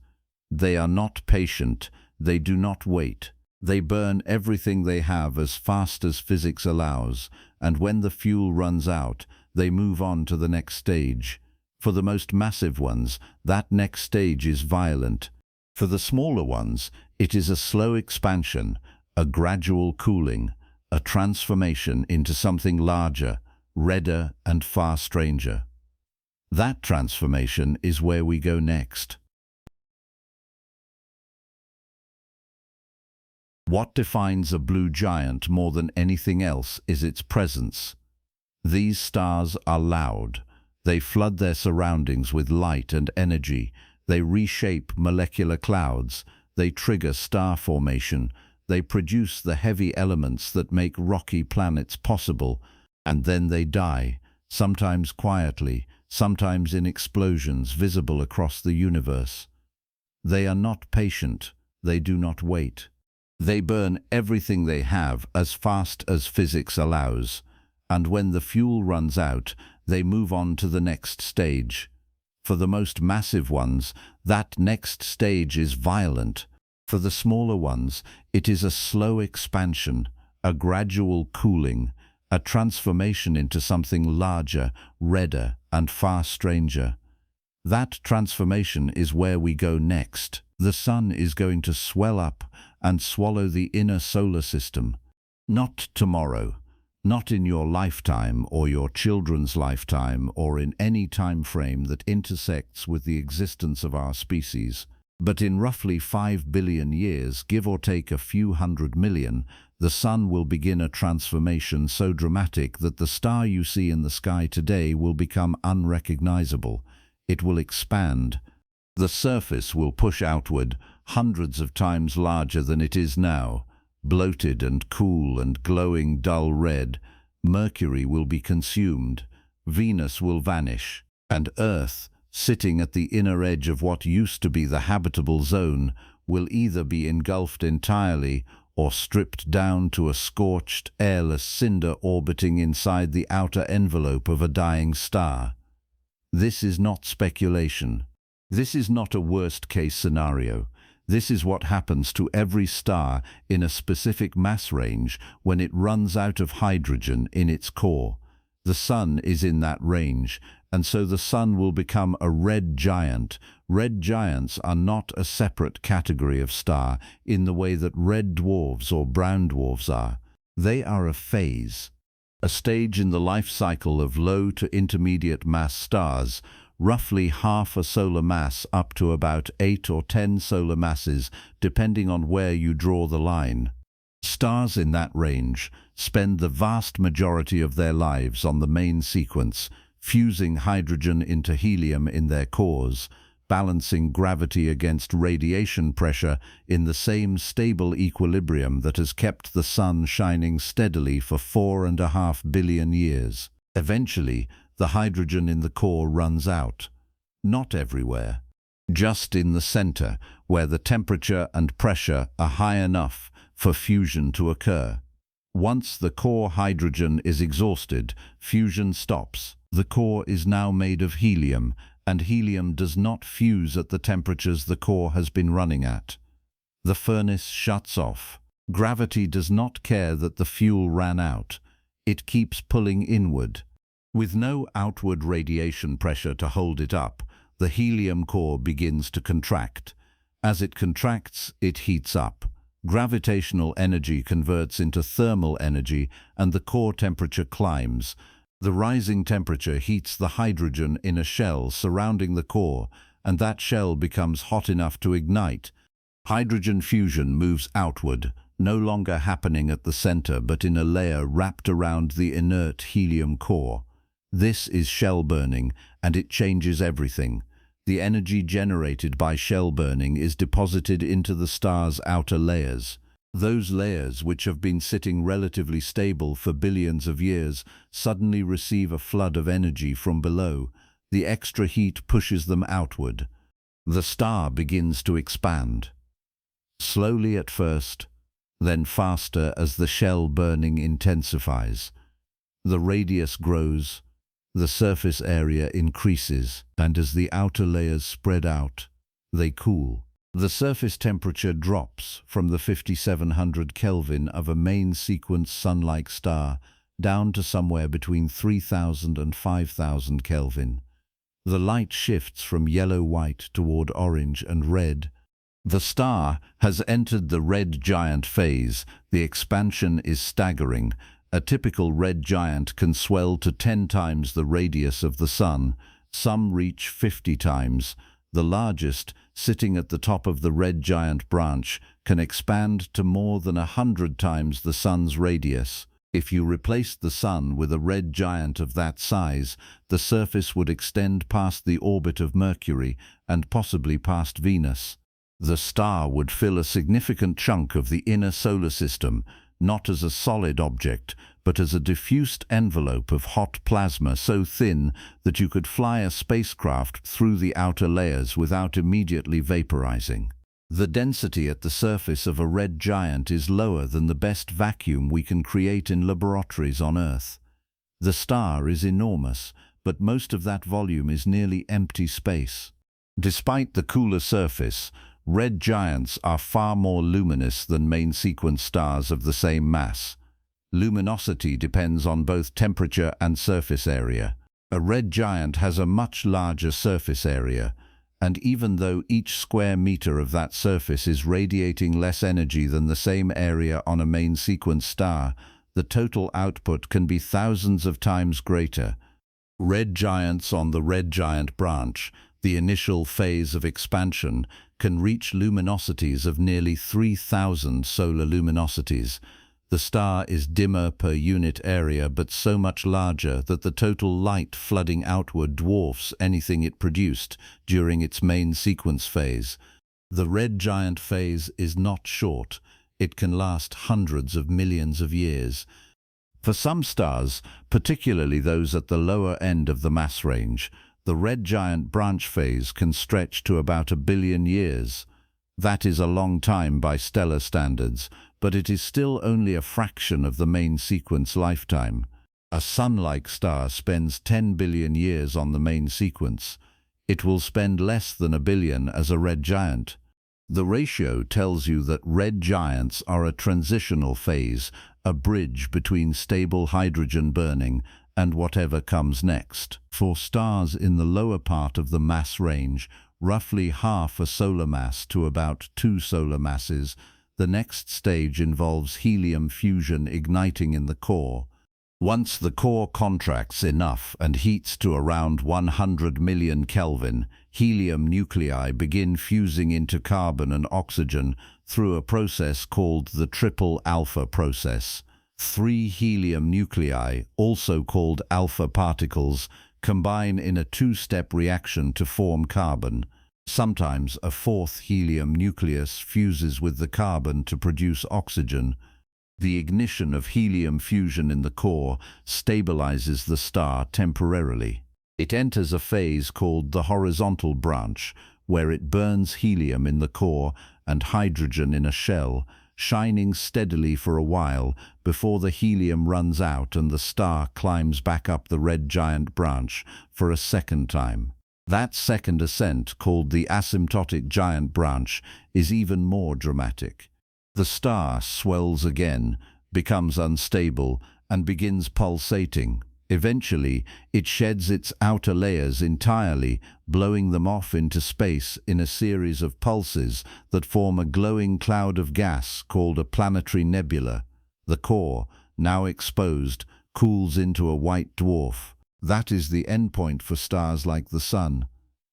They are not patient. They do not wait. They burn everything they have as fast as physics allows, and when the fuel runs out, they move on to the next stage. For the most massive ones, that next stage is violent. For the smaller ones, it is a slow expansion, a gradual cooling, a transformation into something larger, redder and far stranger. That transformation is where we go next. What defines a blue giant more than anything else is its presence. These stars are loud. They flood their surroundings with light and energy. They reshape molecular clouds. They trigger star formation. They produce the heavy elements that make rocky planets possible. And then they die, sometimes quietly, sometimes in explosions visible across the universe. They are not patient. They do not wait. They burn everything they have as fast as physics allows, and when the fuel runs out, they move on to the next stage. For the most massive ones, that next stage is violent. For the smaller ones, it is a slow expansion, a gradual cooling, a transformation into something larger, redder, and far stranger. That transformation is where we go next. The sun is going to swell up and swallow the inner solar system. Not tomorrow, not in your lifetime or your children's lifetime or in any time frame that intersects with the existence of our species, but in roughly 5 billion years, give or take a few 100 million, the sun will begin a transformation so dramatic that the star you see in the sky today will become unrecognizable. It will expand. The surface will push outward, hundreds of times larger than it is now, bloated and cool and glowing dull red. Mercury will be consumed, Venus will vanish, and Earth, sitting at the inner edge of what used to be the habitable zone, will either be engulfed entirely or stripped down to a scorched, airless cinder orbiting inside the outer envelope of a dying star. This is not speculation. This is not a worst-case scenario. This is what happens to every star in a specific mass range when it runs out of hydrogen in its core. The sun is in that range, and so the sun will become a red giant. Red giants are not a separate category of star in the way that red dwarfs or brown dwarfs are. They are a phase, a stage in the life cycle of low to intermediate mass stars, roughly half a solar mass up to about 8 or 10 solar masses, depending on where you draw the line. Stars in that range spend the vast majority of their lives on the main sequence, fusing hydrogen into helium in their cores, balancing gravity against radiation pressure in the same stable equilibrium that has kept the sun shining steadily for 4.5 billion years. Eventually, the hydrogen in the core runs out. Not everywhere. Just in the center, where the temperature and pressure are high enough for fusion to occur. Once the core hydrogen is exhausted, fusion stops. The core is now made of helium, and helium does not fuse at the temperatures the core has been running at. The furnace shuts off. Gravity does not care that the fuel ran out. It keeps pulling inward. With no outward radiation pressure to hold it up, the helium core begins to contract. As it contracts, it heats up. Gravitational energy converts into thermal energy, and the core temperature climbs. The rising temperature heats the hydrogen in a shell surrounding the core, and that shell becomes hot enough to ignite. Hydrogen fusion moves outward, no longer happening at the center but in a layer wrapped around the inert helium core. This is shell burning, and it changes everything. The energy generated by shell burning is deposited into the star's outer layers. Those layers, which have been sitting relatively stable for billions of years, suddenly receive a flood of energy from below. The extra heat pushes them outward. The star begins to expand. Slowly at first, then faster as the shell burning intensifies. The radius grows, the surface area increases, and as the outer layers spread out, they cool. The surface temperature drops from the 5700 Kelvin of a main sequence sun-like star down to somewhere between 3000 and 5000 Kelvin. The light shifts from yellow-white toward orange and red. The star has entered the red giant phase. The expansion is staggering. A typical red giant can swell to 10 times the radius of the Sun. Some reach 50 times. The largest, sitting at the top of the red giant branch, can expand to more than 100 times the Sun's radius. If you replaced the Sun with a red giant of that size, the surface would extend past the orbit of Mercury and possibly past Venus. The star would fill a significant chunk of the inner solar system, not as a solid object, but as a diffused envelope of hot plasma so thin that you could fly a spacecraft through the outer layers without immediately vaporizing. The density at the surface of a red giant is lower than the best vacuum we can create in laboratories on Earth. The star is enormous, but most of that volume is nearly empty space. Despite the cooler surface, red giants are far more luminous than main sequence stars of the same mass. Luminosity depends on both temperature and surface area. A red giant has a much larger surface area, and even though each square meter of that surface is radiating less energy than the same area on a main sequence star, the total output can be thousands of times greater. Red giants on the red giant branch, the initial phase of expansion, can reach luminosities of nearly 3,000 solar luminosities. The star is dimmer per unit area, but so much larger that the total light flooding outward dwarfs anything it produced during its main sequence phase. The red giant phase is not short. It can last hundreds of millions of years. For some stars, particularly those at the lower end of the mass range, the red giant branch phase can stretch to about 1 billion years. That is a long time by stellar standards, but it is still only a fraction of the main sequence lifetime. A Sun-like star spends 10 billion years on the main sequence. It will spend less than 1 billion as a red giant. The ratio tells you that red giants are a transitional phase, a bridge between stable hydrogen burning and whatever comes next. For stars in the lower part of the mass range, roughly half a solar mass to about 2 solar masses, the next stage involves helium fusion igniting in the core. Once the core contracts enough and heats to around 100 million Kelvin, helium nuclei begin fusing into carbon and oxygen through a process called the triple alpha process. 3 helium nuclei, also called alpha particles, combine in a 2-step reaction to form carbon. Sometimes a 4th helium nucleus fuses with the carbon to produce oxygen. The ignition of helium fusion in the core stabilizes the star temporarily. It enters a phase called the horizontal branch, where it burns helium in the core and hydrogen in a shell, shining steadily for a while before the helium runs out and the star climbs back up the red giant branch for a second time. That second ascent, called the asymptotic giant branch, is even more dramatic. The star swells again, becomes unstable, and begins pulsating. Eventually, it sheds its outer layers entirely, blowing them off into space in a series of pulses that form a glowing cloud of gas called a planetary nebula. The core, now exposed, cools into a white dwarf. That is the endpoint for stars like the Sun.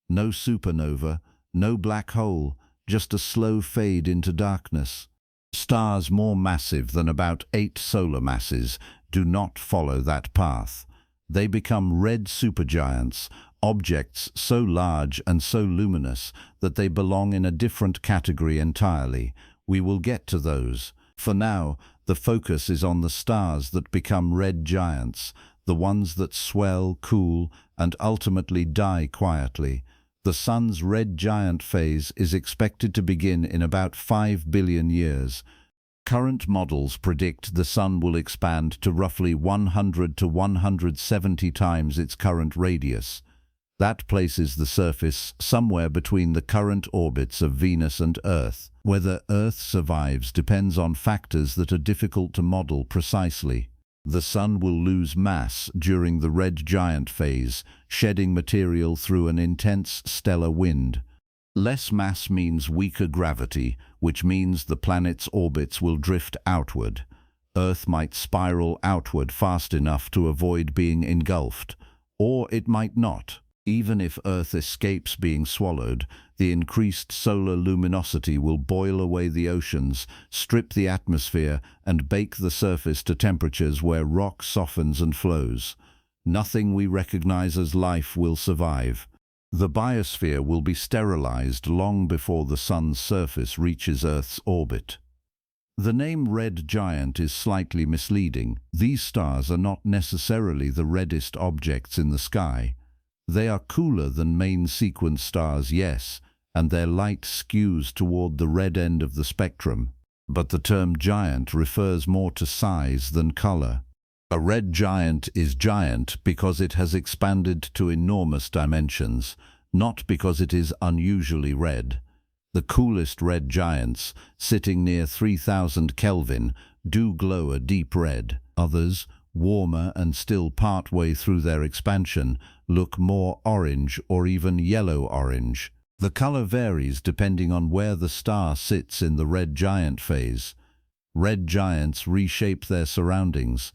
No supernova, no black hole, just a slow fade into darkness. Stars more massive than about 8 solar masses do not follow that path. They become red supergiants, objects so large and so luminous that they belong in a different category entirely. We will get to those. For now, the focus is on the stars that become red giants, the ones that swell, cool, and ultimately die quietly. The Sun's red giant phase is expected to begin in about 5 billion years. Current models predict the Sun will expand to roughly 100 to 170 times its current radius. That places the surface somewhere between the current orbits of Venus and Earth. Whether Earth survives depends on factors that are difficult to model precisely. The Sun will lose mass during the red giant phase, shedding material through an intense stellar wind. Less mass means weaker gravity, which means the planet's orbits will drift outward. Earth might spiral outward fast enough to avoid being engulfed, or it might not. Even if Earth escapes being swallowed, the increased solar luminosity will boil away the oceans, strip the atmosphere, and bake the surface to temperatures where rock softens and flows. Nothing we recognize as life will survive. The biosphere will be sterilized long before the Sun's surface reaches Earth's orbit. The name red giant is slightly misleading. These stars are not necessarily the reddest objects in the sky. They are cooler than main sequence stars, yes, and their light skews toward the red end of the spectrum. But the term giant refers more to size than color. A red giant is giant because it has expanded to enormous dimensions, not because it is unusually red. The coolest red giants, sitting near 3000 Kelvin, do glow a deep red. Others, warmer and still part-way through their expansion, look more orange or even yellow-orange. The color varies depending on where the star sits in the red giant phase. Red giants reshape their surroundings.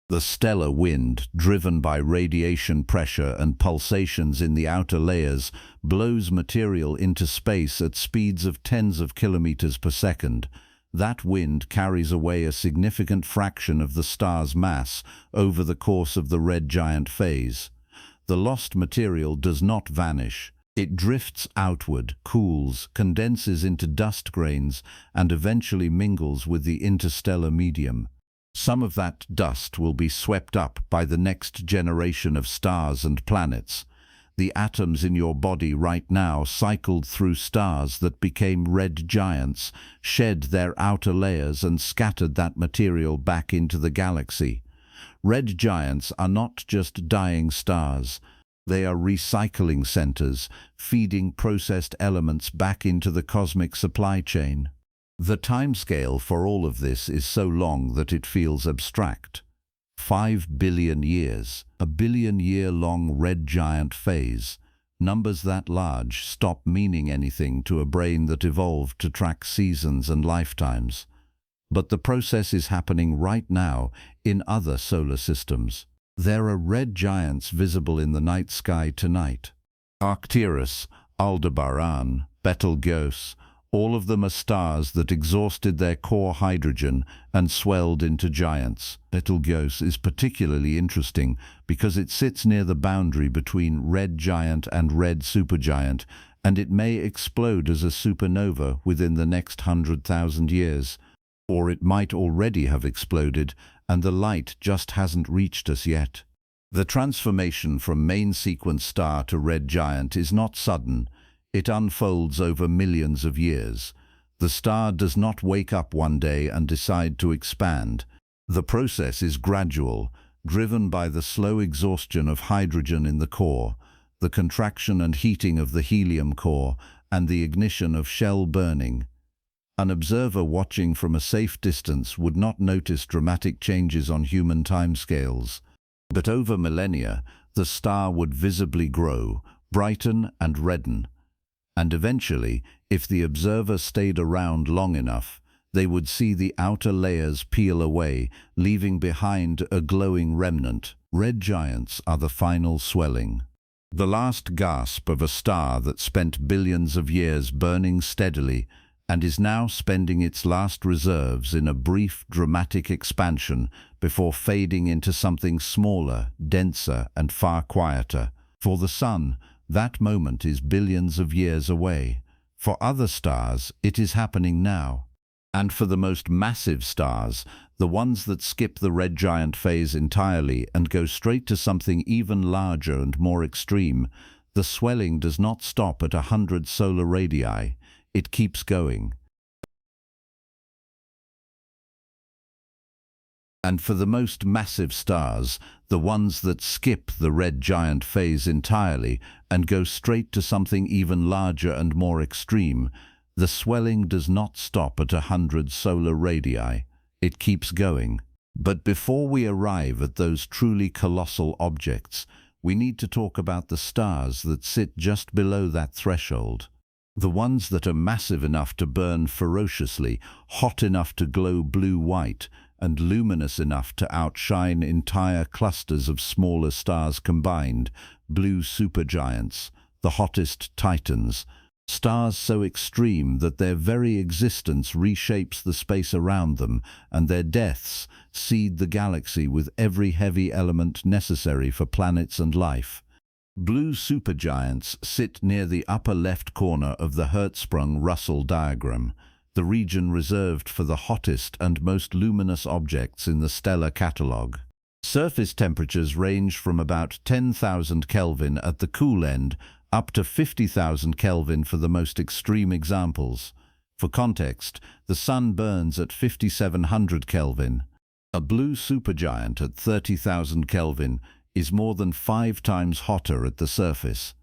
The stellar wind, driven by radiation pressure and pulsations in the outer layers, blows material into space at speeds of tens of kilometers per second. That wind carries away a significant fraction of the star's mass over the course of the red giant phase. The lost material does not vanish. It drifts outward, cools, condenses into dust grains, and eventually mingles with the interstellar medium. Some of that dust will be swept up by the next generation of stars and planets. The atoms in your body right now cycled through stars that became red giants, shed their outer layers and scattered that material back into the galaxy. Red giants are not just dying stars. They are recycling centers, feeding processed elements back into the cosmic supply chain. The timescale for all of this is so long that it feels abstract. 5 billion years, a billion-year-long red giant phase. Numbers that large stop meaning anything to a brain that evolved to track seasons and lifetimes. But the process is happening right now in other solar systems. There are red giants visible in the night sky tonight. Arcturus, Aldebaran, Betelgeuse, all of them are stars that exhausted their core hydrogen and swelled into giants. Betelgeuse is particularly interesting because it sits near the boundary between red giant and red supergiant, and it may explode as a supernova within the next 100,000 years. Or it might already have exploded, and the light just hasn't reached us yet. The transformation from main sequence star to red giant is not sudden. It unfolds over millions of years. The star does not wake up one day and decide to expand. The process is gradual, driven by the slow exhaustion of hydrogen in the core, the contraction and heating of the helium core, and the ignition of shell burning. An observer watching from a safe distance would not notice dramatic changes on human timescales. But over millennia, the star would visibly grow, brighten and redden. And eventually, if the observer stayed around long enough, they would see the outer layers peel away, leaving behind a glowing remnant. Red giants are the final swelling. The last gasp of a star that spent billions of years burning steadily and is now spending its last reserves in a brief, dramatic expansion before fading into something smaller, denser, and far quieter. For the Sun, that moment is billions of years away. For other stars, it is happening now. And for the most massive stars, the ones that skip the red giant phase entirely and go straight to something even larger and more extreme, the swelling does not stop at 100 solar radii. It keeps going. And for the most massive stars, the ones that skip the red giant phase entirely and go straight to something even larger and more extreme, the swelling does not stop at 100 solar radii. It keeps going. But before we arrive at those truly colossal objects, we need to talk about the stars that sit just below that threshold. The ones that are massive enough to burn ferociously, hot enough to glow blue-white, and luminous enough to outshine entire clusters of smaller stars combined, blue supergiants, the hottest titans, stars so extreme that their very existence reshapes the space around them, and their deaths seed the galaxy with every heavy element necessary for planets and life. Blue supergiants sit near the upper left corner of the Hertzsprung-Russell diagram, the region reserved for the hottest and most luminous objects in the stellar catalogue. Surface temperatures range from about 10,000 Kelvin at the cool end up to 50,000 Kelvin for the most extreme examples. For context, the Sun burns at 5,700 Kelvin. A blue supergiant at 30,000 Kelvin is more than 5 times hotter at the surface.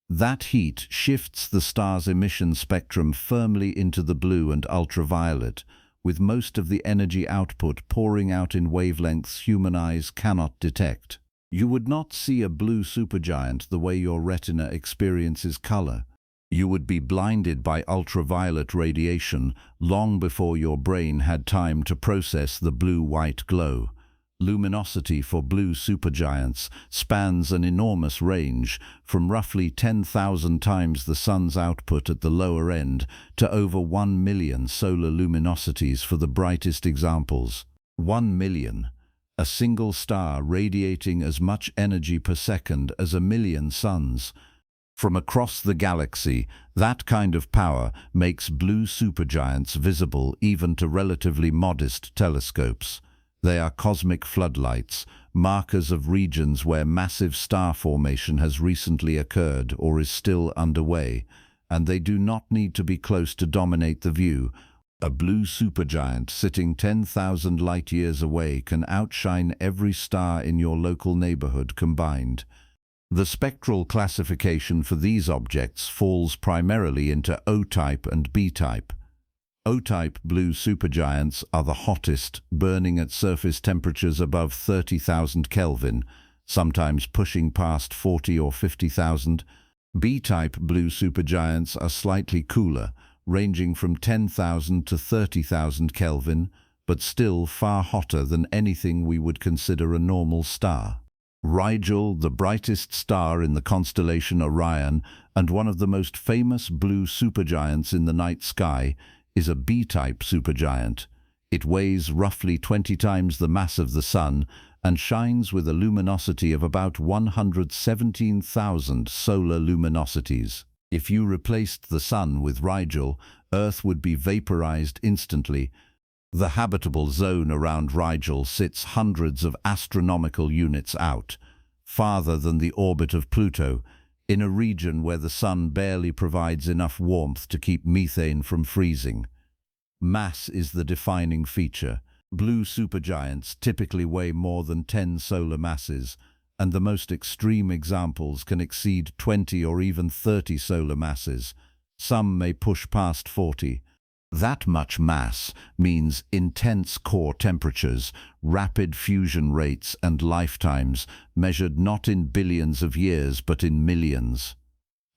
That heat shifts the star's emission spectrum firmly into the blue and ultraviolet, with most of the energy output pouring out in wavelengths human eyes cannot detect. You would not see a blue supergiant the way your retina experiences color. You would be blinded by ultraviolet radiation long before your brain had time to process the blue-white glow. Luminosity for blue supergiants spans an enormous range, from roughly 10,000 times the Sun's output at the lower end to over 1 million solar luminosities for the brightest examples. 1 million. A single star radiating as much energy per second as 1 million suns. From across the galaxy, that kind of power makes blue supergiants visible even to relatively modest telescopes. They are cosmic floodlights, markers of regions where massive star formation has recently occurred or is still underway, and they do not need to be close to dominate the view. A blue supergiant sitting 10,000 light-years away can outshine every star in your local neighborhood combined. The spectral classification for these objects falls primarily into O-type and B-type. O-type blue supergiants are the hottest, burning at surface temperatures above 30,000 Kelvin, sometimes pushing past 40 or 50,000. B-type blue supergiants are slightly cooler, ranging from 10,000 to 30,000 Kelvin, but still far hotter than anything we would consider a normal star. Rigel, the brightest star in the constellation Orion and one of the most famous blue supergiants in the night sky, is a B-type supergiant. It weighs roughly 20 times the mass of the Sun and shines with a luminosity of about 117,000 solar luminosities. If you replaced the Sun with Rigel, Earth would be vaporized instantly. The habitable zone around Rigel sits hundreds of astronomical units out, farther than the orbit of Pluto. in a region where the sun barely provides enough warmth to keep methane from freezing. Mass is the defining feature. Blue supergiants typically weigh more than 10 solar masses, and the most extreme examples can exceed 20 or even 30 solar masses. Some may push past 40. That much mass means intense core temperatures, rapid fusion rates, and lifetimes measured not in billions of years but in millions.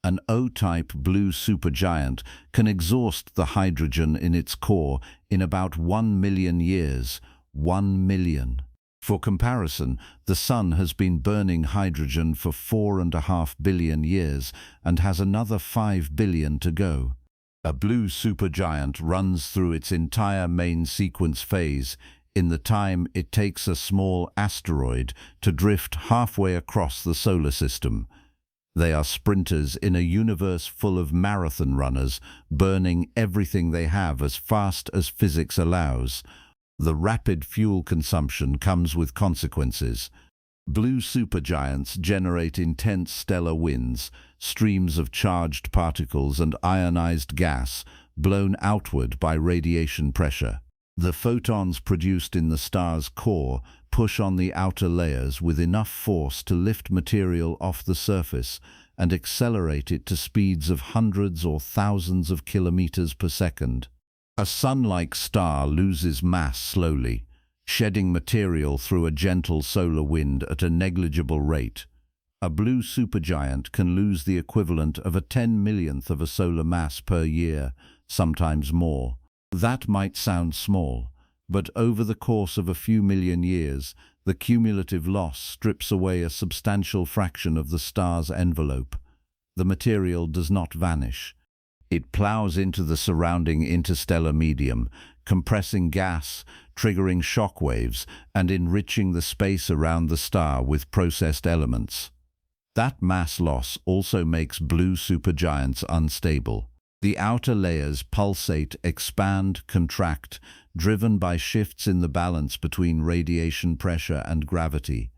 An O-type blue supergiant can exhaust the hydrogen in its core in about 1 million years. 1 million. For comparison, the Sun has been burning hydrogen for 4.5 billion years and has another 5 billion to go. A blue supergiant runs through its entire main sequence phase in the time it takes a small asteroid to drift halfway across the solar system. They are sprinters in a universe full of marathon runners, burning everything they have as fast as physics allows. The rapid fuel consumption comes with consequences. Blue supergiants generate intense stellar winds, streams of charged particles and ionized gas, blown outward by radiation pressure. The photons produced in the star's core push on the outer layers with enough force to lift material off the surface and accelerate it to speeds of hundreds or thousands of kilometers per second. A sun-like star loses mass slowly, shedding material through a gentle solar wind at a negligible rate. A blue supergiant can lose the equivalent of a 10 millionth of a solar mass per year, sometimes more. That might sound small, but over the course of a few million years, the cumulative loss strips away a substantial fraction of the star's envelope. The material does not vanish. It plows into the surrounding interstellar medium, compressing gas, triggering shock waves, and enriching the space around the star with processed elements. That mass loss also makes blue supergiants unstable. The outer layers pulsate, expand, contract, driven by shifts in the balance between radiation pressure and gravity.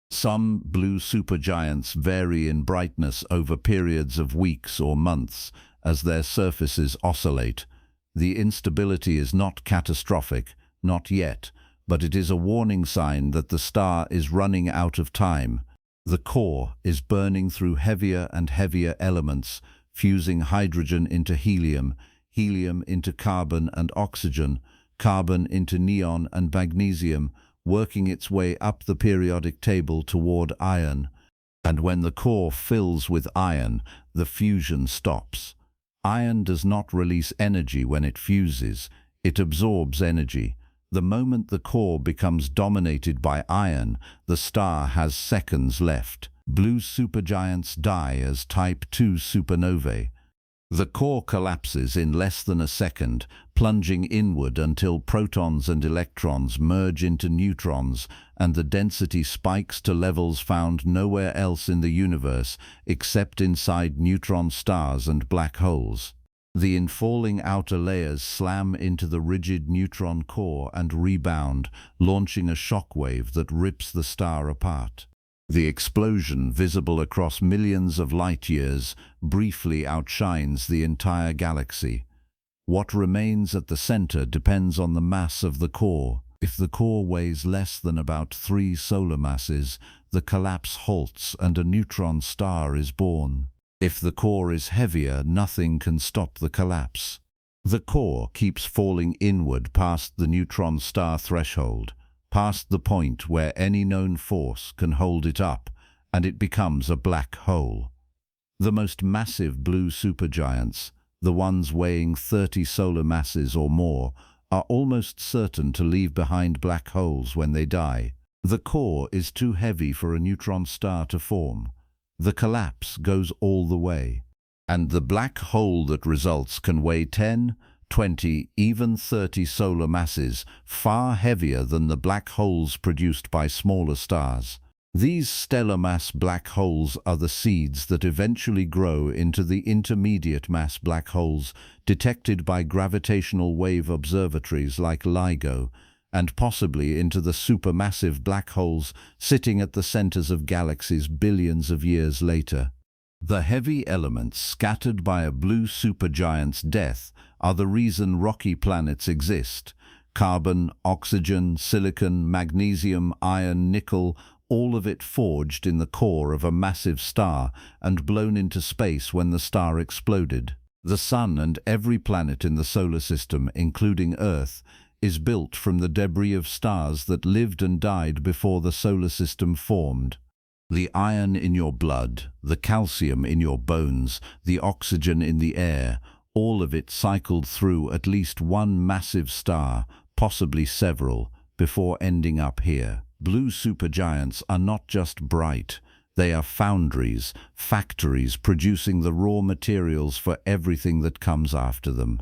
Some blue supergiants vary in brightness over periods of weeks or months as their surfaces oscillate. The instability is not catastrophic, not yet, but it is a warning sign that the star is running out of time. The core is burning through heavier and heavier elements, fusing hydrogen into helium, helium into carbon and oxygen, carbon into neon and magnesium, working its way up the periodic table toward iron. And when the core fills with iron, the fusion stops. Iron does not release energy when it fuses, it absorbs energy. The moment the core becomes dominated by iron, the star has seconds left. Blue supergiants die as Type II supernovae. The core collapses in less than a second, plunging inward until protons and electrons merge into neutrons, and the density spikes to levels found nowhere else in the universe except inside neutron stars and black holes. The infalling outer layers slam into the rigid neutron core and rebound, launching a shockwave that rips the star apart. The explosion, visible across millions of light-years, briefly outshines the entire galaxy. What remains at the center depends on the mass of the core. If the core weighs less than about 3 solar masses, the collapse halts and a neutron star is born. If the core is heavier, nothing can stop the collapse. The core keeps falling inward past the neutron star threshold, past the point where any known force can hold it up, and it becomes a black hole. The most massive blue supergiants, the ones weighing 30 solar masses or more, are almost certain to leave behind black holes when they die. The core is too heavy for a neutron star to form. The collapse goes all the way. And the black hole that results can weigh 10, 20, even 30 solar masses, far heavier than the black holes produced by smaller stars. These stellar mass black holes are the seeds that eventually grow into the intermediate mass black holes detected by gravitational wave observatories like LIGO, and possibly into the supermassive black holes sitting at the centers of galaxies billions of years later. The heavy elements scattered by a blue supergiant's death are the reason rocky planets exist. Carbon, oxygen, silicon, magnesium, iron, nickel, all of it forged in the core of a massive star and blown into space when the star exploded. The Sun and every planet in the solar system, including Earth, is built from the debris of stars that lived and died before the solar system formed. The iron in your blood, the calcium in your bones, the oxygen in the air, all of it cycled through at least one massive star, possibly several, before ending up here. Blue supergiants are not just bright. They are foundries, factories producing the raw materials for everything that comes after them.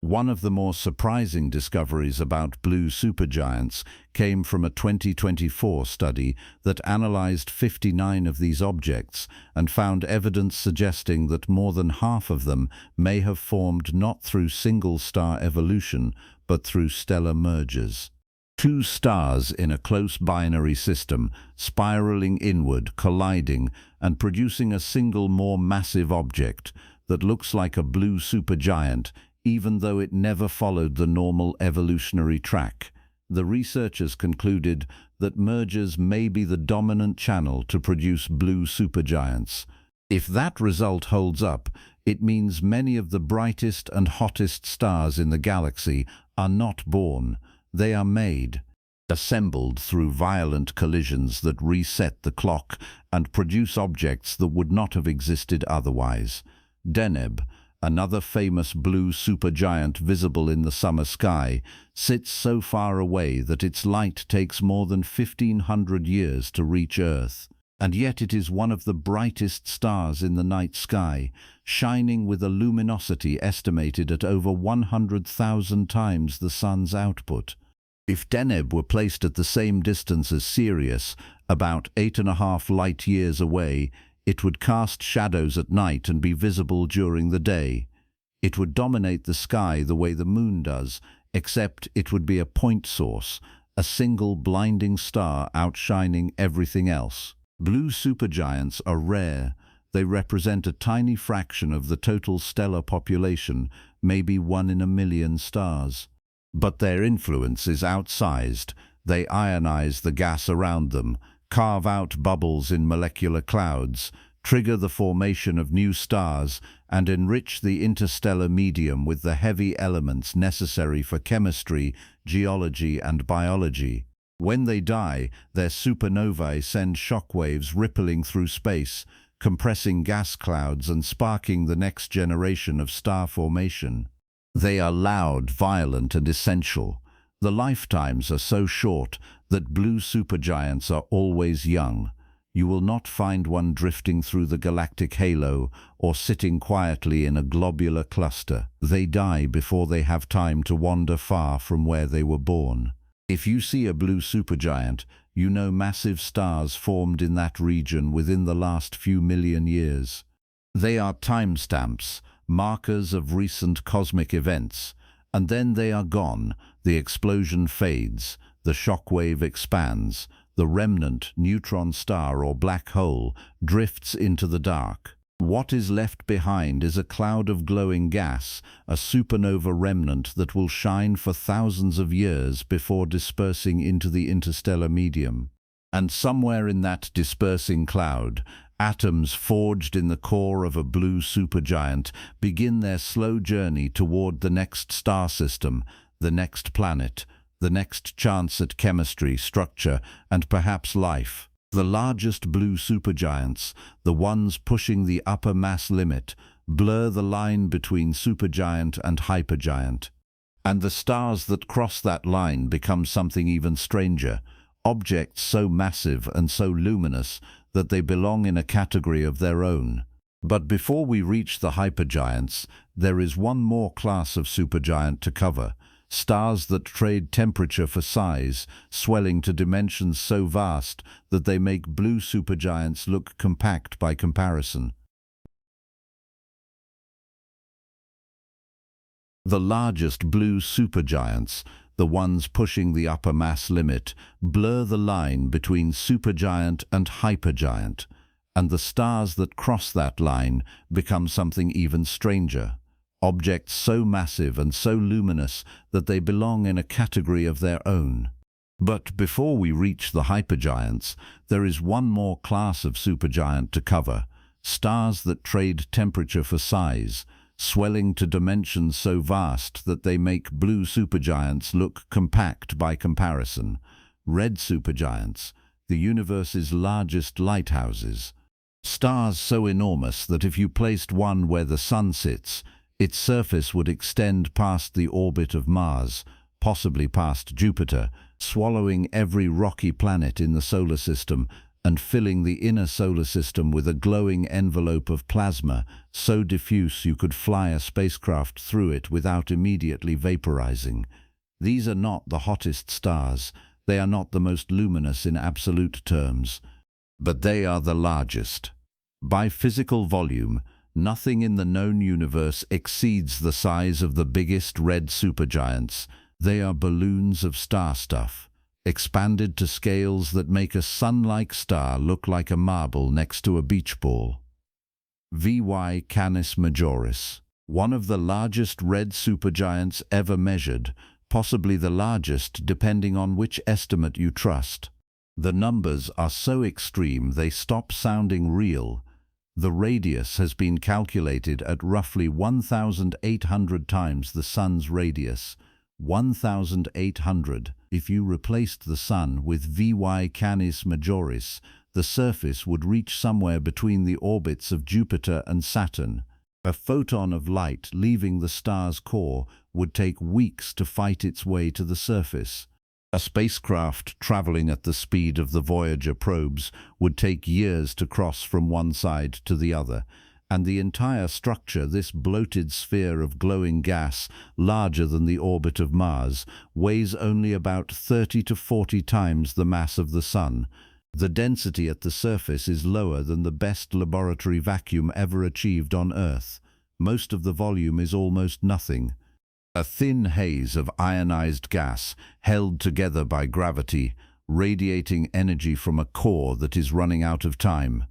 One of the more surprising discoveries about blue supergiants came from a 2024 study that analyzed 59 of these objects and found evidence suggesting that more than half of them may have formed not through single-star evolution, but through stellar mergers. Two stars in a close binary system, spiraling inward, colliding, and producing a single more massive object that looks like a blue supergiant, even though it never followed the normal evolutionary track. The researchers concluded that mergers may be the dominant channel to produce blue supergiants. If that result holds up, it means many of the brightest and hottest stars in the galaxy are not born. They are made, assembled through violent collisions that reset the clock and produce objects that would not have existed otherwise. Deneb, another famous blue supergiant visible in the summer sky, sits so far away that its light takes more than 1,500 years to reach Earth. And yet it is one of the brightest stars in the night sky, shining with a luminosity estimated at over 100,000 times the Sun's output. If Deneb were placed at the same distance as Sirius, about 8.5 light years away, it would cast shadows at night and be visible during the day. It would dominate the sky the way the moon does, except it would be a point source, a single blinding star outshining everything else. Blue supergiants are rare. They represent a tiny fraction of the total stellar population, maybe 1 in a million stars. But their influence is outsized. They ionize the gas around them, carve out bubbles in molecular clouds, trigger the formation of new stars, and enrich the interstellar medium with the heavy elements necessary for chemistry, geology, and biology. When they die, their supernovae send shockwaves rippling through space, compressing gas clouds and sparking the next generation of star formation. They are loud, violent, and essential. The lifetimes are so short that blue supergiants are always young. You will not find one drifting through the galactic halo or sitting quietly in a globular cluster. They die before they have time to wander far from where they were born. If you see a blue supergiant, you know massive stars formed in that region within the last few million years. They are timestamps, markers of recent cosmic events, and then they are gone. The explosion fades, the shockwave expands, the remnant neutron star or black hole drifts into the dark. What is left behind is a cloud of glowing gas, a supernova remnant that will shine for thousands of years before dispersing into the interstellar medium. And somewhere in that dispersing cloud, atoms forged in the core of a blue supergiant begin their slow journey toward the next star system, the next planet, the next chance at chemistry, structure, and perhaps life. The largest blue supergiants, the ones pushing the upper mass limit, blur the line between supergiant and hypergiant. And the stars that cross that line become something even stranger, objects so massive and so luminous that they belong in a category of their own. But before we reach the hypergiants, there is one more class of supergiant to cover. Stars that trade temperature for size, swelling to dimensions so vast that they make blue supergiants look compact by comparison. The largest blue supergiants, the ones pushing the upper mass limit, blur the line between supergiant and hypergiant. And the stars that cross that line become something even stranger. Objects so massive and so luminous that they belong in a category of their own. But before we reach the hypergiants, there is one more class of supergiant to cover: stars that trade temperature for size, swelling to dimensions so vast that they make blue supergiants look compact by comparison. Red supergiants, the universe's largest lighthouses. Stars so enormous that if you placed one where the sun sits, its surface would extend past the orbit of Mars, possibly past Jupiter, swallowing every rocky planet in the solar system and filling the inner solar system with a glowing envelope of plasma so diffuse you could fly a spacecraft through it without immediately vaporizing. These are not the hottest stars. They are not the most luminous in absolute terms, but they are the largest. By physical volume, nothing in the known universe exceeds the size of the biggest red supergiants. They are balloons of star stuff, expanded to scales that make a sun-like star look like a marble next to a beach ball. VY Canis Majoris, one of the largest red supergiants ever measured, possibly the largest depending on which estimate you trust. The numbers are so extreme they stop sounding real. The radius has been calculated at roughly 1,800 times the Sun's radius. 1,800. If you replaced the Sun with VY Canis Majoris, the surface would reach somewhere between the orbits of Jupiter and Saturn. A photon of light leaving the star's core would take weeks to fight its way to the surface. A spacecraft traveling at the speed of the Voyager probes would take years to cross from one side to the other, and the entire structure, this bloated sphere of glowing gas larger than the orbit of Mars, weighs only about 30 to 40 times the mass of the Sun. The density at the surface is lower than the best laboratory vacuum ever achieved on Earth. Most of the volume is almost nothing. A thin haze of ionized gas held together by gravity, radiating energy from a core that is running out of time.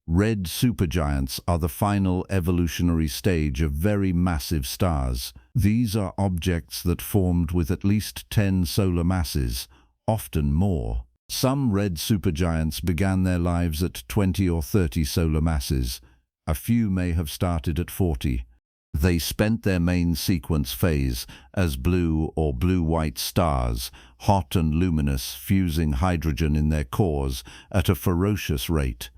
Red supergiants are the final evolutionary stage of very massive stars. These are objects that formed with at least 10 solar masses, often more. Some red supergiants began their lives at 20 or 30 solar masses. A few may have started at 40. They spent their main sequence phase as blue or blue-white stars, hot and luminous, fusing hydrogen in their cores at a ferocious rate.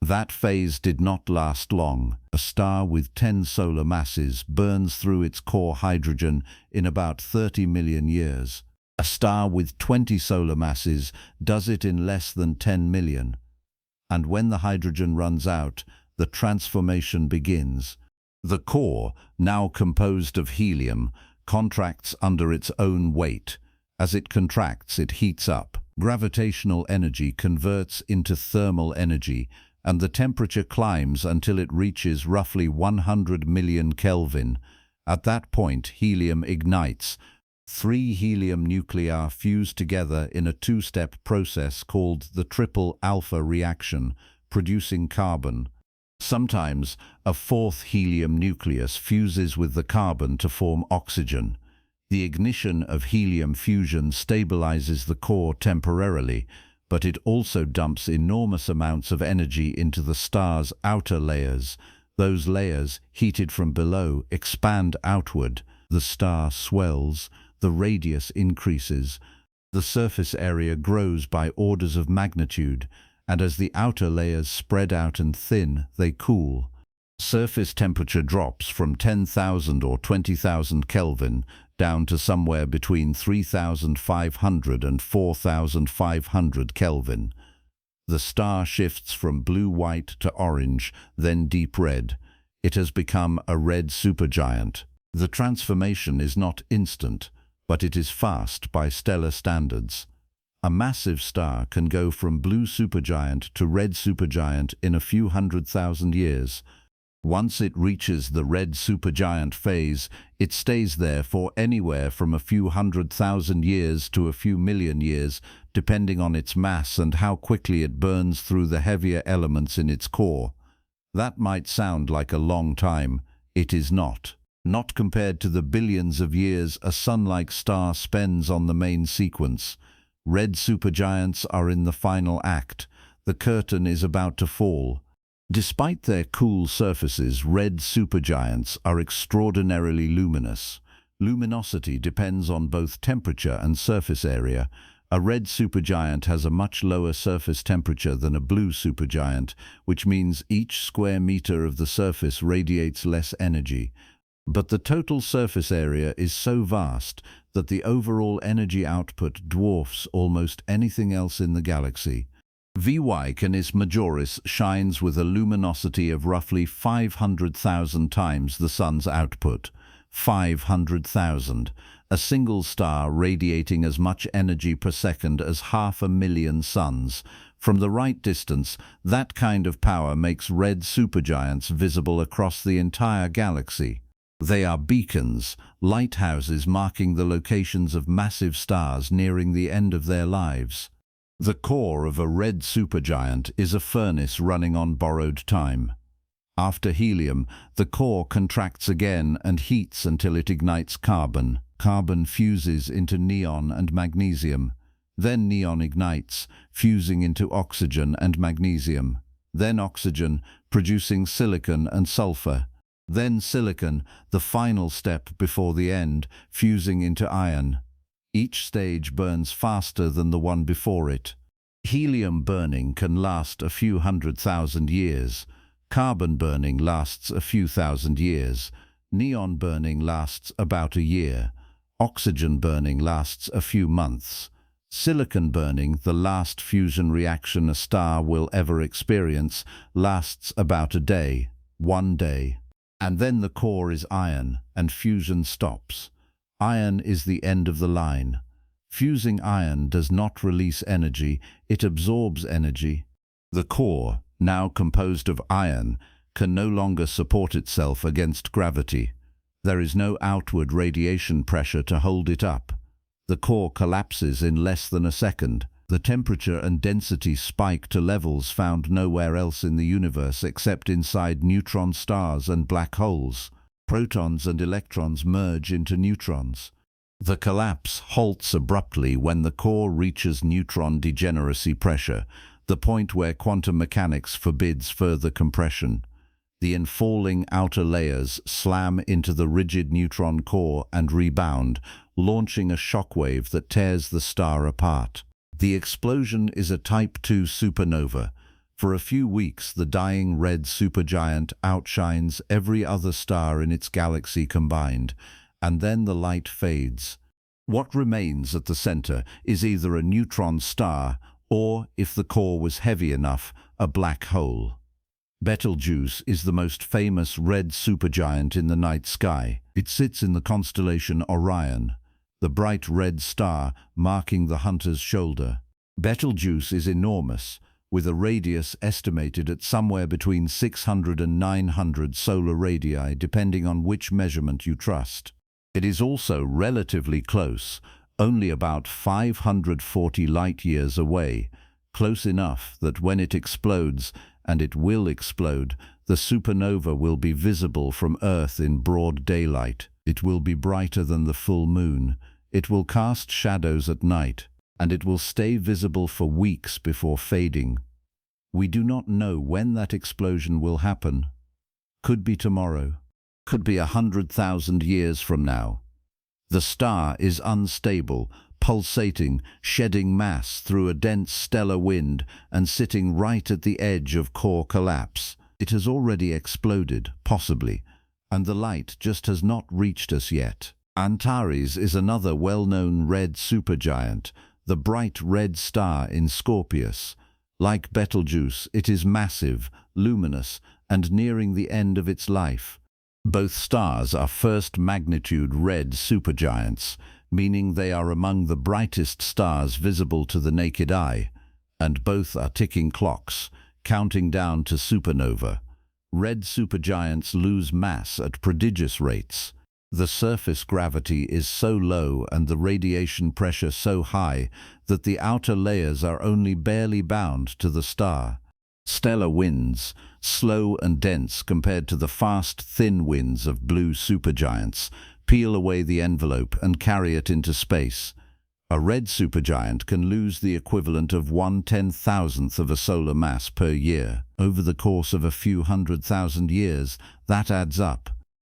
That phase did not last long. A star with 10 solar masses burns through its core hydrogen in about 30 million years. A star with 20 solar masses does it in less than 10 million. And when the hydrogen runs out, the transformation begins. The core, now composed of helium, contracts under its own weight. As it contracts, it heats up. Gravitational energy converts into thermal energy, and the temperature climbs until it reaches roughly 100 million Kelvin. At that point, helium ignites. 3 helium nuclei fuse together in a two-step process called the triple alpha reaction, producing carbon. Sometimes, a 4th helium nucleus fuses with the carbon to form oxygen. The ignition of helium fusion stabilizes the core temporarily, but it also dumps enormous amounts of energy into the star's outer layers. Those layers, heated from below, expand outward. The star swells, the radius increases, the surface area grows by orders of magnitude, and as the outer layers spread out and thin, they cool. Surface temperature drops from 10,000 or 20,000 Kelvin down to somewhere between 3,500 and 4,500 Kelvin. The star shifts from blue-white to orange, then deep red. It has become a red supergiant. The transformation is not instant, but it is fast by stellar standards. A massive star can go from blue supergiant to red supergiant in a few 100,000 years. Once it reaches the red supergiant phase, it stays there for anywhere from a few 100,000 years to a few million years depending on its mass and how quickly it burns through the heavier elements in its core. That might sound like a long time. It is not. Not compared to the billions of years a sun-like star spends on the main sequence. Red supergiants are in the final act. The curtain is about to fall. Despite their cool surfaces, red supergiants are extraordinarily luminous. Luminosity depends on both temperature and surface area. A red supergiant has a much lower surface temperature than a blue supergiant, which means each square meter of the surface radiates less energy. But the total surface area is so vast that the overall energy output dwarfs almost anything else in the galaxy. VY Canis Majoris shines with a luminosity of roughly 500,000 times the Sun's output. 500,000. A single star radiating as much energy per second as 500,000 suns. From the right distance, that kind of power makes red supergiants visible across the entire galaxy. They are beacons, lighthouses marking the locations of massive stars nearing the end of their lives. The core of a red supergiant is a furnace running on borrowed time. After helium, the core contracts again and heats until it ignites carbon. Carbon fuses into neon and magnesium. Then neon ignites, fusing into oxygen and magnesium. Then oxygen, producing silicon and sulfur. Then silicon, the final step before the end, fusing into iron. Each stage burns faster than the one before it. Helium burning can last a few 100,000 years. Carbon burning lasts a few thousand years. Neon burning lasts about a year. Oxygen burning lasts a few months. Silicon burning, the last fusion reaction a star will ever experience, lasts about a day, 1 day. And then the core is iron, and fusion stops. Iron is the end of the line. Fusing iron does not release energy, it absorbs energy. The core, now composed of iron, can no longer support itself against gravity. There is no outward radiation pressure to hold it up. The core collapses in less than a second. The temperature and density spike to levels found nowhere else in the universe except inside neutron stars and black holes. Protons and electrons merge into neutrons. The collapse halts abruptly when the core reaches neutron degeneracy pressure, the point where quantum mechanics forbids further compression. The infalling outer layers slam into the rigid neutron core and rebound, launching a shockwave that tears the star apart. The explosion is a Type II supernova. For a few weeks, the dying red supergiant outshines every other star in its galaxy combined, and then the light fades. What remains at the center is either a neutron star or, if the core was heavy enough, a black hole. Betelgeuse is the most famous red supergiant in the night sky. It sits in the constellation Orion, the bright red star marking the hunter's shoulder. Betelgeuse is enormous, with a radius estimated at somewhere between 600 and 900 solar radii, depending on which measurement you trust. It is also relatively close, only about 540 light-years away, close enough that when it explodes, and it will explode, the supernova will be visible from Earth in broad daylight. It will be brighter than the full moon. It will cast shadows at night, and it will stay visible for weeks before fading. We do not know when that explosion will happen. Could be tomorrow. Could be 100,000 years from now. The star is unstable, pulsating, shedding mass through a dense stellar wind and sitting right at the edge of core collapse. It has already exploded, possibly, and the light just has not reached us yet. Antares is another well-known red supergiant, the bright red star in Scorpius. Like Betelgeuse, it is massive, luminous, and nearing the end of its life. Both stars are first magnitude red supergiants, meaning they are among the brightest stars visible to the naked eye, and both are ticking clocks, counting down to supernova. Red supergiants lose mass at prodigious rates. The surface gravity is so low and the radiation pressure so high that the outer layers are only barely bound to the star. Stellar winds, slow and dense compared to the fast, thin winds of blue supergiants, peel away the envelope and carry it into space. A red supergiant can lose the equivalent of 1/10,000th of a solar mass per year. Over the course of a few 100,000 years, that adds up.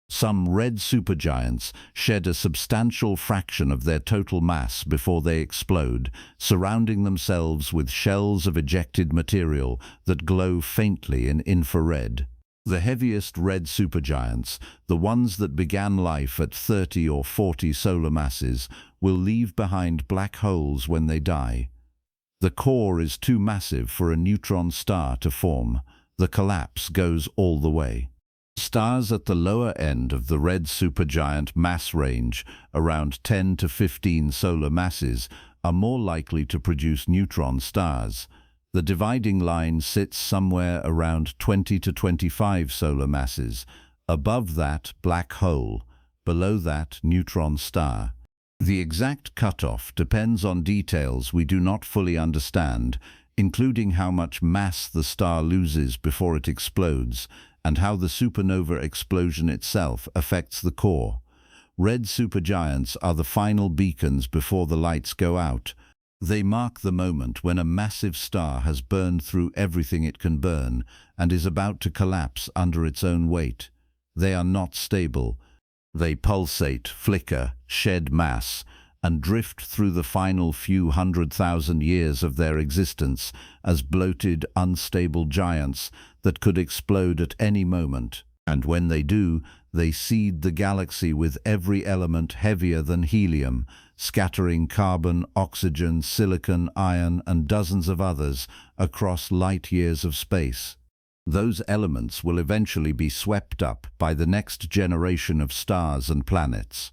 Some red supergiants shed a substantial fraction of their total mass before they explode, surrounding themselves with shells of ejected material that glow faintly in infrared. The heaviest red supergiants, the ones that began life at 30 or 40 solar masses, will leave behind black holes when they die. The core is too massive for a neutron star to form. The collapse goes all the way. Stars at the lower end of the red supergiant mass range, around 10 to 15 solar masses, are more likely to produce neutron stars. The dividing line sits somewhere around 20 to 25 solar masses. Above that, black hole. Below that, neutron star. The exact cutoff depends on details we do not fully understand, including how much mass the star loses before it explodes, and how the supernova explosion itself affects the core. Red supergiants are the final beacons before the lights go out. They mark the moment when a massive star has burned through everything it can burn and is about to collapse under its own weight. They are not stable. They pulsate, flicker, shed mass, and drift through the final few 100,000 years of their existence as bloated, unstable giants that could explode at any moment. And when they do, they seed the galaxy with every element heavier than helium, scattering carbon, oxygen, silicon, iron, and dozens of others across light years of space. Those elements will eventually be swept up by the next generation of stars and planets.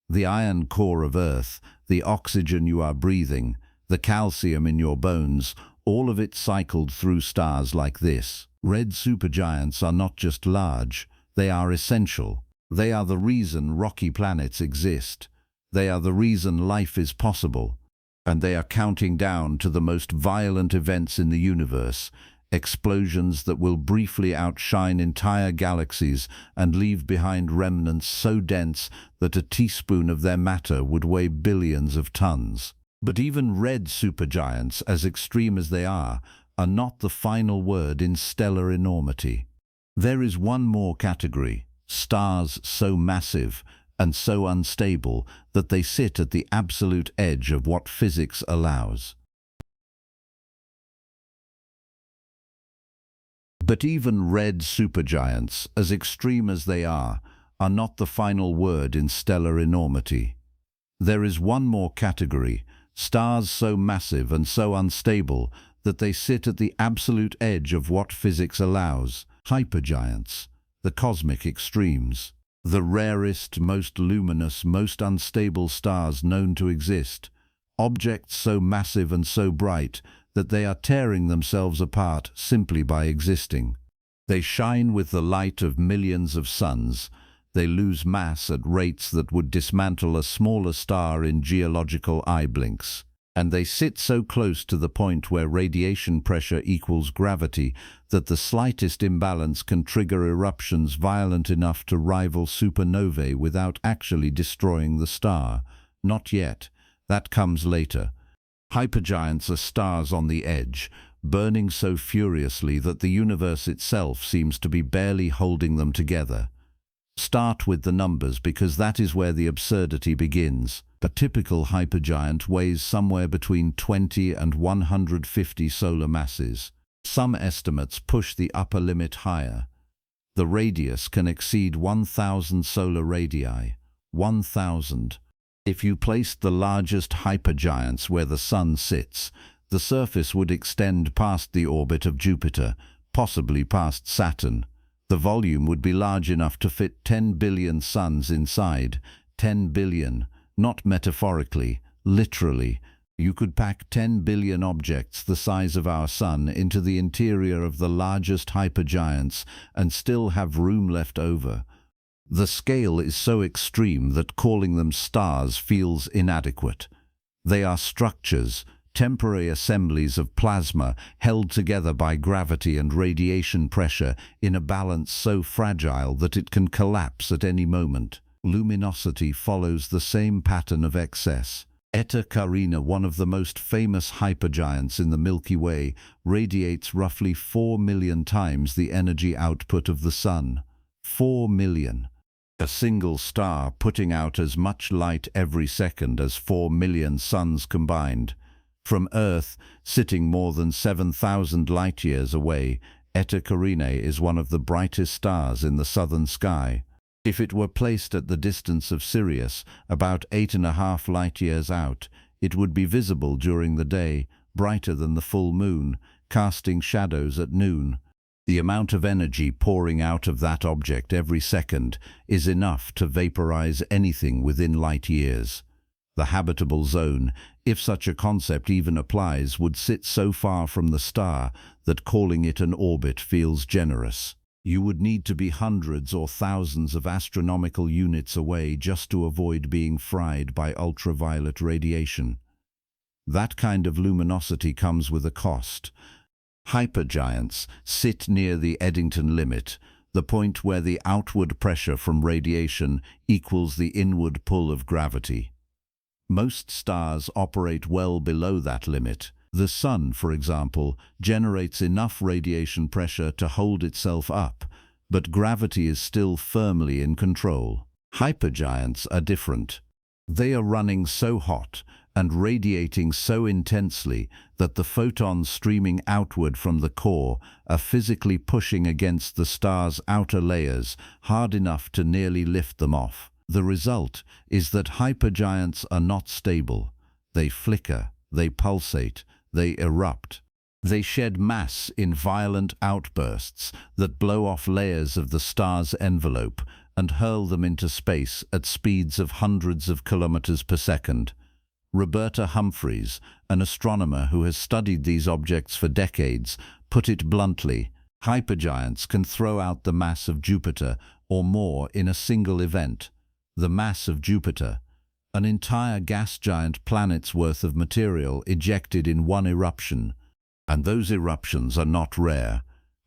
The iron core of Earth, the oxygen you are breathing, the calcium in your bones, all of it cycled through stars like this. Red supergiants are not just large, they are essential. They are the reason rocky planets exist. They are the reason life is possible. And they are counting down to the most violent events in the universe, explosions that will briefly outshine entire galaxies and leave behind remnants so dense that a teaspoon of their matter would weigh billions of tons. But even red supergiants, as extreme as they are not the final word in stellar enormity. There is one more category, stars so massive and so unstable that they sit at the absolute edge of what physics allows. But even red supergiants, as extreme as they are not the final word in stellar enormity. There is one more category, stars so massive and so unstable that they sit at the absolute edge of what physics allows. Hypergiants, the cosmic extremes. The rarest, most luminous, most unstable stars known to exist. Objects so massive and so bright that they are tearing themselves apart simply by existing. They shine with the light of millions of suns. They lose mass at rates that would dismantle a smaller star in geological eye blinks. And they sit so close to the point where radiation pressure equals gravity that the slightest imbalance can trigger eruptions violent enough to rival supernovae without actually destroying the star. Not yet. That comes later. Hypergiants are stars on the edge, burning so furiously that the universe itself seems to be barely holding them together. Start with the numbers because that is where the absurdity begins. A typical hypergiant weighs somewhere between 20 and 150 solar masses. Some estimates push the upper limit higher. The radius can exceed 1,000 solar radii. 1,000. If you placed the largest hypergiants where the Sun sits, the surface would extend past the orbit of Jupiter, possibly past Saturn. The volume would be large enough to fit 10 billion suns inside. 10 billion. Not metaphorically, literally. You could pack 10 billion objects the size of our Sun into the interior of the largest hypergiants and still have room left over. The scale is so extreme that calling them stars feels inadequate. They are structures, temporary assemblies of plasma held together by gravity and radiation pressure in a balance so fragile that it can collapse at any moment. Luminosity follows the same pattern of excess. Eta Carinae, one of the most famous hypergiants in the Milky Way, radiates roughly 4 million times the energy output of the Sun. 4 million. A single star putting out as much light every second as 4 million suns combined. From Earth, sitting more than 7,000 light-years away, Eta Carinae is one of the brightest stars in the southern sky. If it were placed at the distance of Sirius, about 8.5 light-years out, it would be visible during the day, brighter than the full moon, casting shadows at noon. The amount of energy pouring out of that object every second is enough to vaporize anything within light-years. The habitable zone, if such a concept even applies, would sit so far from the star that calling it an orbit feels generous. You would need to be hundreds or thousands of astronomical units away just to avoid being fried by ultraviolet radiation. That kind of luminosity comes with a cost. Hypergiants sit near the Eddington limit, the point where the outward pressure from radiation equals the inward pull of gravity. Most stars operate well below that limit. The Sun, for example, generates enough radiation pressure to hold itself up, but gravity is still firmly in control. Hypergiants are different. They are running so hot and radiating so intensely that the photons streaming outward from the core are physically pushing against the star's outer layers hard enough to nearly lift them off. The result is that hypergiants are not stable. They flicker, they pulsate, they erupt. They shed mass in violent outbursts that blow off layers of the star's envelope and hurl them into space at speeds of hundreds of kilometers per second. Roberta Humphreys, an astronomer who has studied these objects for decades, put it bluntly: hypergiants can throw out the mass of Jupiter or more in a single event. The mass of Jupiter, an entire gas giant planet's worth of material ejected in one eruption. And those eruptions are not rare.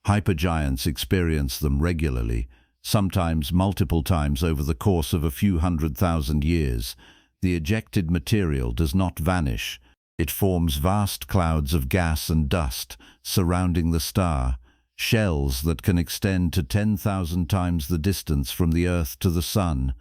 Hypergiants experience them regularly, sometimes multiple times over the course of a few 100,000 years. The ejected material does not vanish. It forms vast clouds of gas and dust surrounding the star, shells that can extend to 10,000 times the distance from the Earth to the Sun.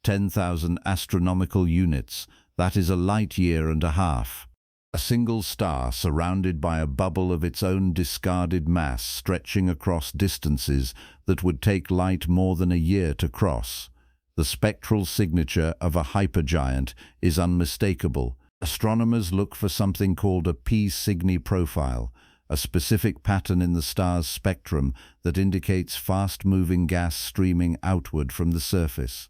10,000 astronomical units, that is a light-year and a half. A single star surrounded by a bubble of its own discarded mass stretching across distances that would take light more than a year to cross. The spectral signature of a hypergiant is unmistakable. Astronomers look for something called a P Cygni profile, a specific pattern in the star's spectrum that indicates fast-moving gas streaming outward from the surface.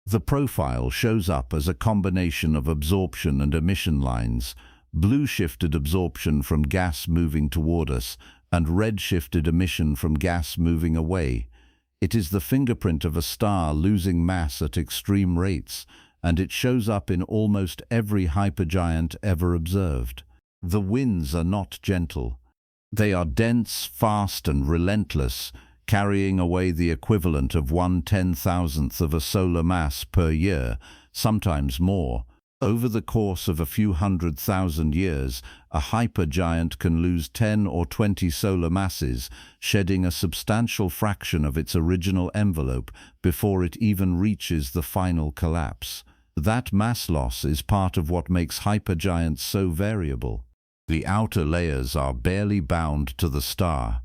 The profile shows up as a combination of absorption and emission lines, blue-shifted absorption from gas moving toward us, and red-shifted emission from gas moving away. It is the fingerprint of a star losing mass at extreme rates, and it shows up in almost every hypergiant ever observed. The winds are not gentle. They are dense, fast, and relentless, carrying away the equivalent of 1/10,000th of a solar mass per year, sometimes more. Over the course of a few 100,000 years, a hypergiant can lose 10 or 20 solar masses, shedding a substantial fraction of its original envelope before it even reaches the final collapse. That mass loss is part of what makes hypergiants so variable. The outer layers are barely bound to the star.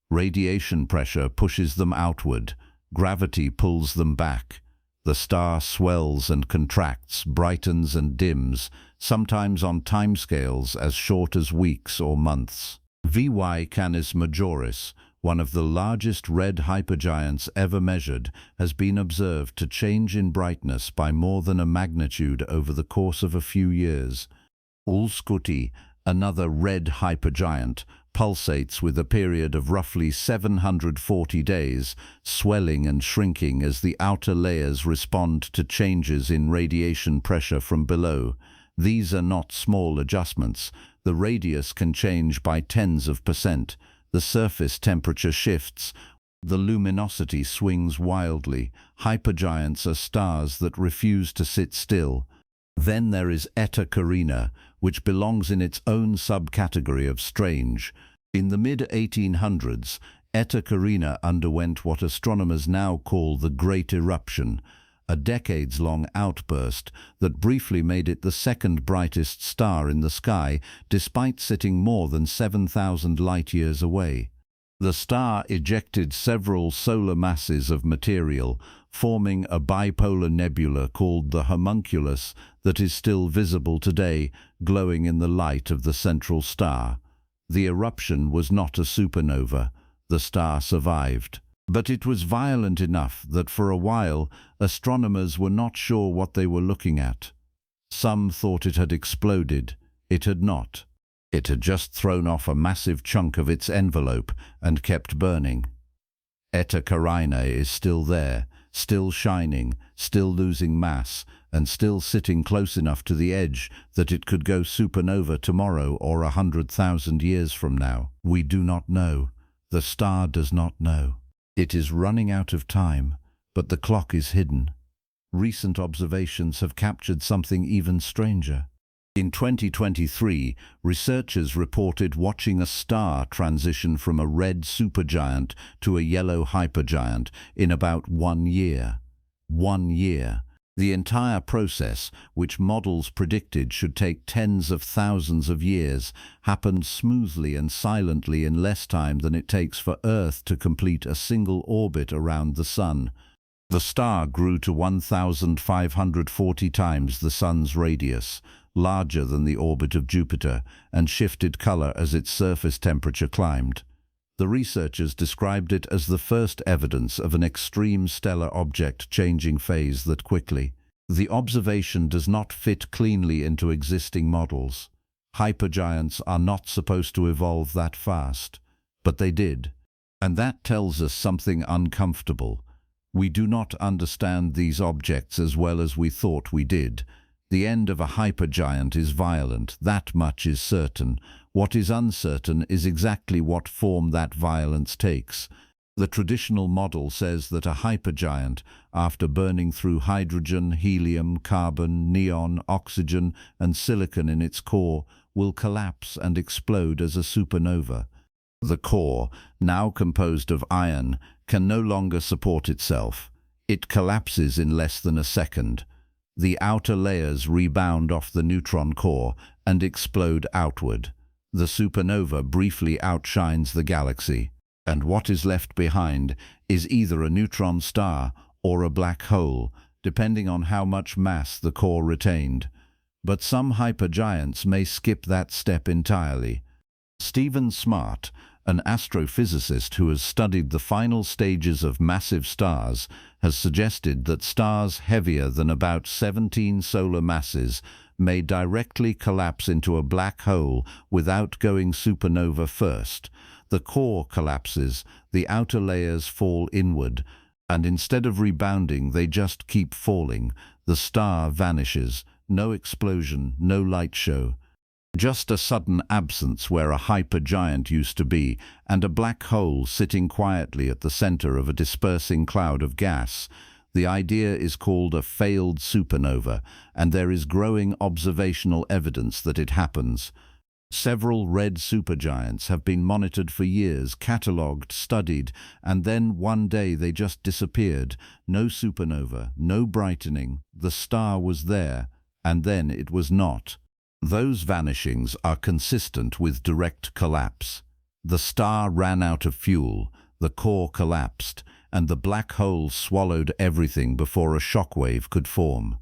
Radiation pressure pushes them outward. Gravity pulls them back. The star swells and contracts, brightens and dims, sometimes on timescales as short as weeks or months. VY Canis Majoris, one of the largest red hypergiants ever measured, has been observed to change in brightness by more than a magnitude over the course of a few years. Ulskuti, another red hypergiant, pulsates with a period of roughly 740 days, swelling and shrinking as the outer layers respond to changes in radiation pressure from below. These are not small adjustments. The radius can change by tens of percent. The surface temperature shifts. The luminosity swings wildly. Hypergiants are stars that refuse to sit still. Then there is Eta Carina, which belongs in its own subcategory of strange. In the mid-1800s, Eta Carina underwent what astronomers now call the Great Eruption, a decades-long outburst that briefly made it the second brightest star in the sky, despite sitting more than 7,000 light-years away. The star ejected several solar masses of material, forming a bipolar nebula called the homunculus that is still visible today, glowing in the light of the central star. The eruption was not a supernova. The star survived. But it was violent enough that for a while astronomers were not sure what they were looking at. Some thought it had exploded. It had not. It had just thrown off a massive chunk of its envelope and kept burning. Eta Carinae is still there, still shining, still losing mass, and still sitting close enough to the edge that it could go supernova tomorrow or 100,000 years from now. We do not know. The star does not know. It is running out of time, but the clock is hidden. Recent observations have captured something even stranger. In 2023, researchers reported watching a star transition from a red supergiant to a yellow hypergiant in about 1 year. 1 year. The entire process, which models predicted should take tens of thousands of years, happened smoothly and silently in less time than it takes for Earth to complete a single orbit around the Sun. The star grew to 1,540 times the Sun's radius, larger than the orbit of Jupiter, and shifted color as its surface temperature climbed. The researchers described it as the first evidence of an extreme stellar object changing phase that quickly. The observation does not fit cleanly into existing models. Hypergiants are not supposed to evolve that fast, but they did. And that tells us something uncomfortable. We do not understand these objects as well as we thought we did. The end of a hypergiant is violent, that much is certain. What is uncertain is exactly what form that violence takes. The traditional model says that a hypergiant, after burning through hydrogen, helium, carbon, neon, oxygen, and silicon in its core, will collapse and explode as a supernova. The core, now composed of iron, can no longer support itself. It collapses in less than a second. The outer layers rebound off the neutron core and explode outward. The supernova briefly outshines the galaxy, and what is left behind is either a neutron star or a black hole, depending on how much mass the core retained. But some hypergiants may skip that step entirely. Stephen Smart, an astrophysicist who has studied the final stages of massive stars, has suggested that stars heavier than about 17 solar masses may directly collapse into a black hole without going supernova first. The core collapses, the outer layers fall inward, and instead of rebounding, they just keep falling. The star vanishes. No explosion, no light show. Just a sudden absence where a hypergiant used to be, and a black hole sitting quietly at the center of a dispersing cloud of gas. The idea is called a failed supernova, and there is growing observational evidence that it happens. Several red supergiants have been monitored for years, catalogued, studied, and then one day they just disappeared. No supernova, no brightening. The star was there, and then it was not. Those vanishings are consistent with direct collapse. The star ran out of fuel, the core collapsed, and the black hole swallowed everything before a shockwave could form.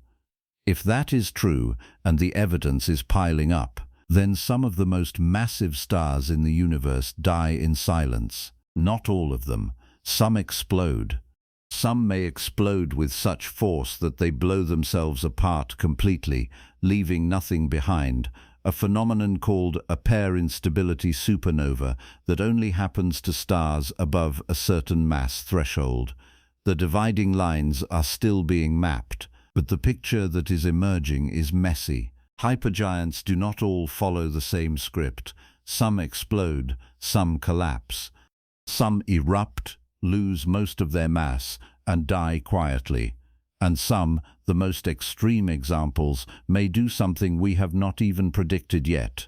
If that is true, and the evidence is piling up, then some of the most massive stars in the universe die in silence. Not all of them. Some explode. Some may explode with such force that they blow themselves apart completely, leaving nothing behind. a phenomenon called a pair instability supernova that only happens to stars above a certain mass threshold. The dividing lines are still being mapped, but the picture that is emerging is messy. Hypergiants do not all follow the same script. Some explode, some collapse. Some erupt, lose most of their mass, and die quietly. And some, the most extreme examples, may do something we have not even predicted yet.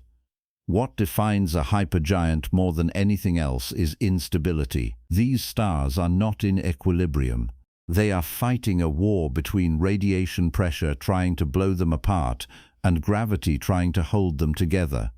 What defines a hypergiant more than anything else is instability. These stars are not in equilibrium. They are fighting a war between radiation pressure trying to blow them apart and gravity trying to hold them together.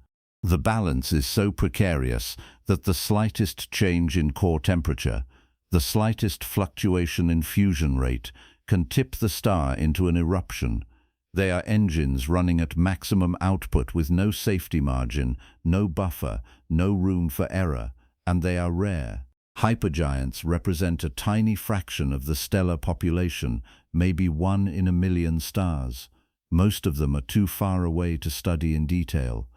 The balance is so precarious that the slightest change in core temperature, the slightest fluctuation in fusion rate, can tip the star into an eruption. They are engines running at maximum output with no safety margin, no buffer, no room for error, and they are rare. Hypergiants represent a tiny fraction of the stellar population, maybe 1 in a million stars. Most of them are too far away to study in detail.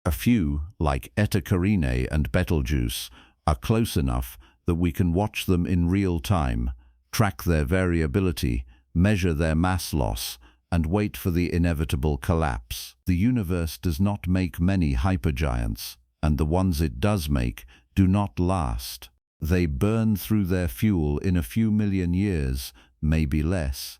A few, like Eta Carinae and Betelgeuse, are close enough that we can watch them in real time, track their variability, measure their mass loss, and wait for the inevitable collapse. The universe does not make many hypergiants, and the ones it does make do not last. They burn through their fuel in a few million years, maybe less.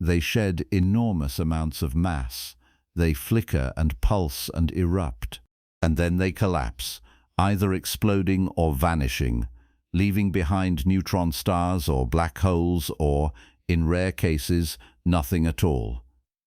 They shed enormous amounts of mass. They flicker and pulse and erupt. And then they collapse, either exploding or vanishing, leaving behind neutron stars or black holes or, in rare cases, nothing at all.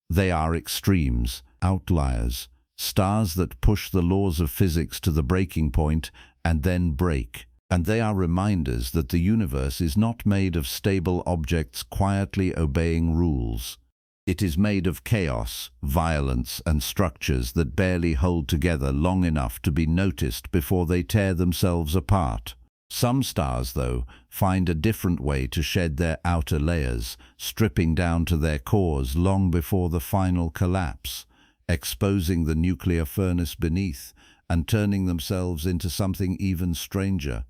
They are extremes, outliers, stars that push the laws of physics to the breaking point and then break. And they are reminders that the universe is not made of stable objects quietly obeying rules. It is made of chaos, violence, and structures that barely hold together long enough to be noticed before they tear themselves apart. Some stars, though, find a different way to shed their outer layers, stripping down to their cores long before the final collapse, exposing the nuclear furnace beneath and turning themselves into something even stranger.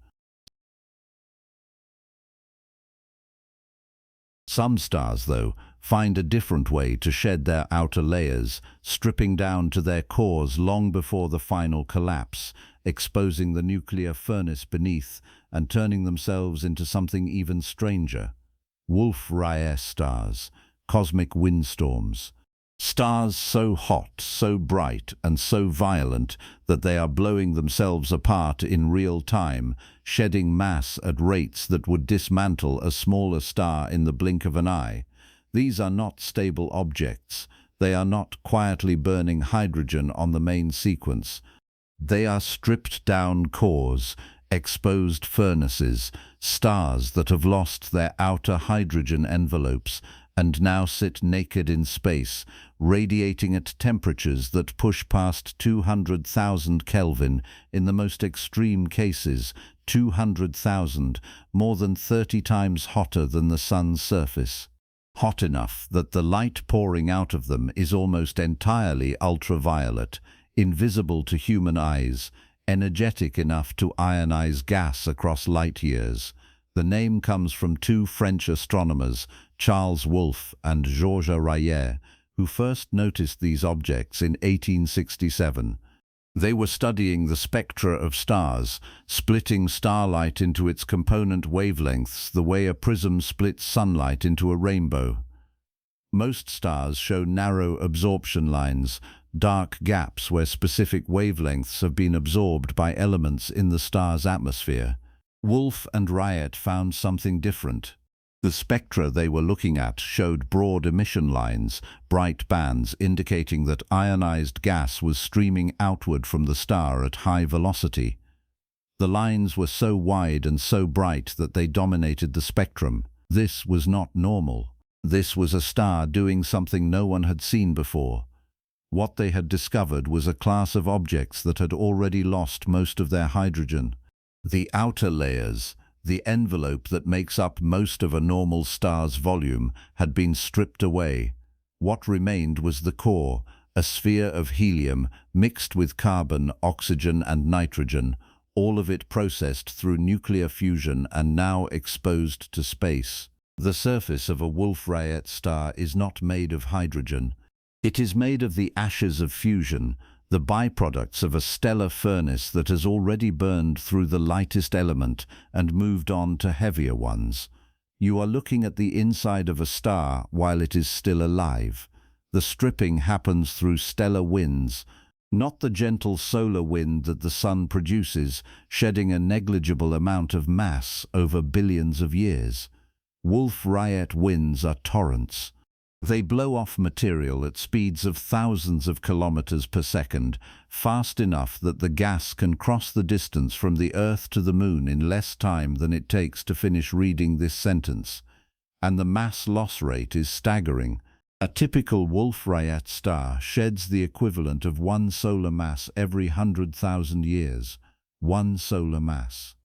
Some stars, though, find a different way to shed their outer layers, stripping down to their cores long before the final collapse, exposing the nuclear furnace beneath and turning themselves into something even stranger. Wolf-Rayet stars, cosmic windstorms. Stars so hot, so bright, and so violent that they are blowing themselves apart in real time, shedding mass at rates that would dismantle a smaller star in the blink of an eye. These are not stable objects. They are not quietly burning hydrogen on the main sequence. They are stripped-down cores, exposed furnaces, stars that have lost their outer hydrogen envelopes and now sit naked in space, radiating at temperatures that push past 200,000 Kelvin, in the most extreme cases, 200,000, more than 30 times hotter than the sun's surface. Hot enough that the light pouring out of them is almost entirely ultraviolet, invisible to human eyes, energetic enough to ionize gas across light years. The name comes from two French astronomers, Charles Wolf and Georges Rayet, who first noticed these objects in 1867. They were studying the spectra of stars, splitting starlight into its component wavelengths the way a prism splits sunlight into a rainbow. Most stars show narrow absorption lines, dark gaps where specific wavelengths have been absorbed by elements in the star's atmosphere. Wolf and Rayet found something different. The spectra they were looking at showed broad emission lines, bright bands indicating that ionized gas was streaming outward from the star at high velocity. The lines were so wide and so bright that they dominated the spectrum. This was not normal. This was a star doing something no one had seen before. What they had discovered was a class of objects that had already lost most of their hydrogen. The outer layers, the envelope that makes up most of a normal star's volume, had been stripped away. What remained was the core, a sphere of helium mixed with carbon, oxygen and nitrogen, all of it processed through nuclear fusion and now exposed to space. The surface of a Wolf-Rayet star is not made of hydrogen. It is made of the ashes of fusion, the byproducts of a stellar furnace that has already burned through the lightest element and moved on to heavier ones. You are looking at the inside of a star while it is still alive. The stripping happens through stellar winds, not the gentle solar wind that the sun produces, shedding a negligible amount of mass over billions of years. Wolf-Rayet winds are torrents. They blow off material at speeds of thousands of kilometers per second, fast enough that the gas can cross the distance from the Earth to the Moon in less time than it takes to finish reading this sentence. And the mass loss rate is staggering. A typical Wolf-Rayet star sheds the equivalent of one solar mass every 100,000 years. One solar mass.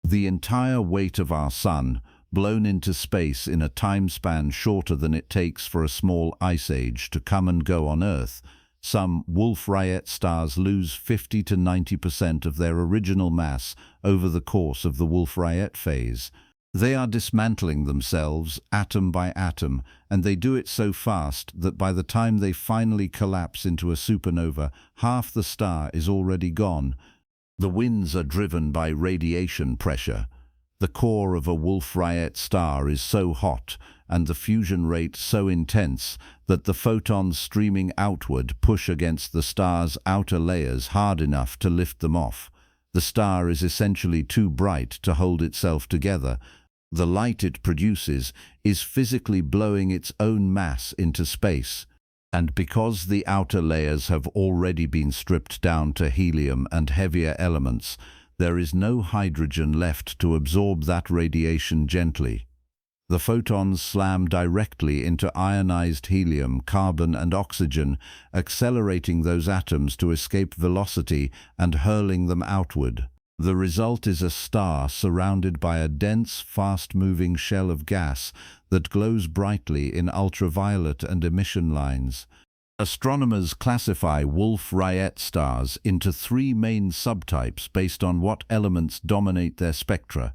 The entire weight of our Sun, blown into space in a time span shorter than it takes for a small ice age to come and go on Earth. Some Wolf-Rayet stars lose 50 to 90% of their original mass over the course of the Wolf-Rayet phase. They are dismantling themselves atom by atom, and they do it so fast that by the time they finally collapse into a supernova, half the star is already gone. The winds are driven by radiation pressure. The core of a Wolf-Rayet star is so hot and the fusion rate so intense that the photons streaming outward push against the star's outer layers hard enough to lift them off. The star is essentially too bright to hold itself together. The light it produces is physically blowing its own mass into space. And because the outer layers have already been stripped down to helium and heavier elements, there is no hydrogen left to absorb that radiation gently. The photons slam directly into ionized helium, carbon and oxygen, accelerating those atoms to escape velocity and hurling them outward. The result is a star surrounded by a dense, fast-moving shell of gas that glows brightly in ultraviolet and emission lines. Astronomers classify Wolf-Rayet stars into three main subtypes based on what elements dominate their spectra.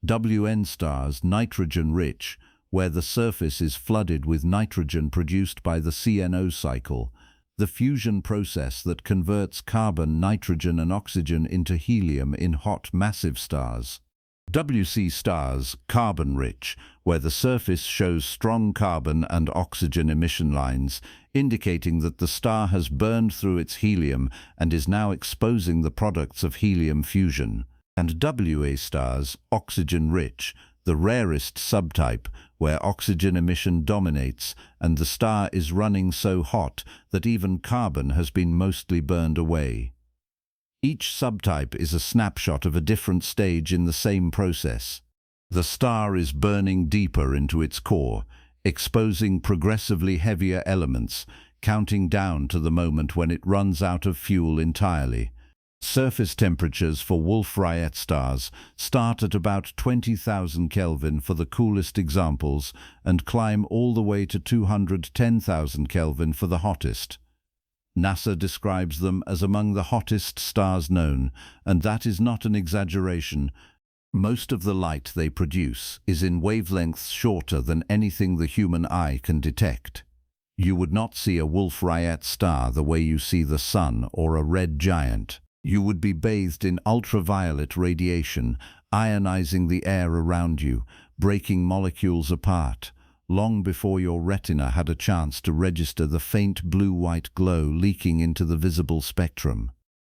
WN stars, nitrogen-rich, where the surface is flooded with nitrogen produced by the CNO cycle, the fusion process that converts carbon, nitrogen and oxygen into helium in hot, massive stars. WC stars, carbon-rich, where the surface shows strong carbon and oxygen emission lines, indicating that the star has burned through its helium and is now exposing the products of helium fusion. And WA stars, oxygen-rich, the rarest subtype, where oxygen emission dominates and the star is running so hot that even carbon has been mostly burned away. Each subtype is a snapshot of a different stage in the same process. The star is burning deeper into its core, exposing progressively heavier elements, counting down to the moment when it runs out of fuel entirely. Surface temperatures for Wolf-Rayet stars start at about 20,000 Kelvin for the coolest examples and climb all the way to 210,000 Kelvin for the hottest. NASA describes them as among the hottest stars known, and that is not an exaggeration. Most of the light they produce is in wavelengths shorter than anything the human eye can detect. You would not see a Wolf-Rayet star the way you see the sun or a red giant. You would be bathed in ultraviolet radiation, ionizing the air around you, breaking molecules apart, long before your retina had a chance to register the faint blue-white glow leaking into the visible spectrum.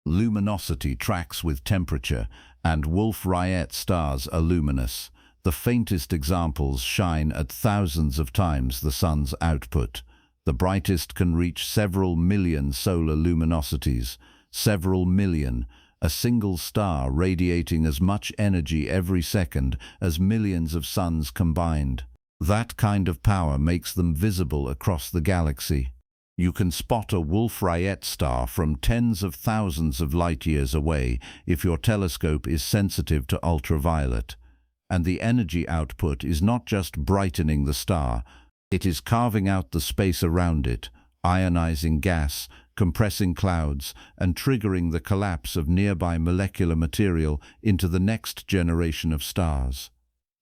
Luminosity tracks with temperature, and Wolf-Rayet stars are luminous. The faintest examples shine at thousands of times the sun's output. The brightest can reach several million solar luminosities. Several million, a single star radiating as much energy every second as millions of suns combined. That kind of power makes them visible across the galaxy. You can spot a Wolf-Rayet star from tens of thousands of light-years away if your telescope is sensitive to ultraviolet. And the energy output is not just brightening the star, it is carving out the space around it, ionizing gas, compressing clouds, and triggering the collapse of nearby molecular material into the next generation of stars.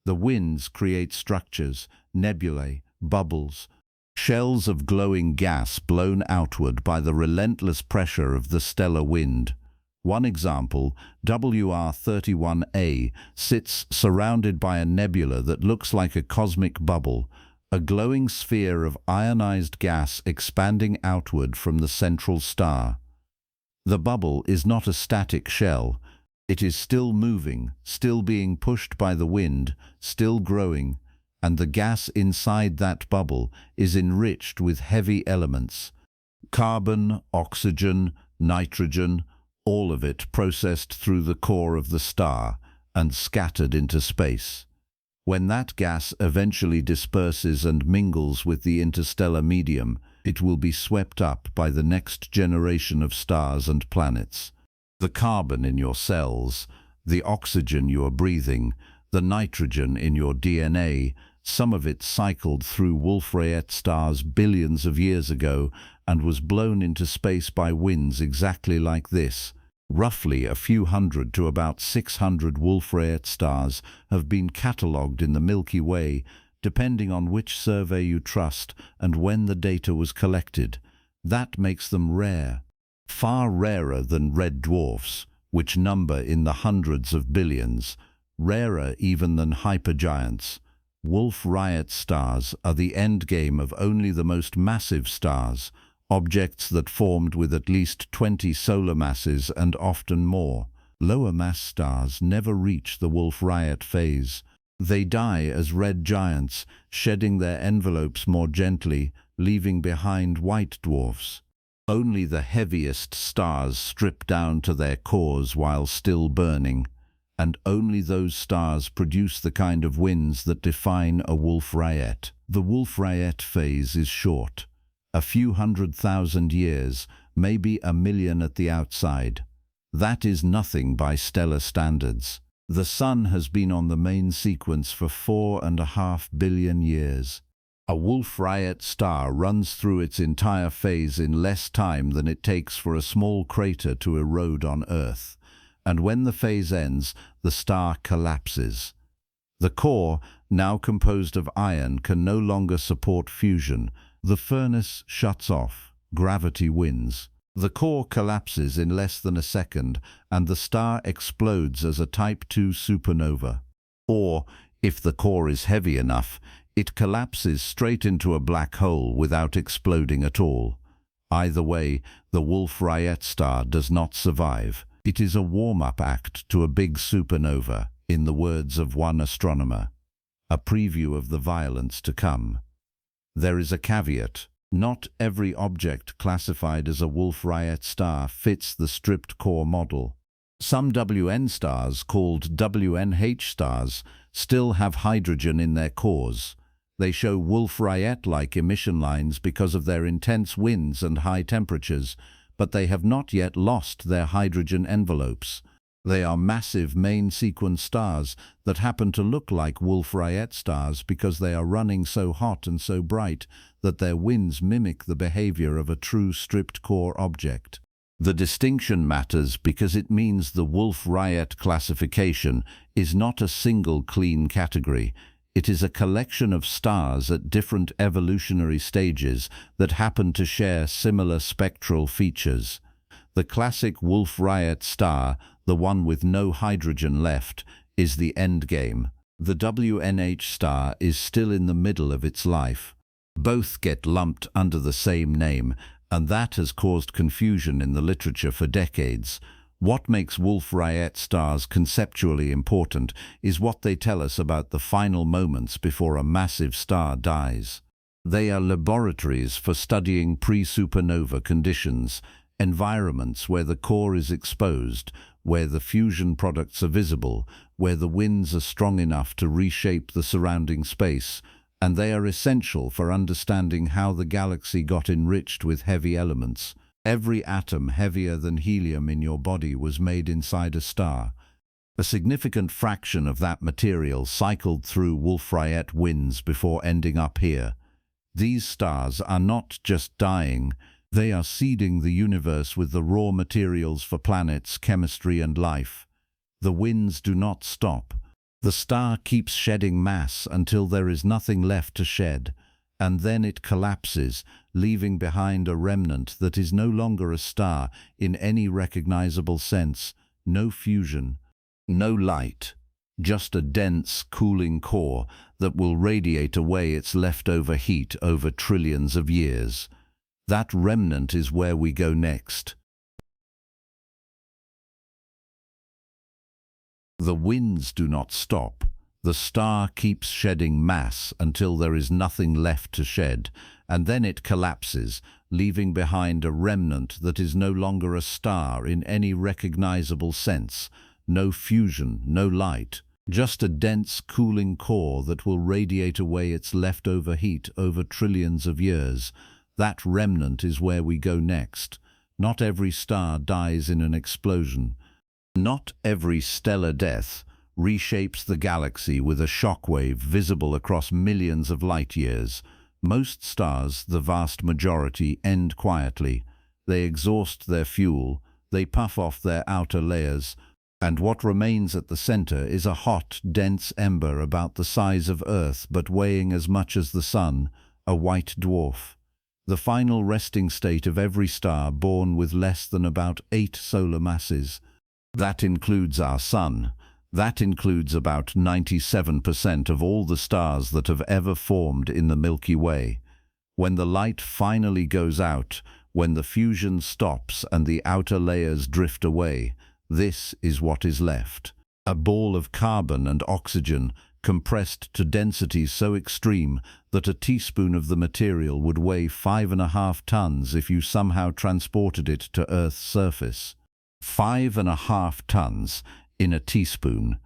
The winds create structures, nebulae, bubbles, shells of glowing gas blown outward by the relentless pressure of the stellar wind. One example, WR31A, sits surrounded by a nebula that looks like a cosmic bubble, a glowing sphere of ionized gas expanding outward from the central star. The bubble is not a static shell. It is still moving, still being pushed by the wind, still growing, and the gas inside that bubble is enriched with heavy elements. Carbon, oxygen, nitrogen, all of it processed through the core of the star and scattered into space. When that gas eventually disperses and mingles with the interstellar medium, it will be swept up by the next generation of stars and planets. The carbon in your cells, the oxygen you are breathing, the nitrogen in your DNA, some of it cycled through Wolf-Rayet stars billions of years ago and was blown into space by winds exactly like this. Roughly a few hundred to about 600 Wolf-Rayet stars have been catalogued in the Milky Way, depending on which survey you trust and when the data was collected. That makes them rare. Far rarer than red dwarfs, which number in the hundreds of billions. Rarer even than hypergiants. Wolf-Rayet stars are the endgame of only the most massive stars, objects that formed with at least 20 solar masses and often more. Lower mass stars never reach the Wolf-Rayet phase. They die as red giants, shedding their envelopes more gently, leaving behind white dwarfs. Only the heaviest stars strip down to their cores while still burning, and only those stars produce the kind of winds that define a Wolf-Rayet. The Wolf-Rayet phase is short. A few 100,000 years, maybe a million at the outside. That is nothing by stellar standards. The Sun has been on the main sequence for 4.5 billion years. A Wolf-Rayet star runs through its entire phase in less time than it takes for a small crater to erode on Earth. And when the phase ends, the star collapses. The core, now composed of iron, can no longer support fusion. The furnace shuts off. Gravity wins. The core collapses in less than a second, and the star explodes as a Type II supernova. Or, if the core is heavy enough, it collapses straight into a black hole without exploding at all. Either way, the Wolf-Rayet star does not survive. It is a warm-up act to a big supernova, in the words of one astronomer. A preview of the violence to come. There is a caveat. Not every object classified as a Wolf-Rayet star fits the stripped core model. Some WN stars, called WNH stars, still have hydrogen in their cores. They show Wolf-Rayet-like emission lines because of their intense winds and high temperatures, but they have not yet lost their hydrogen envelopes. They are massive main-sequence stars that happen to look like Wolf-Rayet stars because they are running so hot and so bright that their winds mimic the behavior of a true stripped core object. The distinction matters because it means the Wolf-Rayet classification is not a single clean category. It is a collection of stars at different evolutionary stages that happen to share similar spectral features. The classic Wolf-Rayet star, the one with no hydrogen left, is the endgame. The WNH star is still in the middle of its life. Both get lumped under the same name, and that has caused confusion in the literature for decades. What makes Wolf-Rayet stars conceptually important is what they tell us about the final moments before a massive star dies. They are laboratories for studying pre-supernova conditions, environments where the core is exposed, where the fusion products are visible, where the winds are strong enough to reshape the surrounding space, and they are essential for understanding how the galaxy got enriched with heavy elements. Every atom heavier than helium in your body was made inside a star. A significant fraction of that material cycled through Wolf-Rayet winds before ending up here. These stars are not just dying, They are seeding the universe with the raw materials for planets, chemistry, and life. The winds do not stop. The star keeps shedding mass until there is nothing left to shed, and then it collapses, leaving behind a remnant that is no longer a star in any recognizable sense. No fusion, no light, just a dense, cooling core that will radiate away its leftover heat over trillions of years. That remnant is where we go next. The winds do not stop. The star keeps shedding mass until there is nothing left to shed, and then it collapses, leaving behind a remnant that is no longer a star in any recognizable sense. No fusion, no light, just a dense, cooling core that will radiate away its leftover heat over trillions of years. That remnant is where we go next. Not every star dies in an explosion. Not every stellar death reshapes the galaxy with a shockwave visible across millions of light years. Most stars, the vast majority, end quietly. They exhaust their fuel, they puff off their outer layers, and what remains at the center is a hot, dense ember about the size of Earth but weighing as much as the Sun, a white dwarf. The final resting state of every star born with less than about 8 solar masses. That includes our Sun. That includes about 97% of all the stars that have ever formed in the Milky Way. When the light finally goes out, when the fusion stops and the outer layers drift away, this is what is left. A ball of carbon and oxygen compressed to densities so extreme that a teaspoon of the material would weigh 5.5 tons if you somehow transported it to Earth's surface. 5.5 tons in a teaspoon,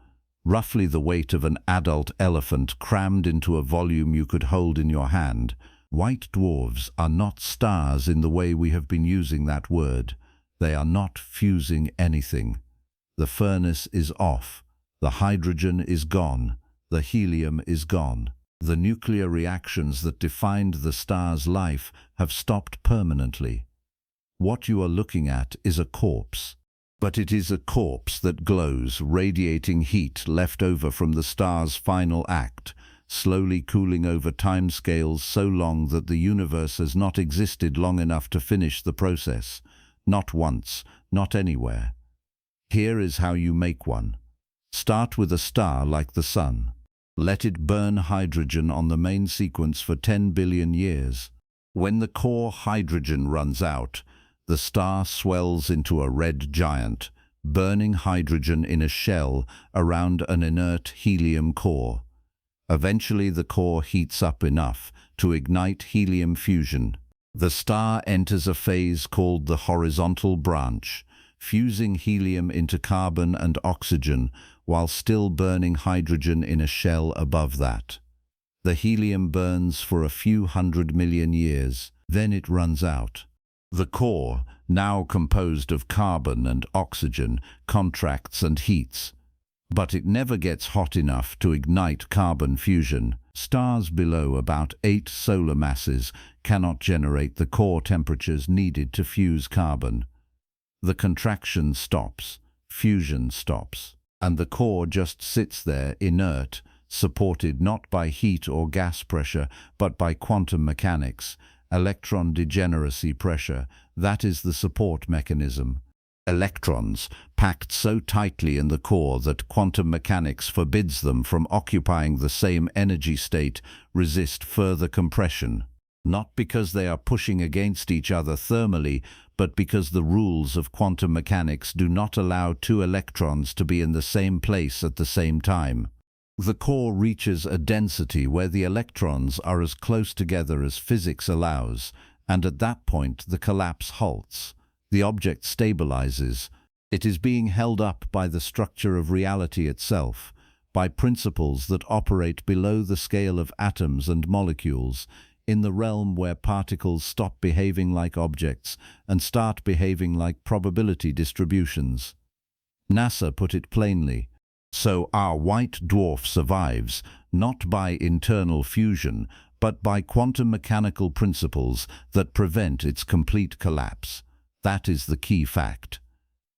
roughly the weight of an adult elephant crammed into a volume you could hold in your hand. White dwarfs are not stars in the way we have been using that word. They are not fusing anything. The furnace is off. The hydrogen is gone. The helium is gone. The nuclear reactions that defined the star's life have stopped permanently. What you are looking at is a corpse. But it is a corpse that glows, radiating heat left over from the star's final act, slowly cooling over timescales so long that the universe has not existed long enough to finish the process. Not once, not anywhere. Here is how you make one. Start with a star like the Sun. Let it burn hydrogen on the main sequence for 10 billion years. When the core hydrogen runs out, the star swells into a red giant, burning hydrogen in a shell around an inert helium core. Eventually the core heats up enough to ignite helium fusion. The star enters a phase called the horizontal branch, fusing helium into carbon and oxygen while still burning hydrogen in a shell above that. The helium burns for a few 100 million years, then it runs out. The core, now composed of carbon and oxygen, contracts and heats. But it never gets hot enough to ignite carbon fusion. Stars below about 8 solar masses cannot generate the core temperatures needed to fuse carbon. The contraction stops, fusion stops, and the core just sits there inert, supported not by heat or gas pressure, but by quantum mechanics. Electron degeneracy pressure, that is the support mechanism. Electrons, packed so tightly in the core that quantum mechanics forbids them from occupying the same energy state, resist further compression. Not because they are pushing against each other thermally, but because the rules of quantum mechanics do not allow 2 electrons to be in the same place at the same time. The core reaches a density where the electrons are as close together as physics allows, and at that point the collapse halts. The object stabilizes. It is being held up by the structure of reality itself, by principles that operate below the scale of atoms and molecules, in the realm where particles stop behaving like objects and start behaving like probability distributions. NASA put it plainly. So our white dwarf survives, not by internal fusion, but by quantum mechanical principles that prevent its complete collapse. That is the key fact.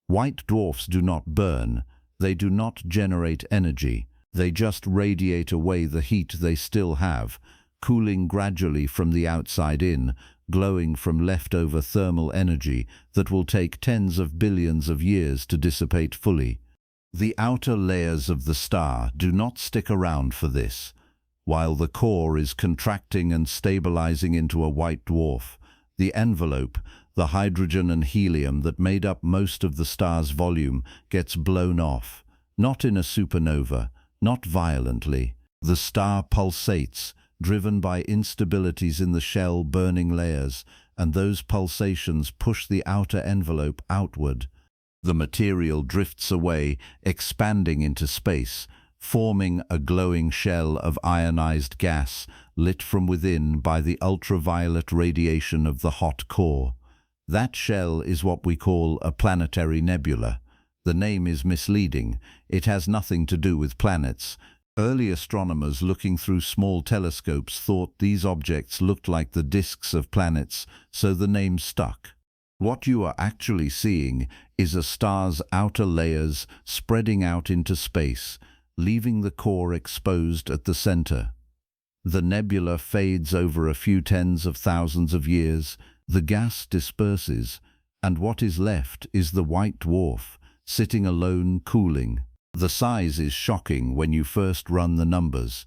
White dwarfs do not burn, they do not generate energy, they just radiate away the heat they still have, cooling gradually from the outside in, glowing from leftover thermal energy that will take tens of billions of years to dissipate fully. The outer layers of the star do not stick around for this. While the core is contracting and stabilizing into a white dwarf, the envelope, the hydrogen and helium that made up most of the star's volume, gets blown off. Not in a supernova, not violently. The star pulsates, driven by instabilities in the shell burning layers, and those pulsations push the outer envelope outward. The material drifts away, expanding into space, forming a glowing shell of ionized gas lit from within by the ultraviolet radiation of the hot core. That shell is what we call a planetary nebula. The name is misleading. It has nothing to do with planets. Early astronomers looking through small telescopes thought these objects looked like the disks of planets, so the name stuck. What you are actually seeing is a star's outer layers spreading out into space, leaving the core exposed at the center. The nebula fades over a few tens of thousands of years, the gas disperses, and what is left is the white dwarf, sitting alone cooling. The size is shocking when you first run the numbers.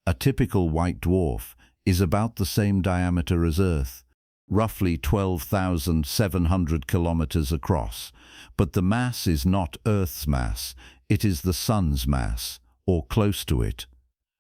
A typical white dwarf is about the same diameter as Earth, roughly 12,700 kilometers across. But the mass is not Earth's mass, it is the Sun's mass, or close to it.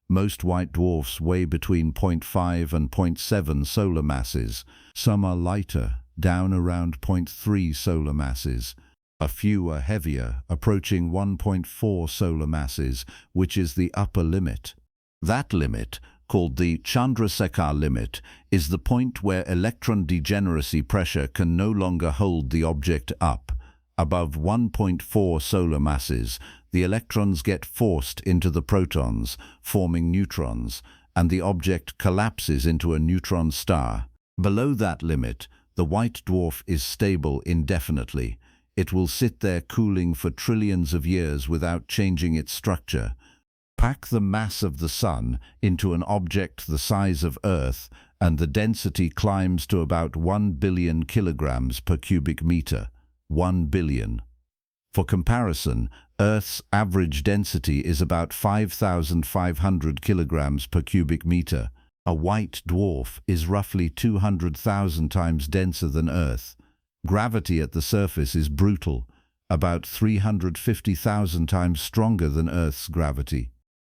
Most white dwarfs weigh between 0.5 and 0.7 solar masses. Some are lighter, down around 0.3 solar masses. A few are heavier, approaching 1.4 solar masses, which is the upper limit. That limit, called the Chandrasekhar limit, is the point where electron degeneracy pressure can no longer hold the object up. Above 1.4 solar masses, the electrons get forced into the protons, forming neutrons, and the object collapses into a neutron star. Below that limit, the white dwarf is stable indefinitely. It will sit there cooling for trillions of years without changing its structure. Pack the mass of the Sun into an object the size of Earth, and the density climbs to about 1 billion kilograms per cubic meter. 1 billion. For comparison, Earth's average density is about 5,500 kilograms per cubic meter. A white dwarf is roughly 200,000 times denser than Earth. Gravity at the surface is brutal, about 350,000 times stronger than Earth's gravity.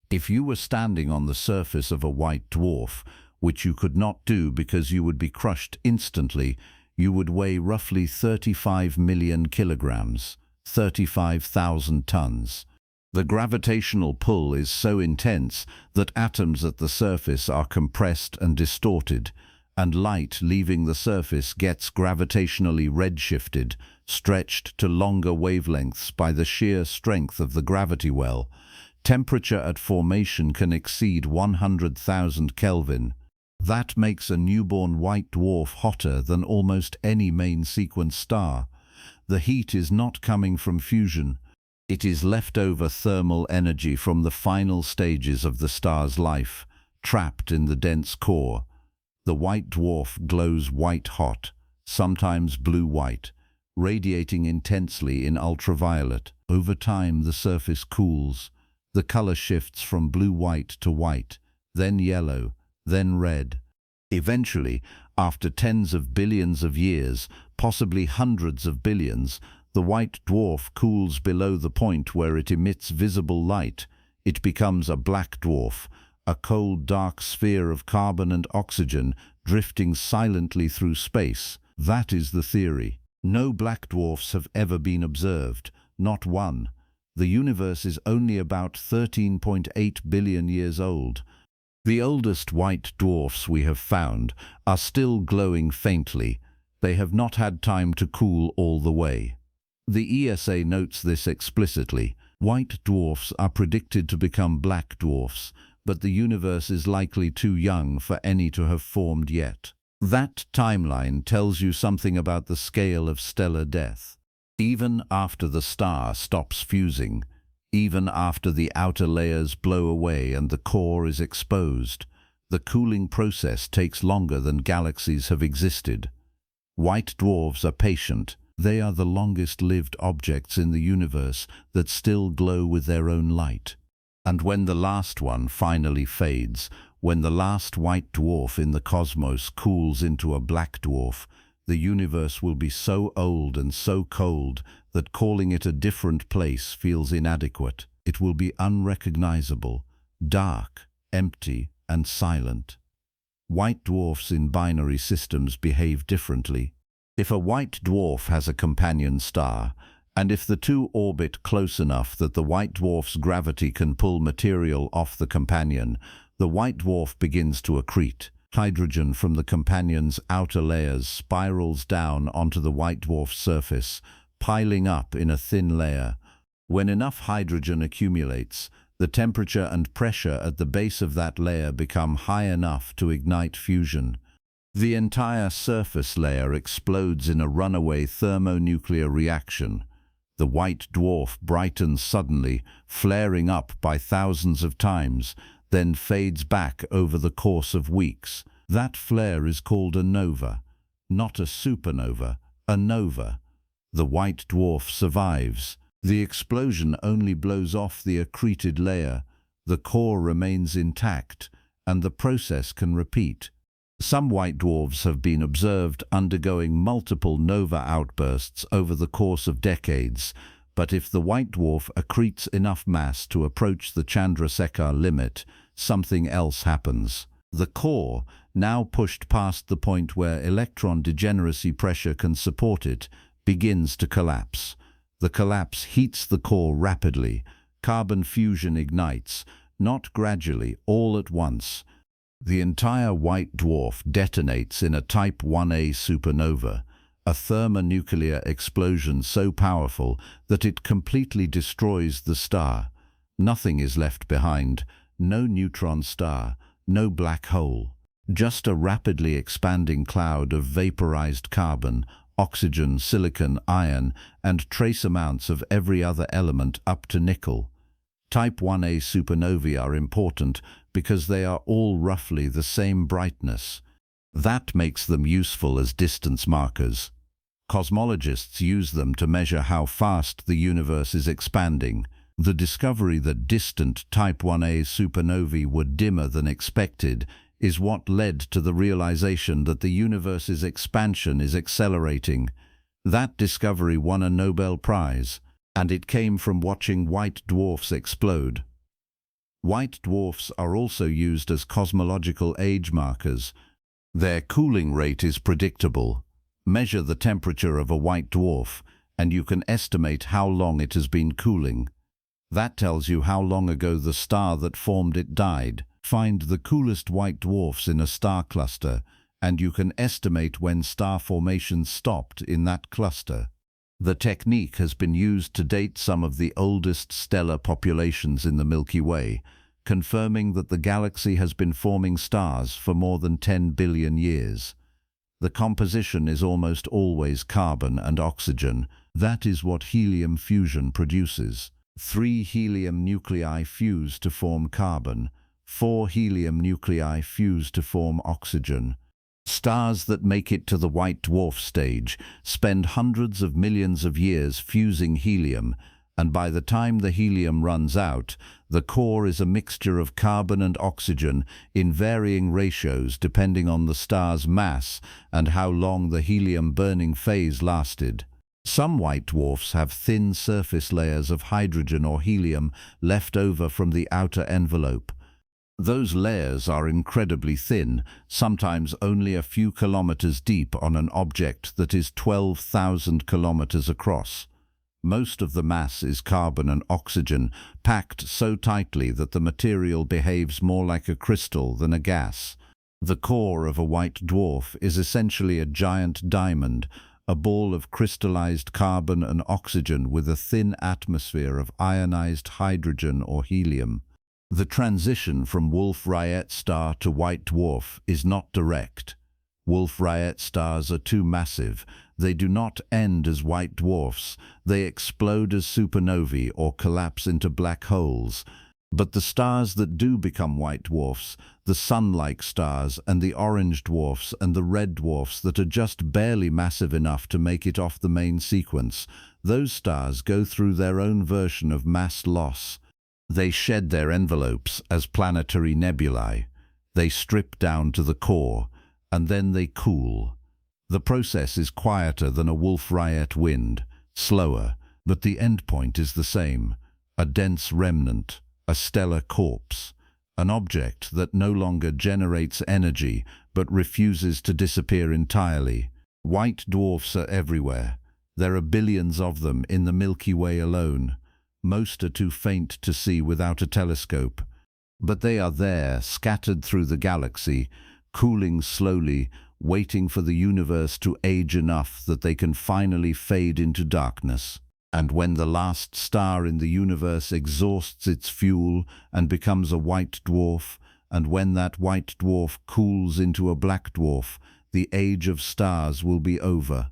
If you were standing on the surface of a white dwarf, which you could not do because you would be crushed instantly, you would weigh roughly 35 million kilograms, 35,000 tons. The gravitational pull is so intense that atoms at the surface are compressed and distorted, and light leaving the surface gets gravitationally redshifted, stretched to longer wavelengths by the sheer strength of the gravity well. Temperature at formation can exceed 100,000 Kelvin. That makes a newborn white dwarf hotter than almost any main sequence star. The heat is not coming from fusion. It is leftover thermal energy from the final stages of the star's life, trapped in the dense core. The white dwarf glows white-hot, sometimes blue-white, radiating intensely in ultraviolet. Over time, the surface cools. The color shifts from blue-white to white, then yellow, then red. Eventually, after tens of billions of years, possibly hundreds of billions, the white dwarf cools below the point where it emits visible light. It becomes a black dwarf, a cold, dark sphere of carbon and oxygen drifting silently through space. That is the theory. No black dwarfs have ever been observed, not one. The universe is only about 13.8 billion years old. The oldest white dwarfs we have found are still glowing faintly. They have not had time to cool all the way. The ESA notes this explicitly. White dwarfs are predicted to become black dwarfs but the universe is likely too young for any to have formed yet. That timeline tells you something about the scale of stellar death. Even after the star stops fusing, even after the outer layers blow away and the core is exposed, the cooling process takes longer than galaxies have existed. White dwarfs are patient. They are the longest-lived objects in the universe that still glow with their own light. And when the last one finally fades, when the last white dwarf in the cosmos cools into a black dwarf, the universe will be so old and so cold that calling it a different place feels inadequate. It will be unrecognizable, dark, empty, and silent. White dwarfs in binary systems behave differently. If a white dwarf has a companion star, and if the two orbit close enough that the white dwarf's gravity can pull material off the companion, the white dwarf begins to accrete. Hydrogen from the companion's outer layers spirals down onto the white dwarf's surface, piling up in a thin layer. When enough hydrogen accumulates, the temperature and pressure at the base of that layer become high enough to ignite fusion. The entire surface layer explodes in a runaway thermonuclear reaction. The white dwarf brightens suddenly, flaring up by thousands of times, then fades back over the course of weeks. That flare is called a nova, not a supernova, a nova. The white dwarf survives. The explosion only blows off the accreted layer. The core remains intact, and the process can repeat. Some white dwarfs have been observed undergoing multiple nova outbursts over the course of decades, but if the white dwarf accretes enough mass to approach the Chandrasekhar limit, something else happens. The core, now pushed past the point where electron degeneracy pressure can support it, begins to collapse. The collapse heats the core rapidly. Carbon fusion ignites, not gradually, all at once. The entire white dwarf detonates in a Type 1a supernova, a thermonuclear explosion so powerful that it completely destroys the star. Nothing is left behind, no neutron star, no black hole. Just a rapidly expanding cloud of vaporized carbon, oxygen, silicon, iron, and trace amounts of every other element up to nickel. Type 1a supernovae are important because they are all roughly the same brightness. That makes them useful as distance markers. Cosmologists use them to measure how fast the universe is expanding. The discovery that distant Type 1a supernovae were dimmer than expected is what led to the realization that the universe's expansion is accelerating. That discovery won a Nobel Prize, and it came from watching white dwarfs explode. White dwarfs are also used as cosmological age markers. Their cooling rate is predictable. Measure the temperature of a white dwarf, and you can estimate how long it has been cooling. That tells you how long ago the star that formed it died. Find the coolest white dwarfs in a star cluster, and you can estimate when star formation stopped in that cluster. The technique has been used to date some of the oldest stellar populations in the Milky Way, confirming that the galaxy has been forming stars for more than 10 billion years. The composition is almost always carbon and oxygen. That is what helium fusion produces. 3 helium nuclei fuse to form carbon. 4 helium nuclei fuse to form oxygen. Stars that make it to the white dwarf stage spend hundreds of millions of years fusing helium, and by the time the helium runs out, the core is a mixture of carbon and oxygen in varying ratios depending on the star's mass and how long the helium burning phase lasted. Some white dwarfs have thin surface layers of hydrogen or helium left over from the outer envelope. Those layers are incredibly thin, sometimes only a few kilometers deep on an object that is 12,000 kilometers across. Most of the mass is carbon and oxygen, packed so tightly that the material behaves more like a crystal than a gas. The core of a white dwarf is essentially a giant diamond, a ball of crystallized carbon and oxygen with a thin atmosphere of ionized hydrogen or helium. The transition from Wolf-Rayet star to white dwarf is not direct. Wolf-Rayet stars are too massive. They do not end as white dwarfs. They explode as supernovae or collapse into black holes. But the stars that do become white dwarfs, the sun-like stars and the orange dwarfs and the red dwarfs that are just barely massive enough to make it off the main sequence, those stars go through their own version of mass loss. They shed their envelopes as planetary nebulae. They strip down to the core, and then they cool. The process is quieter than a Wolf-Rayet wind, slower, but the endpoint is the same: a dense remnant, a stellar corpse, an object that no longer generates energy but refuses to disappear entirely. White dwarfs are everywhere. There are billions of them in the Milky Way alone. Most are too faint to see without a telescope. But they are there, scattered through the galaxy, cooling slowly, waiting for the universe to age enough that they can finally fade into darkness. And when the last star in the universe exhausts its fuel and becomes a white dwarf, and when that white dwarf cools into a black dwarf, the age of stars will be over.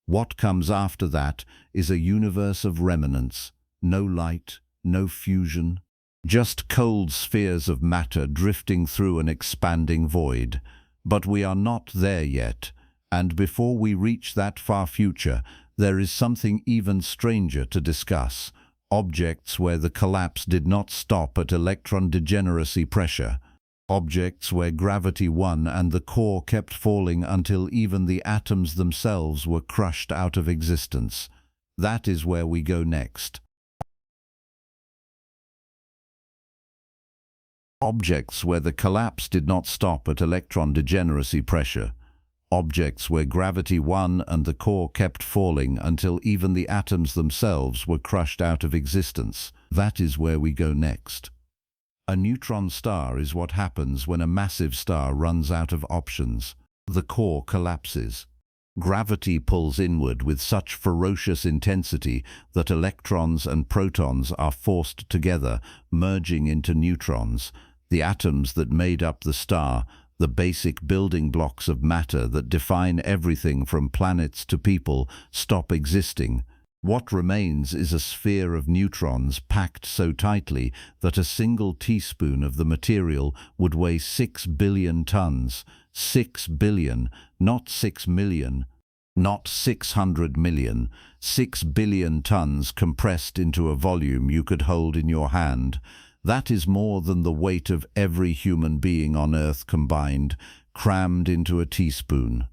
What comes after that is a universe of remnants. No light, no fusion, just cold spheres of matter drifting through an expanding void. But we are not there yet, and before we reach that far future, there is something even stranger to discuss: objects where the collapse did not stop at electron degeneracy pressure. Objects where gravity won and the core kept falling until even the atoms themselves were crushed out of existence. That is where we go next. Objects where the collapse did not stop at electron degeneracy pressure. Objects where gravity won and the core kept falling until even the atoms themselves were crushed out of existence. That is where we go next. A neutron star is what happens when a massive star runs out of options. The core collapses. Gravity pulls inward with such ferocious intensity that electrons and protons are forced together, merging into neutrons. The atoms that made up the star, the basic building blocks of matter that define everything from planets to people, stop existing. What remains is a sphere of neutrons packed so tightly that a single teaspoon of the material would weigh 6 billion tons. 6 billion, not 6 million, not 600 million. 6 billion tons compressed into a volume you could hold in your hand. That is more than the weight of every human being on Earth combined, crammed into a teaspoon.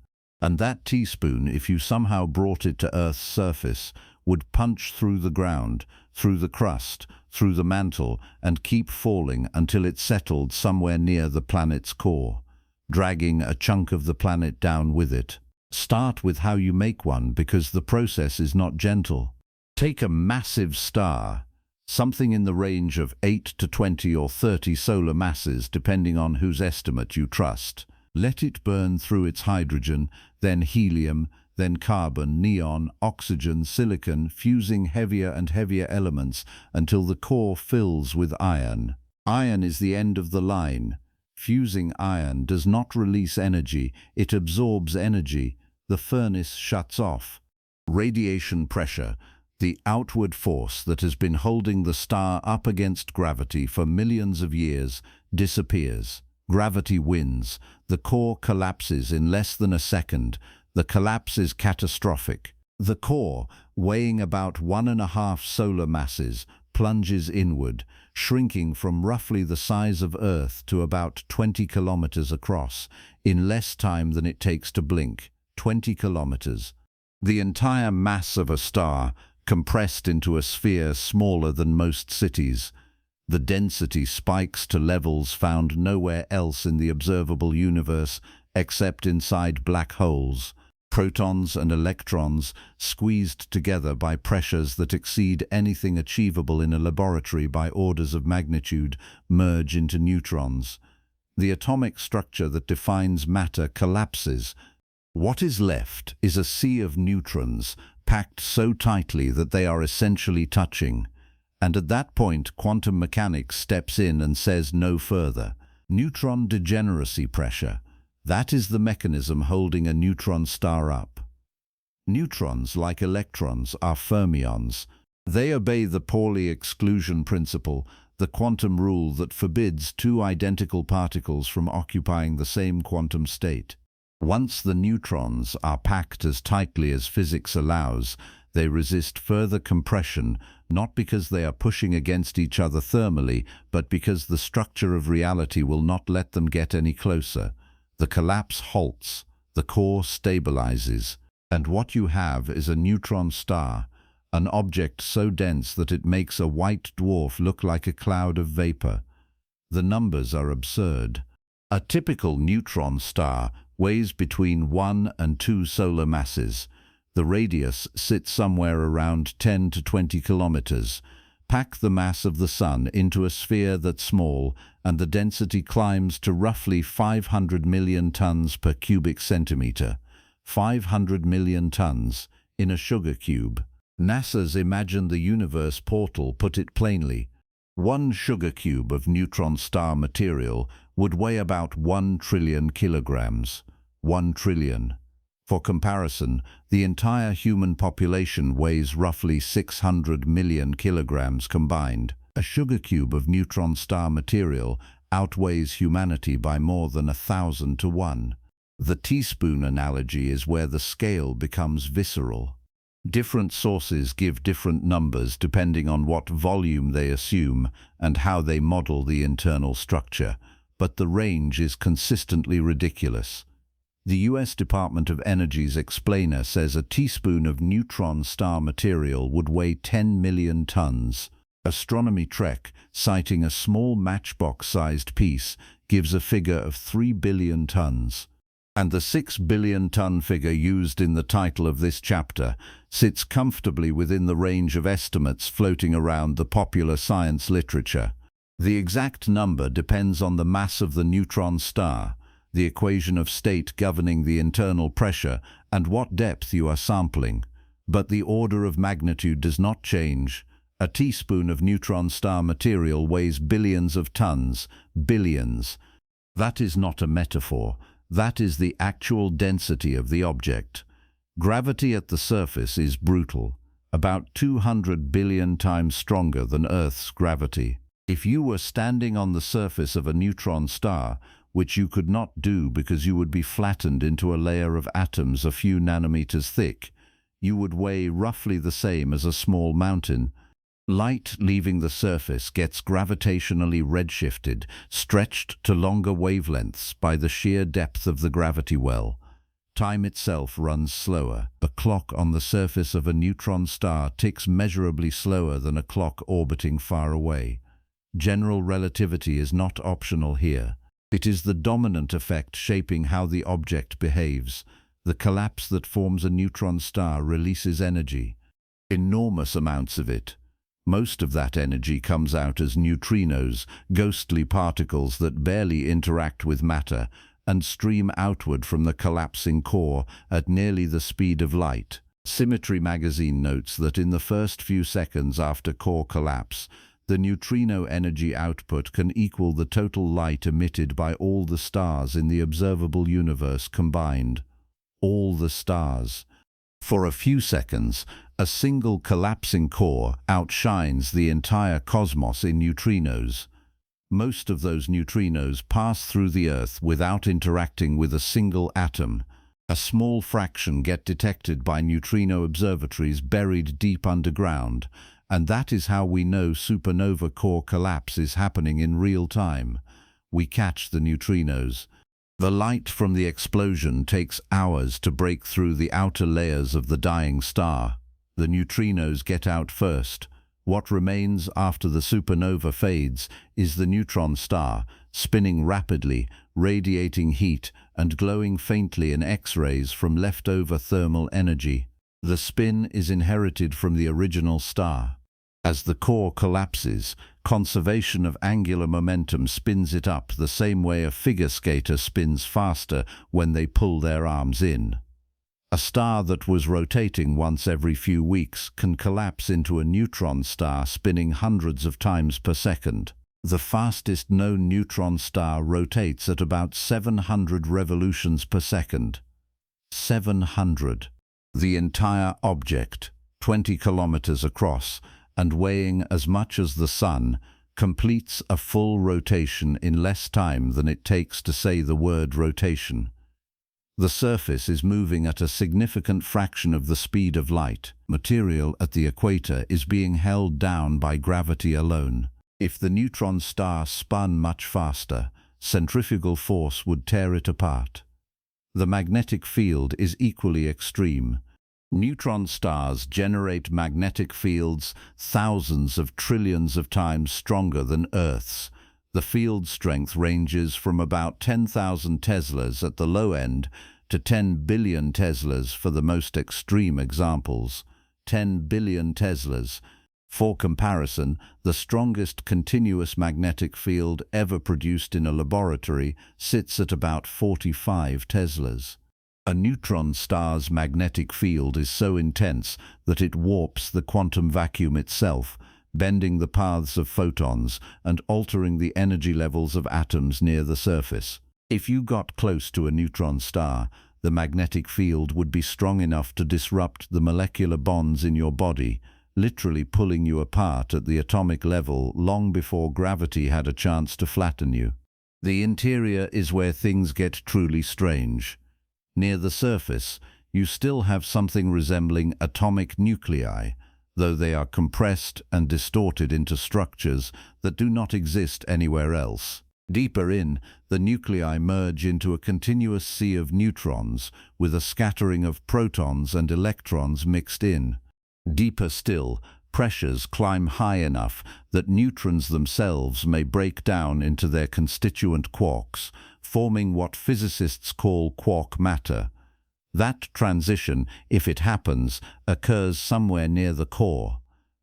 And that teaspoon, if you somehow brought it to Earth's surface, would punch through the ground, through the crust, through the mantle, and keep falling until it settled somewhere near the planet's core, dragging a chunk of the planet down with it. Start with how you make one, because the process is not gentle. Take a massive star, something in the range of 8 to 20 or 30 solar masses, depending on whose estimate you trust. Let it burn through its hydrogen, then helium, then carbon, neon, oxygen, silicon, fusing heavier and heavier elements until the core fills with iron. Iron is the end of the line. Fusing iron does not release energy, it absorbs energy. The furnace shuts off. Radiation pressure, the outward force that has been holding the star up against gravity for millions of years, disappears. Gravity wins. The core collapses in less than a second. The collapse is catastrophic. The core, weighing about 1.5 solar masses, plunges inward, shrinking from roughly the size of Earth to about 20 kilometers across, in less time than it takes to blink. 20 kilometers. The entire mass of a star, compressed into a sphere smaller than most cities. The density spikes to levels found nowhere else in the observable universe except inside black holes. Protons and electrons, squeezed together by pressures that exceed anything achievable in a laboratory by orders of magnitude, merge into neutrons. The atomic structure that defines matter collapses. What is left is a sea of neutrons, packed so tightly that they are essentially touching. And at that point, quantum mechanics steps in and says no further. Neutron degeneracy pressure. That is the mechanism holding a neutron star up. Neutrons, like electrons, are fermions. They obey the Pauli exclusion principle, the quantum rule that forbids two identical particles from occupying the same quantum state. Once the neutrons are packed as tightly as physics allows, they resist further compression, not because they are pushing against each other thermally, but because the structure of reality will not let them get any closer. The collapse halts, the core stabilizes, and what you have is a neutron star, an object so dense that it makes a white dwarf look like a cloud of vapor. The numbers are absurd. A typical neutron star weighs between 1 and 2 solar masses. The radius sits somewhere around 10 to 20 kilometers. Pack the mass of the Sun into a sphere that's small, and the density climbs to roughly 500 million tons per cubic centimeter. 500 million tons in a sugar cube. NASA's Imagine the Universe portal put it plainly. One sugar cube of neutron star material would weigh about 1 trillion kilograms. 1 trillion. For comparison, the entire human population weighs roughly 600 million kilograms combined. A sugar cube of neutron star material outweighs humanity by more than 1,000 to 1. The teaspoon analogy is where the scale becomes visceral. Different sources give different numbers depending on what volume they assume and how they model the internal structure, but the range is consistently ridiculous. The US Department of Energy's explainer says a teaspoon of neutron star material would weigh 10 million tons. Astronomy Trek, citing a small matchbox-sized piece, gives a figure of 3 billion tons. And the 6 billion ton figure used in the title of this chapter sits comfortably within the range of estimates floating around the popular science literature. The exact number depends on the mass of the neutron star, the equation of state governing the internal pressure, and what depth you are sampling. But the order of magnitude does not change. A teaspoon of neutron star material weighs billions of tons, billions. That is not a metaphor. That is the actual density of the object. Gravity at the surface is brutal, about 200 billion times stronger than Earth's gravity. If you were standing on the surface of a neutron star, which you could not do because you would be flattened into a layer of atoms a few nanometers thick, you would weigh roughly the same as a small mountain. Light leaving the surface gets gravitationally redshifted, stretched to longer wavelengths by the sheer depth of the gravity well. Time itself runs slower. A clock on the surface of a neutron star ticks measurably slower than a clock orbiting far away. General relativity is not optional here. It is the dominant effect shaping how the object behaves. The collapse that forms a neutron star releases energy. Enormous amounts of it. Most of that energy comes out as neutrinos, ghostly particles that barely interact with matter, and stream outward from the collapsing core at nearly the speed of light. Symmetry magazine notes that in the first few seconds after core collapse, the neutrino energy output can equal the total light emitted by all the stars in the observable universe combined. All the stars. For a few seconds, a single collapsing core outshines the entire cosmos in neutrinos. Most of those neutrinos pass through the Earth without interacting with a single atom. A small fraction get detected by neutrino observatories buried deep underground, and that is how we know supernova core collapse is happening in real time. We catch the neutrinos. The light from the explosion takes hours to break through the outer layers of the dying star. The neutrinos get out first. What remains after the supernova fades is the neutron star, spinning rapidly, radiating heat, and glowing faintly in X-rays from leftover thermal energy. The spin is inherited from the original star. As the core collapses, conservation of angular momentum spins it up the same way a figure skater spins faster when they pull their arms in. A star that was rotating once every few weeks can collapse into a neutron star spinning hundreds of times per second. The fastest known neutron star rotates at about 700 revolutions per second. 700. The entire object, 20 kilometers across and weighing as much as the Sun, completes a full rotation in less time than it takes to say the word rotation. The surface is moving at a significant fraction of the speed of light. Material at the equator is being held down by gravity alone. If the neutron star spun much faster, centrifugal force would tear it apart. The magnetic field is equally extreme. Neutron stars generate magnetic fields thousands of trillions of times stronger than Earth's. The field strength ranges from about 10,000 teslas at the low end to 10 billion teslas for the most extreme examples. 10 billion teslas. For comparison, the strongest continuous magnetic field ever produced in a laboratory sits at about 45 teslas. A neutron star's magnetic field is so intense that it warps the quantum vacuum itself, bending the paths of photons and altering the energy levels of atoms near the surface. If you got close to a neutron star, the magnetic field would be strong enough to disrupt the molecular bonds in your body, literally pulling you apart at the atomic level long before gravity had a chance to flatten you. The interior is where things get truly strange. Near the surface, you still have something resembling atomic nuclei, though they are compressed and distorted into structures that do not exist anywhere else. Deeper in, the nuclei merge into a continuous sea of neutrons, with a scattering of protons and electrons mixed in. Deeper still, pressures climb high enough that neutrons themselves may break down into their constituent quarks, forming what physicists call quark matter. That transition, if it happens, occurs somewhere near the core.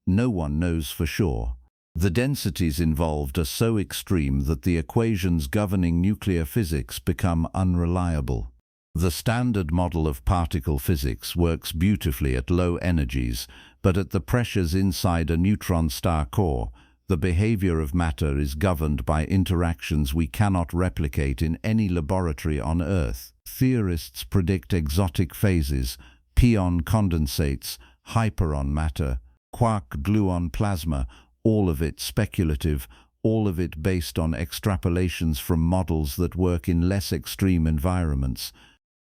No one knows for sure. The densities involved are so extreme that the equations governing nuclear physics become unreliable. The standard model of particle physics works beautifully at low energies, but at the pressures inside a neutron star core, the behavior of matter is governed by interactions we cannot replicate in any laboratory on Earth. Theorists predict exotic phases, pion condensates, hyperon matter, quark-gluon plasma, all of it speculative, all of it based on extrapolations from models that work in less extreme environments,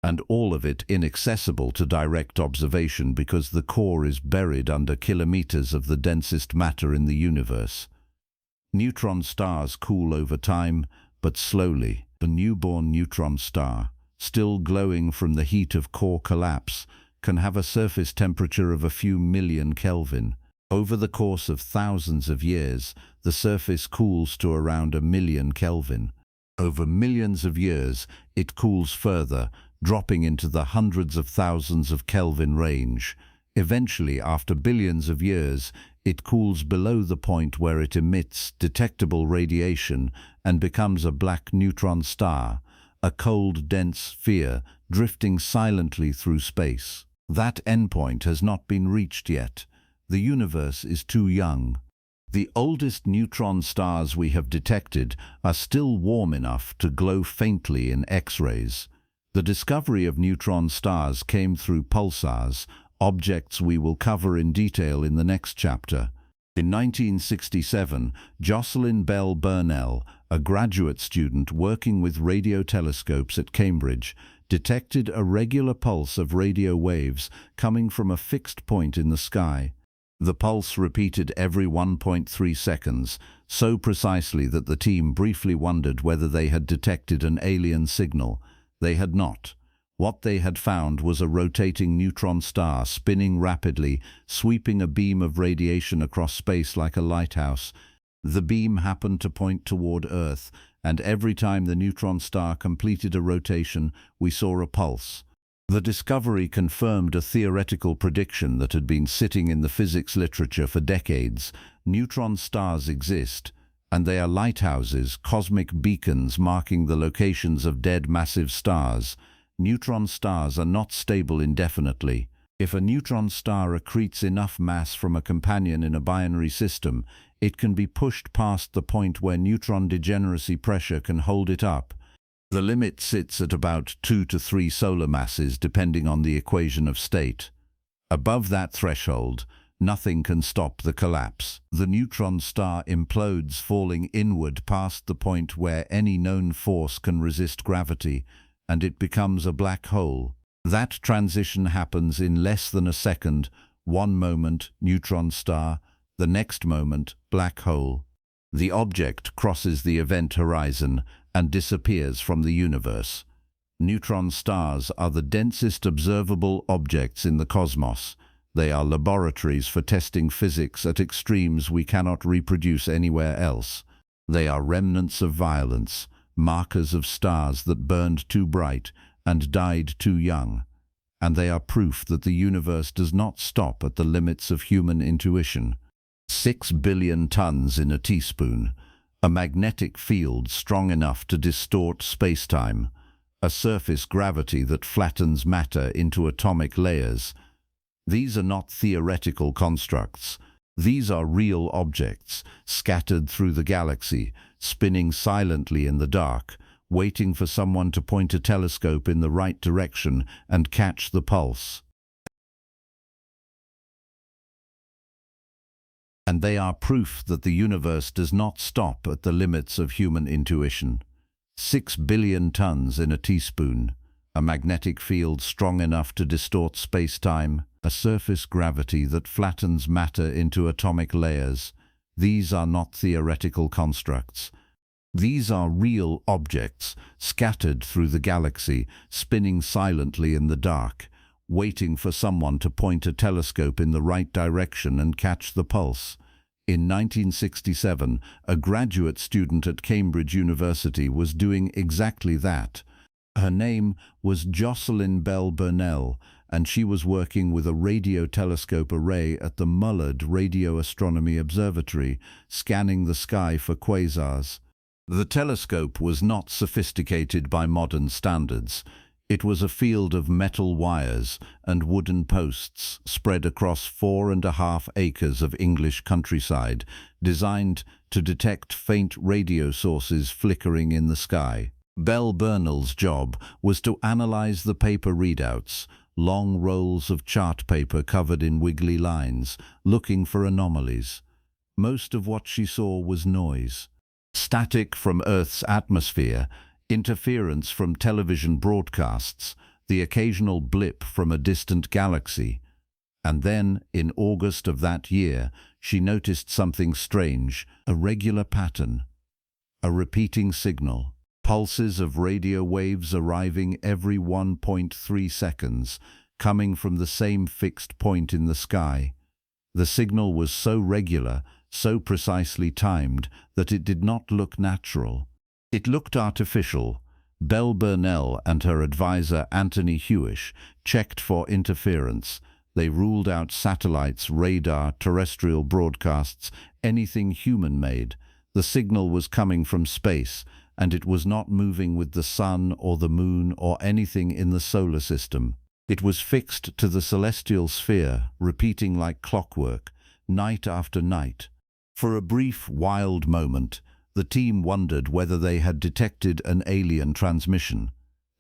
and all of it inaccessible to direct observation because the core is buried under kilometers of the densest matter in the universe. Neutron stars cool over time, but slowly. A newborn neutron star, still glowing from the heat of core collapse, can have a surface temperature of a few million Kelvin. Over the course of thousands of years, the surface cools to around 1,000,000 Kelvin. Over millions of years, it cools further, dropping into the hundreds of thousands of Kelvin range. Eventually, after billions of years, it cools below the point where it emits detectable radiation and becomes a black neutron star, a cold, dense sphere drifting silently through space. That endpoint has not been reached yet. The universe is too young. The oldest neutron stars we have detected are still warm enough to glow faintly in X-rays. The discovery of neutron stars came through pulsars, objects we will cover in detail in the next chapter. In 1967, Jocelyn Bell Burnell, a graduate student working with radio telescopes at Cambridge, detected a regular pulse of radio waves coming from a fixed point in the sky. The pulse repeated every 1.3 seconds, so precisely that the team briefly wondered whether they had detected an alien signal. They had not. What they had found was a rotating neutron star spinning rapidly, sweeping a beam of radiation across space like a lighthouse. The beam happened to point toward Earth, and every time the neutron star completed a rotation, we saw a pulse. The discovery confirmed a theoretical prediction that had been sitting in the physics literature for decades. Neutron stars exist, and they are lighthouses, cosmic beacons marking the locations of dead massive stars. Neutron stars are not stable indefinitely. If a neutron star accretes enough mass from a companion in a binary system, it can be pushed past the point where neutron degeneracy pressure can hold it up. The limit sits at about 2 to 3 solar masses, depending on the equation of state. Above that threshold, nothing can stop the collapse. The neutron star implodes, falling inward past the point where any known force can resist gravity, and it becomes a black hole. That transition happens in less than a second. One moment, neutron star; the next moment, black hole. The object crosses the event horizon and disappears from the universe. Neutron stars are the densest observable objects in the cosmos. They are laboratories for testing physics at extremes we cannot reproduce anywhere else. They are remnants of violence, markers of stars that burned too bright and died too young. And they are proof that the universe does not stop at the limits of human intuition. 6 billion tons in a teaspoon. A magnetic field strong enough to distort space-time. A surface gravity that flattens matter into atomic layers. These are not theoretical constructs. These are real objects, scattered through the galaxy, spinning silently in the dark, waiting for someone to point a telescope in the right direction and catch the pulse. And they are proof that the universe does not stop at the limits of human intuition. 6 billion tons in a teaspoon. A magnetic field strong enough to distort space-time. A surface gravity that flattens matter into atomic layers. These are not theoretical constructs. These are real objects, scattered through the galaxy, spinning silently in the dark, waiting for someone to point a telescope in the right direction and catch the pulse. In 1967, a graduate student at Cambridge University was doing exactly that. Her name was Jocelyn Bell Burnell, and she was working with a radio telescope array at the Mullard Radio Astronomy Observatory, scanning the sky for quasars. The telescope was not sophisticated by modern standards. It was a field of metal wires and wooden posts spread across 4.5 acres of English countryside, designed to detect faint radio sources flickering in the sky. Bell Burnell's job was to analyze the paper readouts, long rolls of chart paper covered in wiggly lines, looking for anomalies. Most of what she saw was noise. Static from Earth's atmosphere, interference from television broadcasts, the occasional blip from a distant galaxy. And then, in August of that year, she noticed something strange, a regular pattern, a repeating signal. Pulses of radio waves arriving every 1.3 seconds, coming from the same fixed point in the sky. The signal was so regular, so precisely timed, that it did not look natural. It looked artificial. Bell Burnell and her advisor Anthony Hewish checked for interference. They ruled out satellites, radar, terrestrial broadcasts, anything human-made. The signal was coming from space, and it was not moving with the sun or the moon or anything in the solar system. It was fixed to the celestial sphere, repeating like clockwork, night after night. For a brief, wild moment, the team wondered whether they had detected an alien transmission.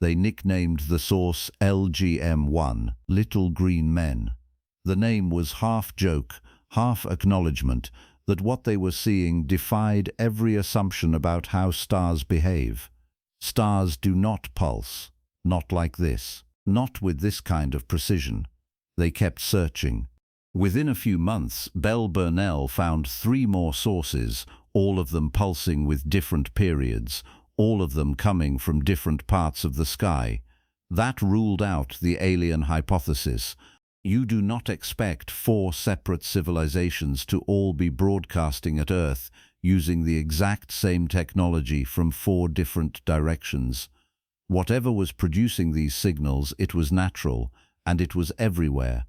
They nicknamed the source LGM-1, Little Green Men. The name was half joke, half acknowledgement that what they were seeing defied every assumption about how stars behave. Stars do not pulse, not like this, not with this kind of precision. They kept searching. Within a few months, Bell Burnell found 3 more sources, all of them pulsing with different periods, all of them coming from different parts of the sky. That ruled out the alien hypothesis. You do not expect 4 separate civilizations to all be broadcasting at Earth using the exact same technology from 4 different directions. Whatever was producing these signals, it was natural, and it was everywhere.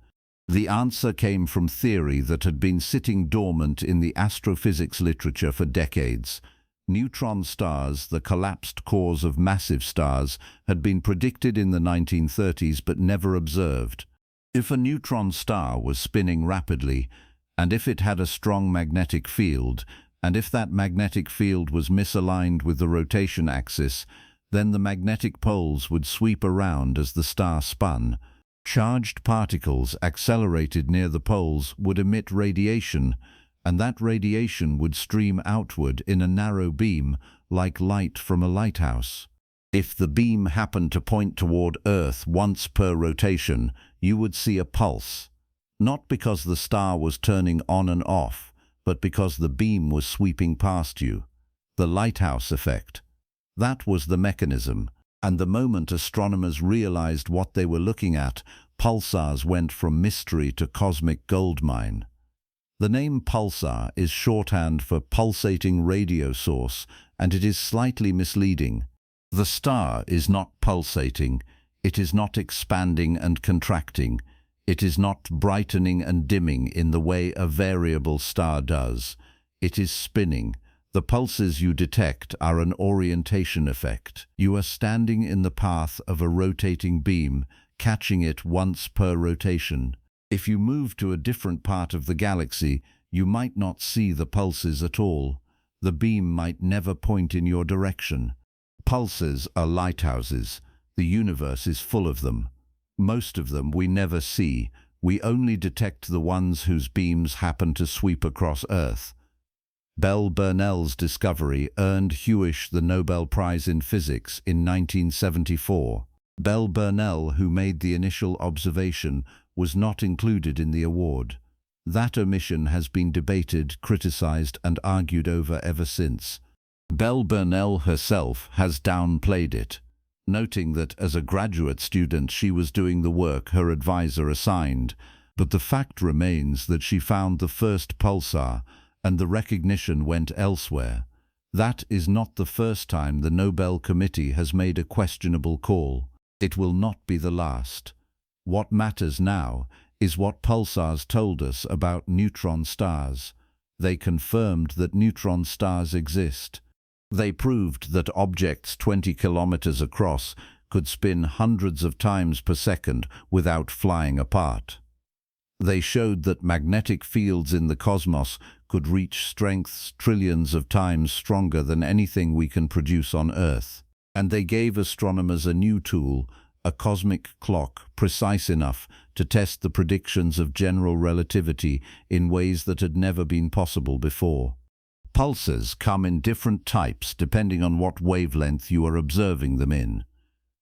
The answer came from theory that had been sitting dormant in the astrophysics literature for decades. Neutron stars, the collapsed cores of massive stars, had been predicted in the 1930s but never observed. If a neutron star was spinning rapidly, and if it had a strong magnetic field, and if that magnetic field was misaligned with the rotation axis, then the magnetic poles would sweep around as the star spun. Charged particles accelerated near the poles would emit radiation, and that radiation would stream outward in a narrow beam like light from a lighthouse. If the beam happened to point toward Earth once per rotation, you would see a pulse. Not because the star was turning on and off, but because the beam was sweeping past you. The lighthouse effect. That was the mechanism, and the moment astronomers realized what they were looking at, pulsars went from mystery to cosmic goldmine. The name pulsar is shorthand for pulsating radio source, and it is slightly misleading. The star is not pulsating, it is not expanding and contracting, it is not brightening and dimming in the way a variable star does. It is spinning. The pulses you detect are an orientation effect. You are standing in the path of a rotating beam, catching it once per rotation. If you move to a different part of the galaxy, you might not see the pulses at all. The beam might never point in your direction. Pulses are lighthouses. The universe is full of them. Most of them we never see. We only detect the ones whose beams happen to sweep across Earth. Bell Burnell's discovery earned Hewish the Nobel Prize in Physics in 1974. Bell Burnell, who made the initial observation, was not included in the award. That omission has been debated, criticized, and argued over ever since. Bell Burnell herself has downplayed it, noting that as a graduate student she was doing the work her advisor assigned, but the fact remains that she found the first pulsar, and the recognition went elsewhere. That is not the first time the Nobel Committee has made a questionable call. It will not be the last. What matters now is what pulsars told us about neutron stars. They confirmed that neutron stars exist. They proved that objects 20 kilometers across could spin hundreds of times per second without flying apart. They showed that magnetic fields in the cosmos could reach strengths trillions of times stronger than anything we can produce on Earth. And they gave astronomers a new tool, a cosmic clock precise enough to test the predictions of general relativity in ways that had never been possible before. Pulsars come in different types depending on what wavelength you are observing them in.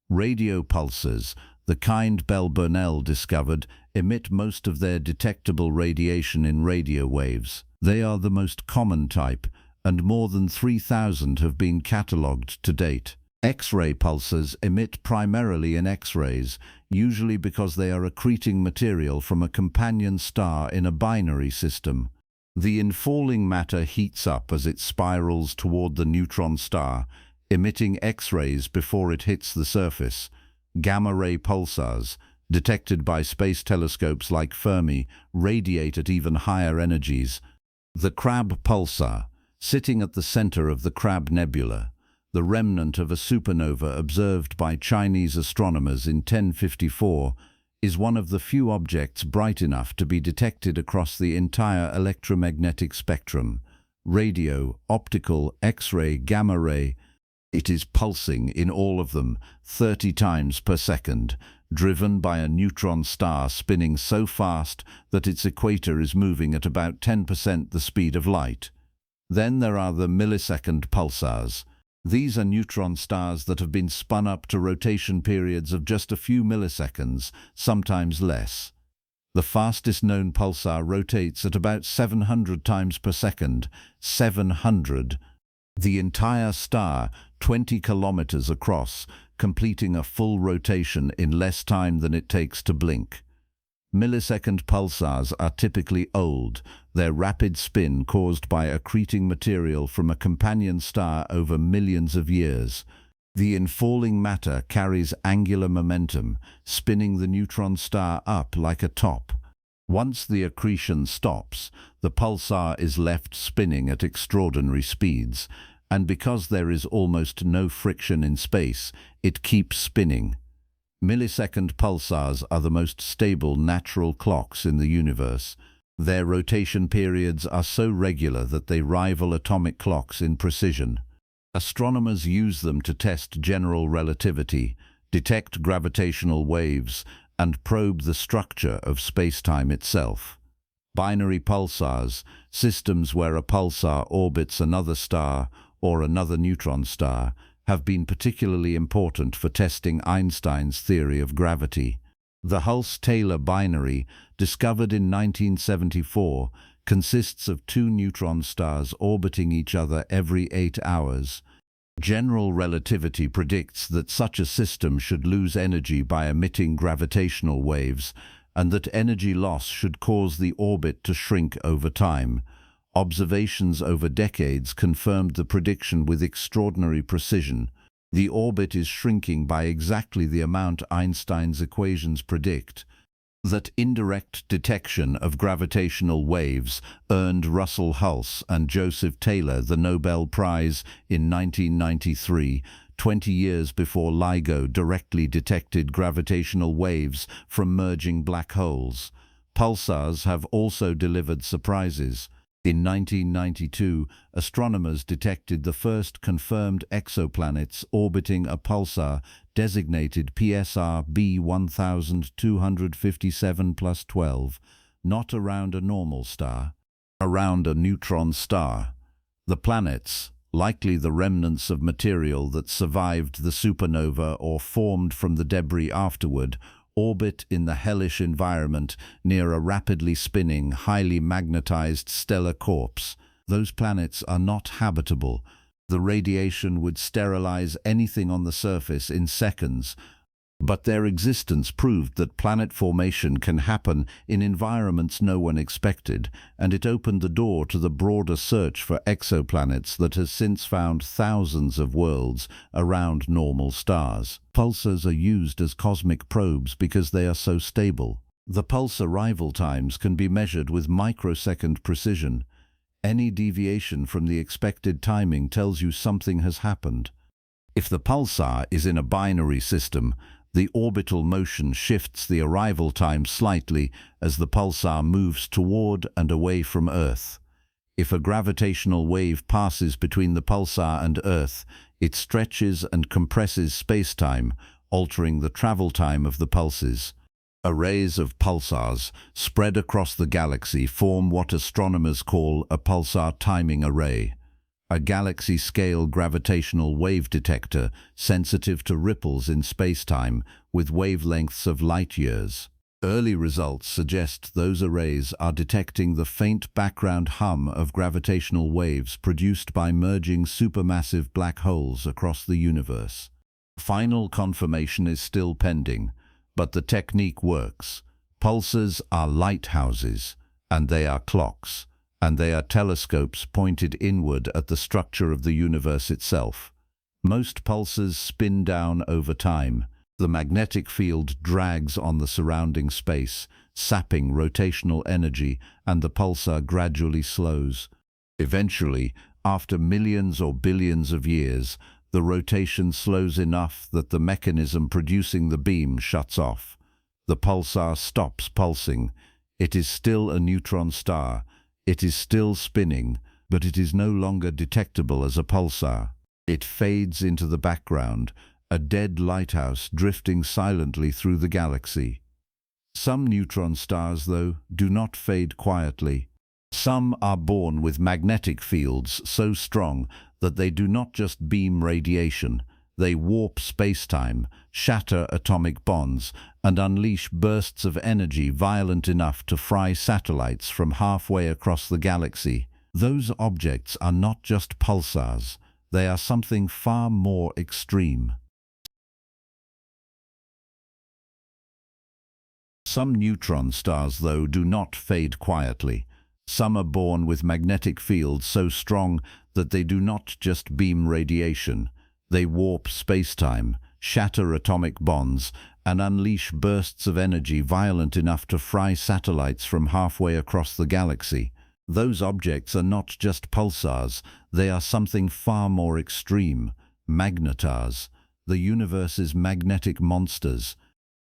Radio pulsars, the kind Bell Burnell discovered, emit most of their detectable radiation in radio waves. They are the most common type, and more than 3,000 have been catalogued to date. X-ray pulsars emit primarily in X-rays, usually because they are accreting material from a companion star in a binary system. The infalling matter heats up as it spirals toward the neutron star, emitting X-rays before it hits the surface. Gamma-ray pulsars, detected by space telescopes like Fermi, radiate at even higher energies. The Crab pulsar, sitting at the center of the Crab Nebula, the remnant of a supernova observed by Chinese astronomers in 1054, is one of the few objects bright enough to be detected across the entire electromagnetic spectrum: radio, optical, X-ray, gamma-ray. It is pulsing in all of them, 30 times per second, driven by a neutron star spinning so fast that its equator is moving at about 10% the speed of light. Then there are the millisecond pulsars. These are neutron stars that have been spun up to rotation periods of just a few milliseconds, sometimes less. The fastest known pulsar rotates at about 700 times per second. 700. The entire star, 20 kilometers across, completing a full rotation in less time than it takes to blink. Millisecond pulsars are typically old, their rapid spin caused by accreting material from a companion star over millions of years. The infalling matter carries angular momentum, spinning the neutron star up like a top. Once the accretion stops, the pulsar is left spinning at extraordinary speeds, and because there is almost no friction in space, it keeps spinning. Millisecond pulsars are the most stable natural clocks in the universe. Their rotation periods are so regular that they rival atomic clocks in precision. Astronomers use them to test general relativity, detect gravitational waves, and probe the structure of spacetime itself. Binary pulsars, systems where a pulsar orbits another star or another neutron star, have been particularly important for testing Einstein's theory of gravity. The Hulse-Taylor binary, discovered in 1974, consists of two neutron stars orbiting each other every 8 hours. General relativity predicts that such a system should lose energy by emitting gravitational waves, and that energy loss should cause the orbit to shrink over time. Observations over decades confirmed the prediction with extraordinary precision. The orbit is shrinking by exactly the amount Einstein's equations predict. That indirect detection of gravitational waves earned Russell Hulse and Joseph Taylor the Nobel Prize in 1993, 20 years before LIGO directly detected gravitational waves from merging black holes. Pulsars have also delivered surprises. In 1992, astronomers detected the first confirmed exoplanets orbiting a pulsar designated PSR B 1257+12, not around a normal star, around a neutron star. The planets, likely the remnants of material that survived the supernova or formed from the debris afterward, orbit in the hellish environment near a rapidly spinning, highly magnetized stellar corpse. Those planets are not habitable. The radiation would sterilize anything on the surface in seconds. But their existence proved that planet formation can happen in environments no one expected, and it opened the door to the broader search for exoplanets that has since found thousands of worlds around normal stars. Pulsars are used as cosmic probes because they are so stable. The pulsar arrival times can be measured with microsecond precision. Any deviation from the expected timing tells you something has happened. If the pulsar is in a binary system, the orbital motion shifts the arrival time slightly as the pulsar moves toward and away from Earth. If a gravitational wave passes between the pulsar and Earth, it stretches and compresses spacetime, altering the travel time of the pulses. Arrays of pulsars spread across the galaxy form what astronomers call a pulsar timing array, a galaxy-scale gravitational wave detector sensitive to ripples in spacetime with wavelengths of light-years. Early results suggest those arrays are detecting the faint background hum of gravitational waves produced by merging supermassive black holes across the universe. Final confirmation is still pending, but the technique works. Pulsars are lighthouses, and they are clocks, and they are telescopes pointed inward at the structure of the universe itself. Most pulsars spin down over time. The magnetic field drags on the surrounding space, sapping rotational energy, and the pulsar gradually slows. Eventually, after millions or billions of years, the rotation slows enough that the mechanism producing the beam shuts off. The pulsar stops pulsing. It is still a neutron star. It is still spinning, but it is no longer detectable as a pulsar. It fades into the background, a dead lighthouse drifting silently through the galaxy. Some neutron stars, though, do not fade quietly. Some are born with magnetic fields so strong that they do not just beam radiation, they warp spacetime, shatter atomic bonds, and unleash bursts of energy violent enough to fry satellites from halfway across the galaxy. Those objects are not just pulsars, they are something far more extreme. Some neutron stars, though, do not fade quietly. Some are born with magnetic fields so strong that they do not just beam radiation. They warp spacetime, shatter atomic bonds, and unleash bursts of energy violent enough to fry satellites from halfway across the galaxy. Those objects are not just pulsars, they are something far more extreme. Magnetars, the universe's magnetic monsters.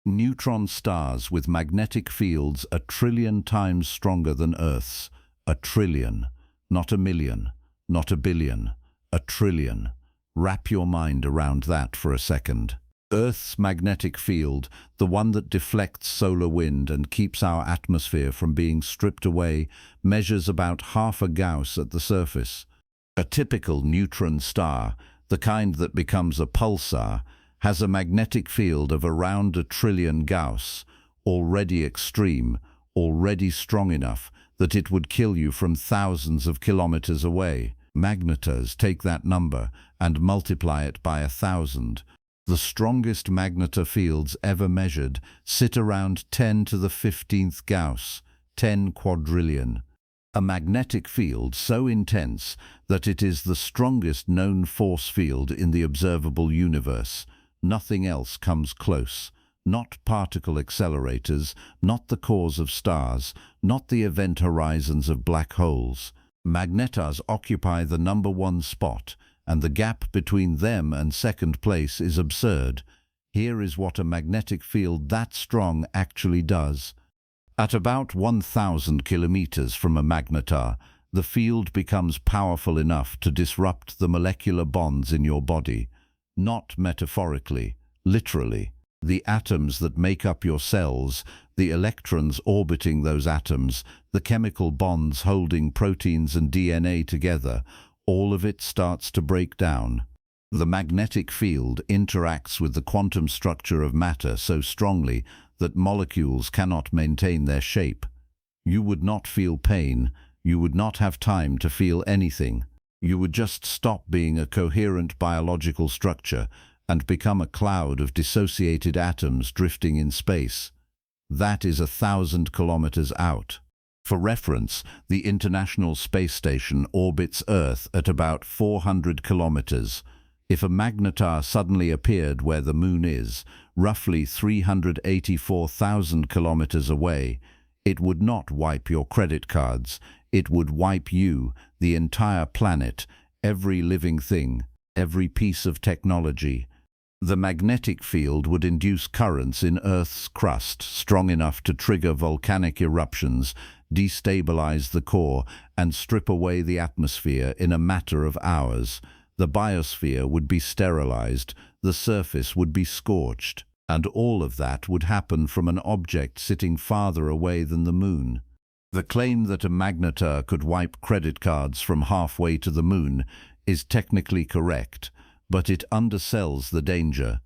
Neutron stars with magnetic fields 1,000,000,000,000 times stronger than Earth's. 1,000,000,000,000, not 1,000,000, not 1,000,000,000, 1,000,000,000,000. Wrap your mind around that for a second. Earth's magnetic field, the one that deflects solar wind and keeps our atmosphere from being stripped away, measures about half a Gauss at the surface. A typical neutron star, the kind that becomes a pulsar, has a magnetic field of around 1,000,000,000,000 Gauss, already extreme, already strong enough that it would kill you from thousands of kilometers away. Magnetars take that number and multiply it by 1,000. The strongest magnetar fields ever measured sit around 10 to the 15th Gauss, 10 quadrillion. A magnetic field so intense that it is the strongest known force field in the observable universe. Nothing else comes close. Not particle accelerators, not the cores of stars, not the event horizons of black holes. Magnetars occupy the #1 spot, and the gap between them and second place is absurd. Here is what a magnetic field that strong actually does. At about 1,000 kilometers from a magnetar, the field becomes powerful enough to disrupt the molecular bonds in your body. Not metaphorically, literally. The atoms that make up your cells, the electrons orbiting those atoms, the chemical bonds holding proteins and DNA together, all of it starts to break down. The magnetic field interacts with the quantum structure of matter so strongly that molecules cannot maintain their shape. You would not feel pain, you would not have time to feel anything. You would just stop being a coherent biological structure and become a cloud of dissociated atoms drifting in space. That is 1,000 kilometers out. For reference, the International Space Station orbits Earth at about 400 kilometers. If a magnetar suddenly appeared where the Moon is, roughly 384,000 kilometers away, it would not wipe your credit cards. It would wipe you, the entire planet, every living thing, every piece of technology. The magnetic field would induce currents in Earth's crust strong enough to trigger volcanic eruptions, destabilize the core, and strip away the atmosphere in a matter of hours. The biosphere would be sterilized, the surface would be scorched, and all of that would happen from an object sitting farther away than the Moon. The claim that a magnetar could wipe credit cards from halfway to the Moon is technically correct, but it undersells the danger.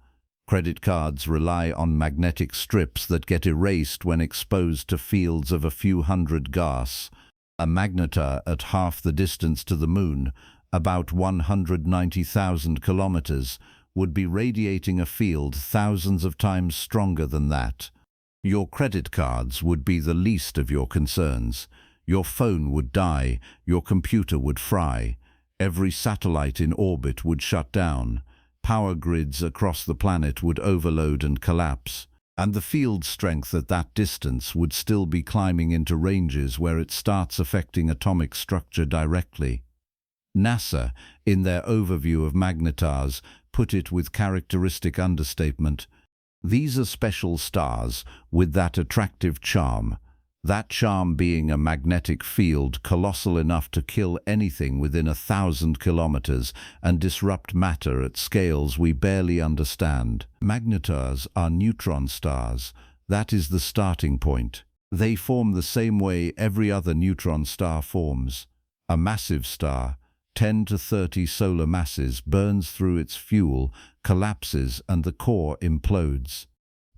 Credit cards rely on magnetic strips that get erased when exposed to fields of a few hundred Gauss. A magnetar at half the distance to the Moon, about 190,000 kilometers, would be radiating a field thousands of times stronger than that. Your credit cards would be the least of your concerns. Your phone would die, your computer would fry. Every satellite in orbit would shut down. Power grids across the planet would overload and collapse. And the field strength at that distance would still be climbing into ranges where it starts affecting atomic structure directly. NASA, in their overview of magnetars, put it with characteristic understatement. These are special stars with that attractive charm. That charm being a magnetic field colossal enough to kill anything within 1,000 kilometers and disrupt matter at scales we barely understand. Magnetars are neutron stars. That is the starting point. They form the same way every other neutron star forms. A massive star, 10 to 30 solar masses, burns through its fuel, collapses, and the core implodes.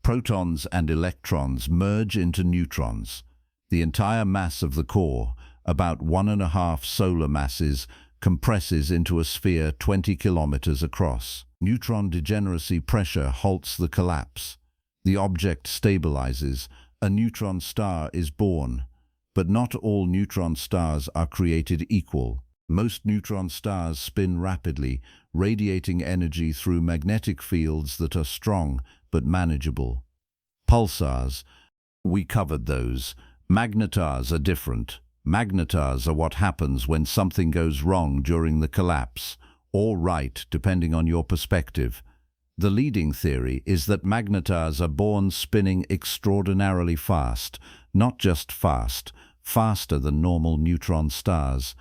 Protons and electrons merge into neutrons. The entire mass of the core, about 1.5 solar masses, compresses into a sphere 20 kilometers across. Neutron degeneracy pressure halts the collapse. The object stabilizes. A neutron star is born. But not all neutron stars are created equal. Most neutron stars spin rapidly, radiating energy through magnetic fields that are strong but manageable. Pulsars. We covered those. Magnetars are different. Magnetars are what happens when something goes wrong during the collapse, or right, depending on your perspective. The leading theory is that magnetars are born spinning extraordinarily fast, not just fast, faster than normal neutron stars.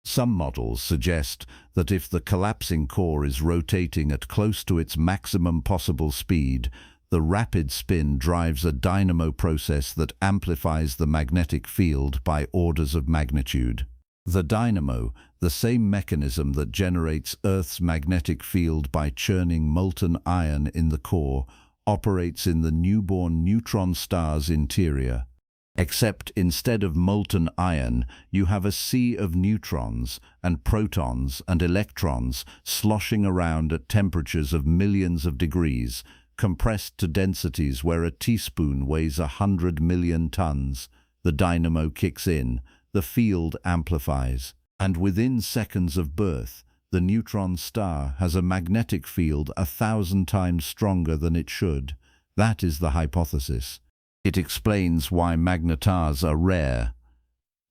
Some models suggest that if the collapsing core is rotating at close to its maximum possible speed, the rapid spin drives a dynamo process that amplifies the magnetic field by orders of magnitude. The dynamo, the same mechanism that generates Earth's magnetic field by churning molten iron in the core, operates in the newborn neutron star's interior. Except instead of molten iron, you have a sea of neutrons and protons and electrons sloshing around at temperatures of millions of degrees, compressed to densities where a teaspoon weighs 100 million tons. The dynamo kicks in, the field amplifies, and within seconds of birth, the neutron star has a magnetic field 1,000 times stronger than it should. That is the hypothesis. It explains why magnetars are rare.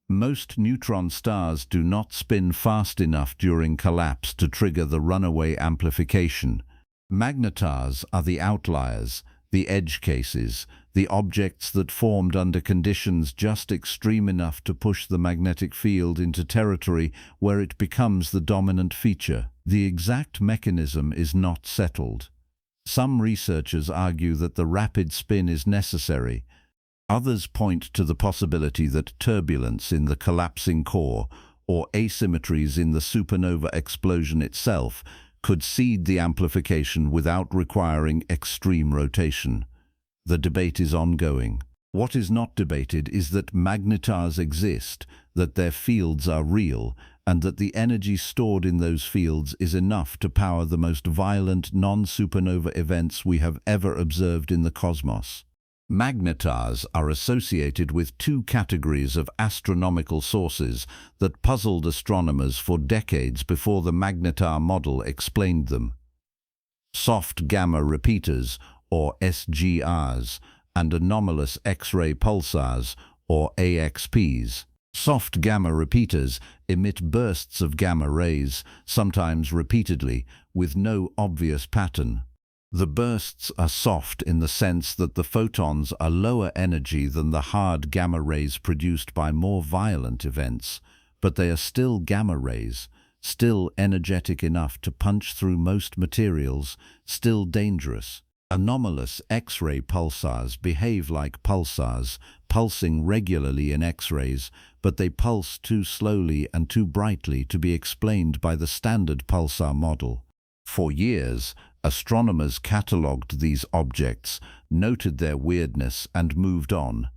Most neutron stars do not spin fast enough during collapse to trigger the runaway amplification. Magnetars are the outliers, the edge cases, the objects that formed under conditions just extreme enough to push the magnetic field into territory where it becomes the dominant feature. The exact mechanism is not settled. Some researchers argue that the rapid spin is necessary. Others point to the possibility that turbulence in the collapsing core or asymmetries in the supernova explosion itself could seed the amplification without requiring extreme rotation. The debate is ongoing. What is not debated is that magnetars exist, that their fields are real, and that the energy stored in those fields is enough to power the most violent non-supernova events we have ever observed in the cosmos. Magnetars are associated with two categories of astronomical sources that puzzled astronomers for decades before the magnetar model explained them: soft gamma repeaters, or SGRs, and anomalous X-ray pulsars, or AXPs. Soft gamma repeaters emit bursts of gamma rays, sometimes repeatedly, with no obvious pattern. The bursts are soft in the sense that the photons are lower energy than the hard gamma rays produced by more violent events, but they are still gamma rays, still energetic enough to punch through most materials, still dangerous. Anomalous X-ray pulsars behave like pulsars, pulsing regularly in X-rays, but they pulse too slowly and too brightly to be explained by the standard pulsar model. For years, astronomers catalogued these objects, noted their weirdness, and moved on.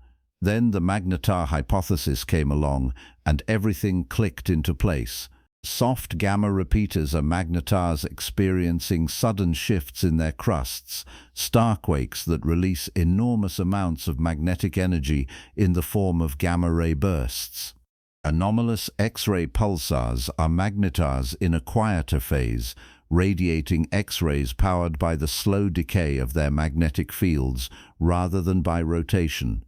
Then the magnetar hypothesis came along, and everything clicked into place. Soft gamma repeaters are magnetars experiencing sudden shifts in their crusts, starquakes that release enormous amounts of magnetic energy in the form of gamma-ray bursts. Anomalous X-ray pulsars are magnetars in a quieter phase, radiating X-rays powered by the slow decay of their magnetic fields rather than by rotation.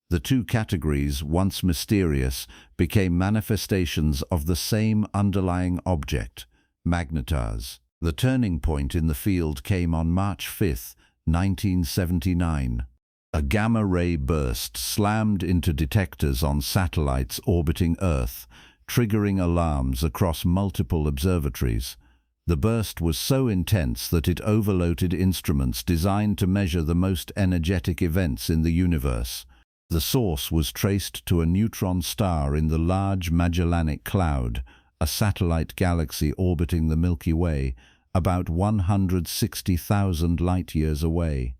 The two categories, once mysterious, became manifestations of the same underlying object, magnetars. The turning point in the field came on March 5, 1979. A gamma-ray burst slammed into detectors on satellites orbiting Earth, triggering alarms across multiple observatories. The burst was so intense that it overloaded instruments designed to measure the most energetic events in the universe. The source was traced to a neutron star in the Large Magellanic Cloud, a satellite galaxy orbiting the Milky Way, about 160,000 light-years away.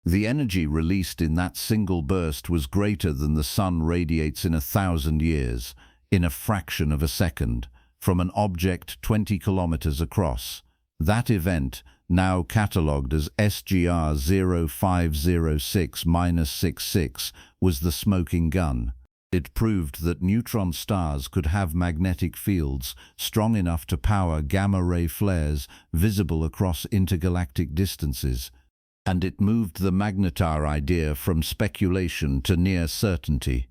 The energy released in that single burst was greater than the Sun radiates in 1,000 years, in a fraction of a second, from an object 20 kilometers across. That event, now catalogued as SGR 0506-66, was the smoking gun. It proved that neutron stars could have magnetic fields strong enough to power gamma-ray flares visible across intergalactic distances. And it moved the magnetar idea from speculation to near certainty.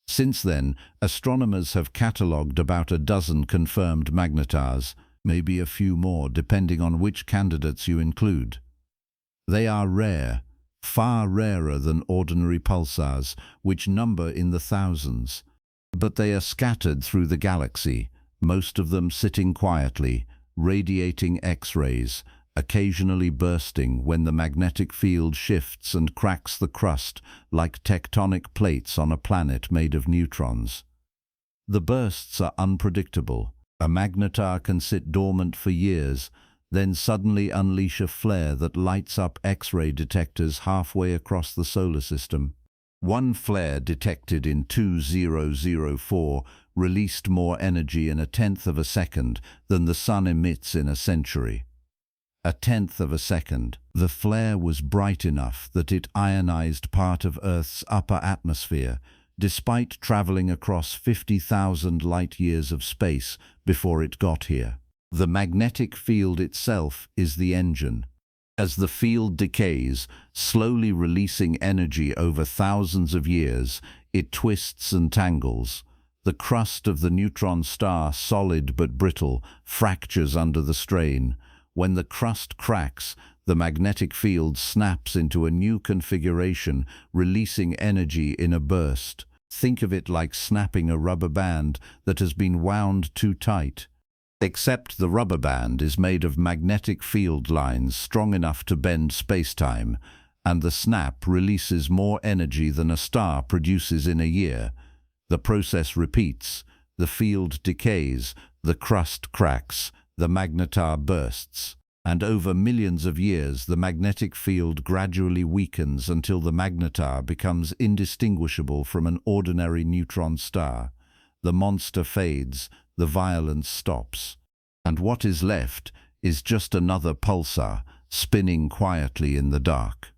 Since then, astronomers have catalogued about a dozen confirmed magnetars, maybe a few more depending on which candidates you include. They are rare, far rarer than ordinary pulsars, which number in the thousands. But they are scattered through the galaxy, most of them sitting quietly, radiating X-rays, occasionally bursting when the magnetic field shifts and cracks the crust like tectonic plates on a planet made of neutrons. The bursts are unpredictable. A magnetar can sit dormant for years, then suddenly unleash a flare that lights up X-ray detectors halfway across the solar system. One flare detected in 2004 released more energy in 1/10 of a second than the sun emits in a century. 1/10 of a second. The flare was bright enough that it ionized part of Earth's upper atmosphere, despite traveling across 50,000 light-years of space before it got here. The magnetic field itself is the engine. As the field decays, slowly releasing energy over thousands of years, it twists and tangles. The crust of the neutron star, solid but brittle, fractures under the strain. When the crust cracks, the magnetic field snaps into a new configuration, releasing energy in a burst. Think of it like snapping a rubber band that has been wound too tight. Except the rubber band is made of magnetic field lines strong enough to bend space-time, and the snap releases more energy than a star produces in a year. The process repeats. The field decays, the crust cracks, the magnetar bursts, and over millions of years the magnetic field gradually weakens until the magnetar becomes indistinguishable from an ordinary neutron star. The monster fades, the violence stops, and what is left is just another pulsar spinning quietly in the dark.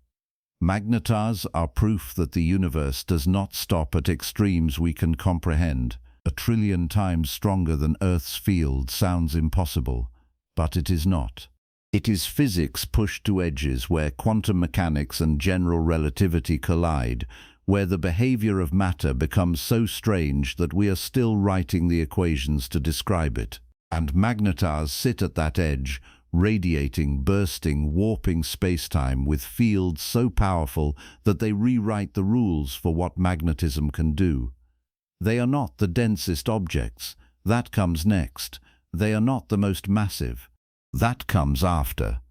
Magnetars are proof that the universe does not stop at extremes we can comprehend. 1,000,000,000,000 times stronger than Earth's field sounds impossible, but it is not. It is physics pushed to edges where quantum mechanics and general relativity collide, where the behavior of matter becomes so strange that we are still writing the equations to describe it. And magnetars sit at that edge, radiating, bursting, warping spacetime with fields so powerful that they rewrite the rules for what magnetism can do. They are not the densest objects. That comes next. They are not the most massive. That comes after.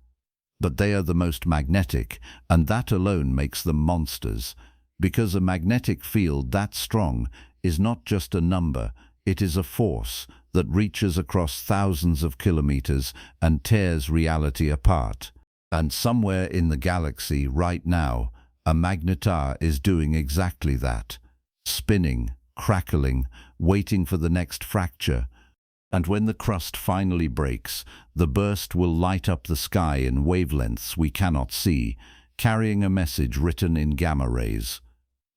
But they are the most magnetic, and that alone makes them monsters. Because a magnetic field that strong is not just a number, it is a force that reaches across thousands of kilometers and tears reality apart. And somewhere in the galaxy right now, a magnetar is doing exactly that. Spinning, crackling, waiting for the next fracture. And when the crust finally breaks, the burst will light up the sky in wavelengths we cannot see, carrying a message written in gamma rays.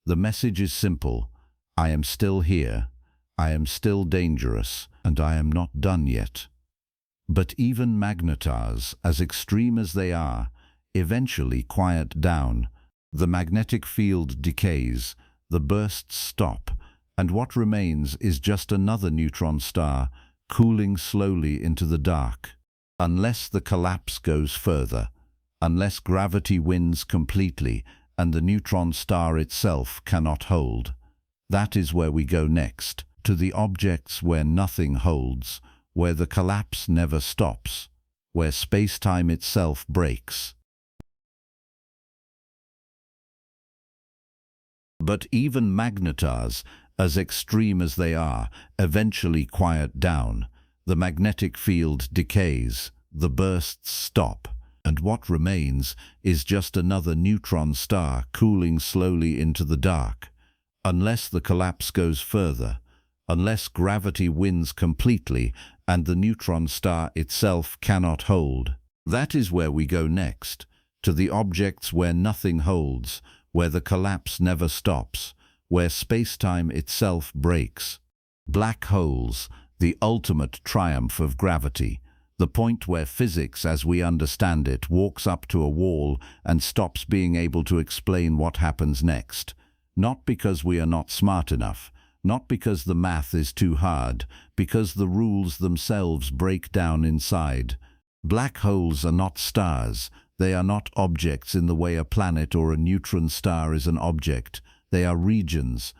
The message is simple. I am still here. I am still dangerous, and I am not done yet. But even magnetars, as extreme as they are, eventually quiet down. The magnetic field decays, the bursts stop, and what remains is just another neutron star, cooling slowly into the dark. Unless the collapse goes further, unless gravity wins completely, and the neutron star itself cannot hold. That is where we go next, to the objects where nothing holds, where the collapse never stops, where space-time itself breaks. But even magnetars, as extreme as they are, eventually quiet down. The magnetic field decays, the bursts stop, and what remains is just another neutron star cooling slowly into the dark. Unless the collapse goes further, unless gravity wins completely and the neutron star itself cannot hold. That is where we go next, to the objects where nothing holds, where the collapse never stops, where space-time itself breaks. Black holes, the ultimate triumph of gravity, the point where physics as we understand it walks up to a wall and stops being able to explain what happens next. Not because we are not smart enough, Not because the math is too hard, because the rules themselves break down inside. Black holes are not stars. They are not objects in the way a planet or a neutron star is an object. They are regions,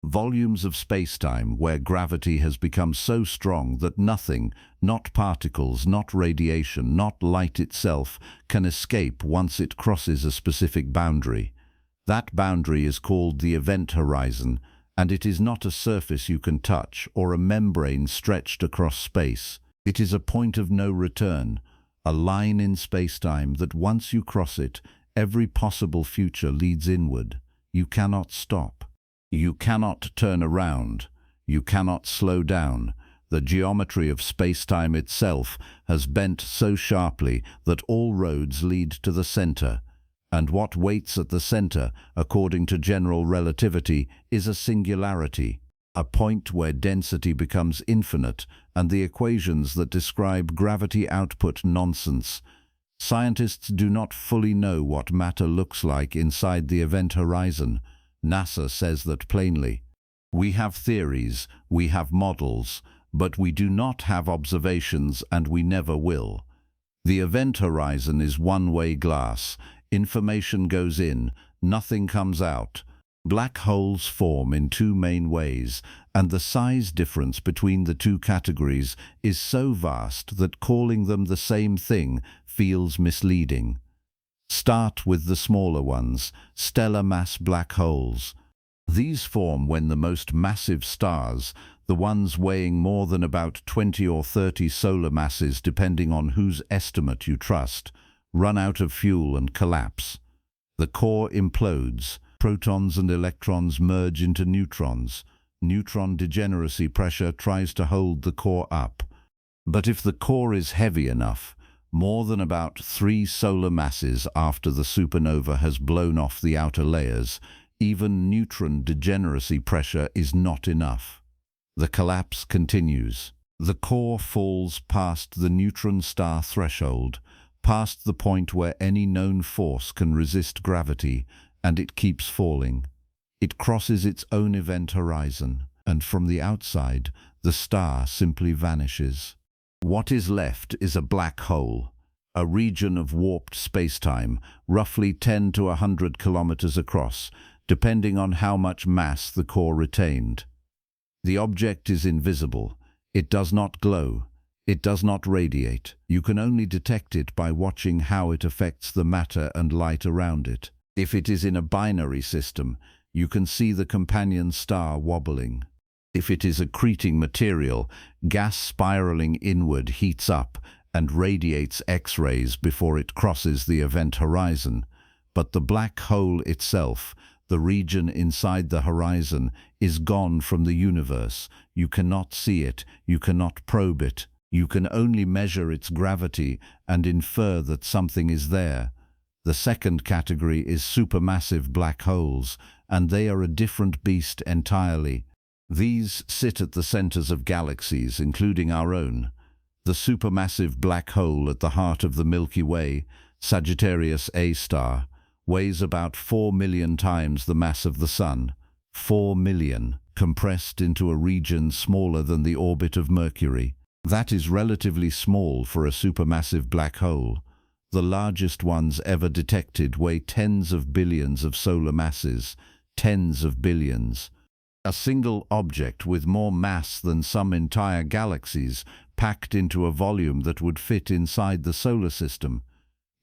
volumes of spacetime where gravity has become so strong that nothing, not particles, not radiation, not light itself, can escape once it crosses a specific boundary. That boundary is called the event horizon, and it is not a surface you can touch or a membrane stretched across space. It is a point of no return, a line in spacetime that once you cross it, every possible future leads inward. You cannot stop. You cannot turn around. You cannot slow down. The geometry of spacetime itself has bent so sharply that all roads lead to the center. And what waits at the center, according to general relativity, is a singularity, a point where density becomes infinite and the equations that describe gravity output nonsense. Scientists do not fully know what matter looks like inside the event horizon. NASA says that plainly. We have theories, we have models, but we do not have observations and we never will. The event horizon is one-way glass. Information goes in, nothing comes out. Black holes form in two main ways, and the size difference between the two categories is so vast that calling them the same thing feels misleading. Start with the smaller ones, stellar mass black holes. These form when the most massive stars, the ones weighing more than about 20 or 30 solar masses depending on whose estimate you trust, run out of fuel and collapse. The core implodes. Protons and electrons merge into neutrons. Neutron degeneracy pressure tries to hold the core up. But if the core is heavy enough, more than about 3 solar masses after the supernova has blown off the outer layers, even neutron degeneracy pressure is not enough. The collapse continues. The core falls past the neutron star threshold, past the point where any known force can resist gravity, and it keeps falling. It crosses its own event horizon, and from the outside, the star simply vanishes. What is left is a black hole, a region of warped spacetime, roughly 10 to 100 kilometers across, depending on how much mass the core retained. The object is invisible. It does not glow. It does not radiate. You can only detect it by watching how it affects the matter and light around it. If it is in a binary system, you can see the companion star wobbling. If it is accreting material, gas spiraling inward heats up and radiates X-rays before it crosses the event horizon. But the black hole itself, the region inside the horizon, is gone from the universe. You cannot see it. You cannot probe it. You can only measure its gravity and infer that something is there. The second category is supermassive black holes, and they are a different beast entirely. These sit at the centers of galaxies, including our own. The supermassive black hole at the heart of the Milky Way, Sagittarius A star, weighs about 4 million times the mass of the Sun. 4 million, compressed into a region smaller than the orbit of Mercury. That is relatively small for a supermassive black hole. The largest ones ever detected weigh tens of billions of solar masses, tens of billions. A single object with more mass than some entire galaxies packed into a volume that would fit inside the solar system.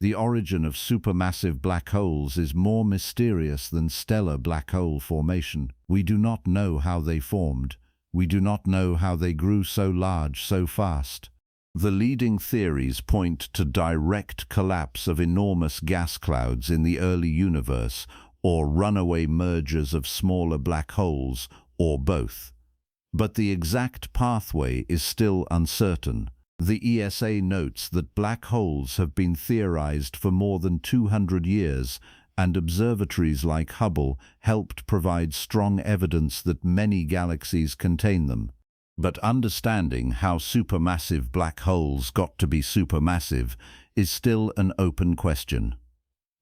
The origin of supermassive black holes is more mysterious than stellar black hole formation. We do not know how they formed. We do not know how they grew so large so fast. The leading theories point to direct collapse of enormous gas clouds in the early universe, or runaway mergers of smaller black holes, or both. But the exact pathway is still uncertain. The ESA notes that black holes have been theorized for more than 200 years, and observatories like Hubble helped provide strong evidence that many galaxies contain them. But understanding how supermassive black holes got to be supermassive is still an open question.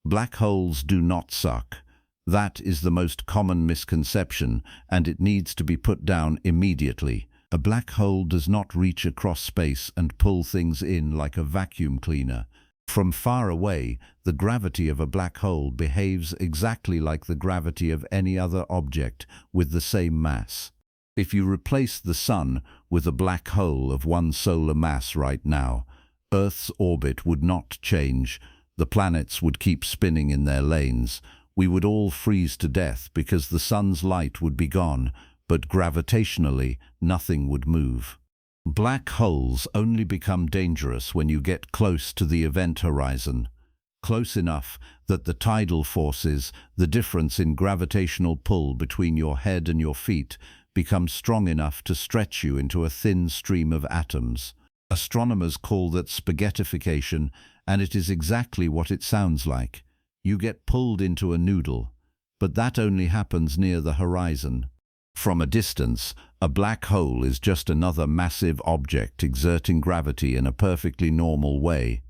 Black holes do not suck. That is the most common misconception, and it needs to be put down immediately. A black hole does not reach across space and pull things in like a vacuum cleaner. From far away, the gravity of a black hole behaves exactly like the gravity of any other object with the same mass. If you replace the Sun with a black hole of one solar mass right now, Earth's orbit would not change. The planets would keep spinning in their lanes. We would all freeze to death because the Sun's light would be gone, but gravitationally, nothing would move. Black holes only become dangerous when you get close to the event horizon. Close enough that the tidal forces, the difference in gravitational pull between your head and your feet, become strong enough to stretch you into a thin stream of atoms. Astronomers call that spaghettification, and it is exactly what it sounds like. You get pulled into a noodle, but that only happens near the horizon. From a distance, a black hole is just another massive object exerting gravity in a perfectly normal way.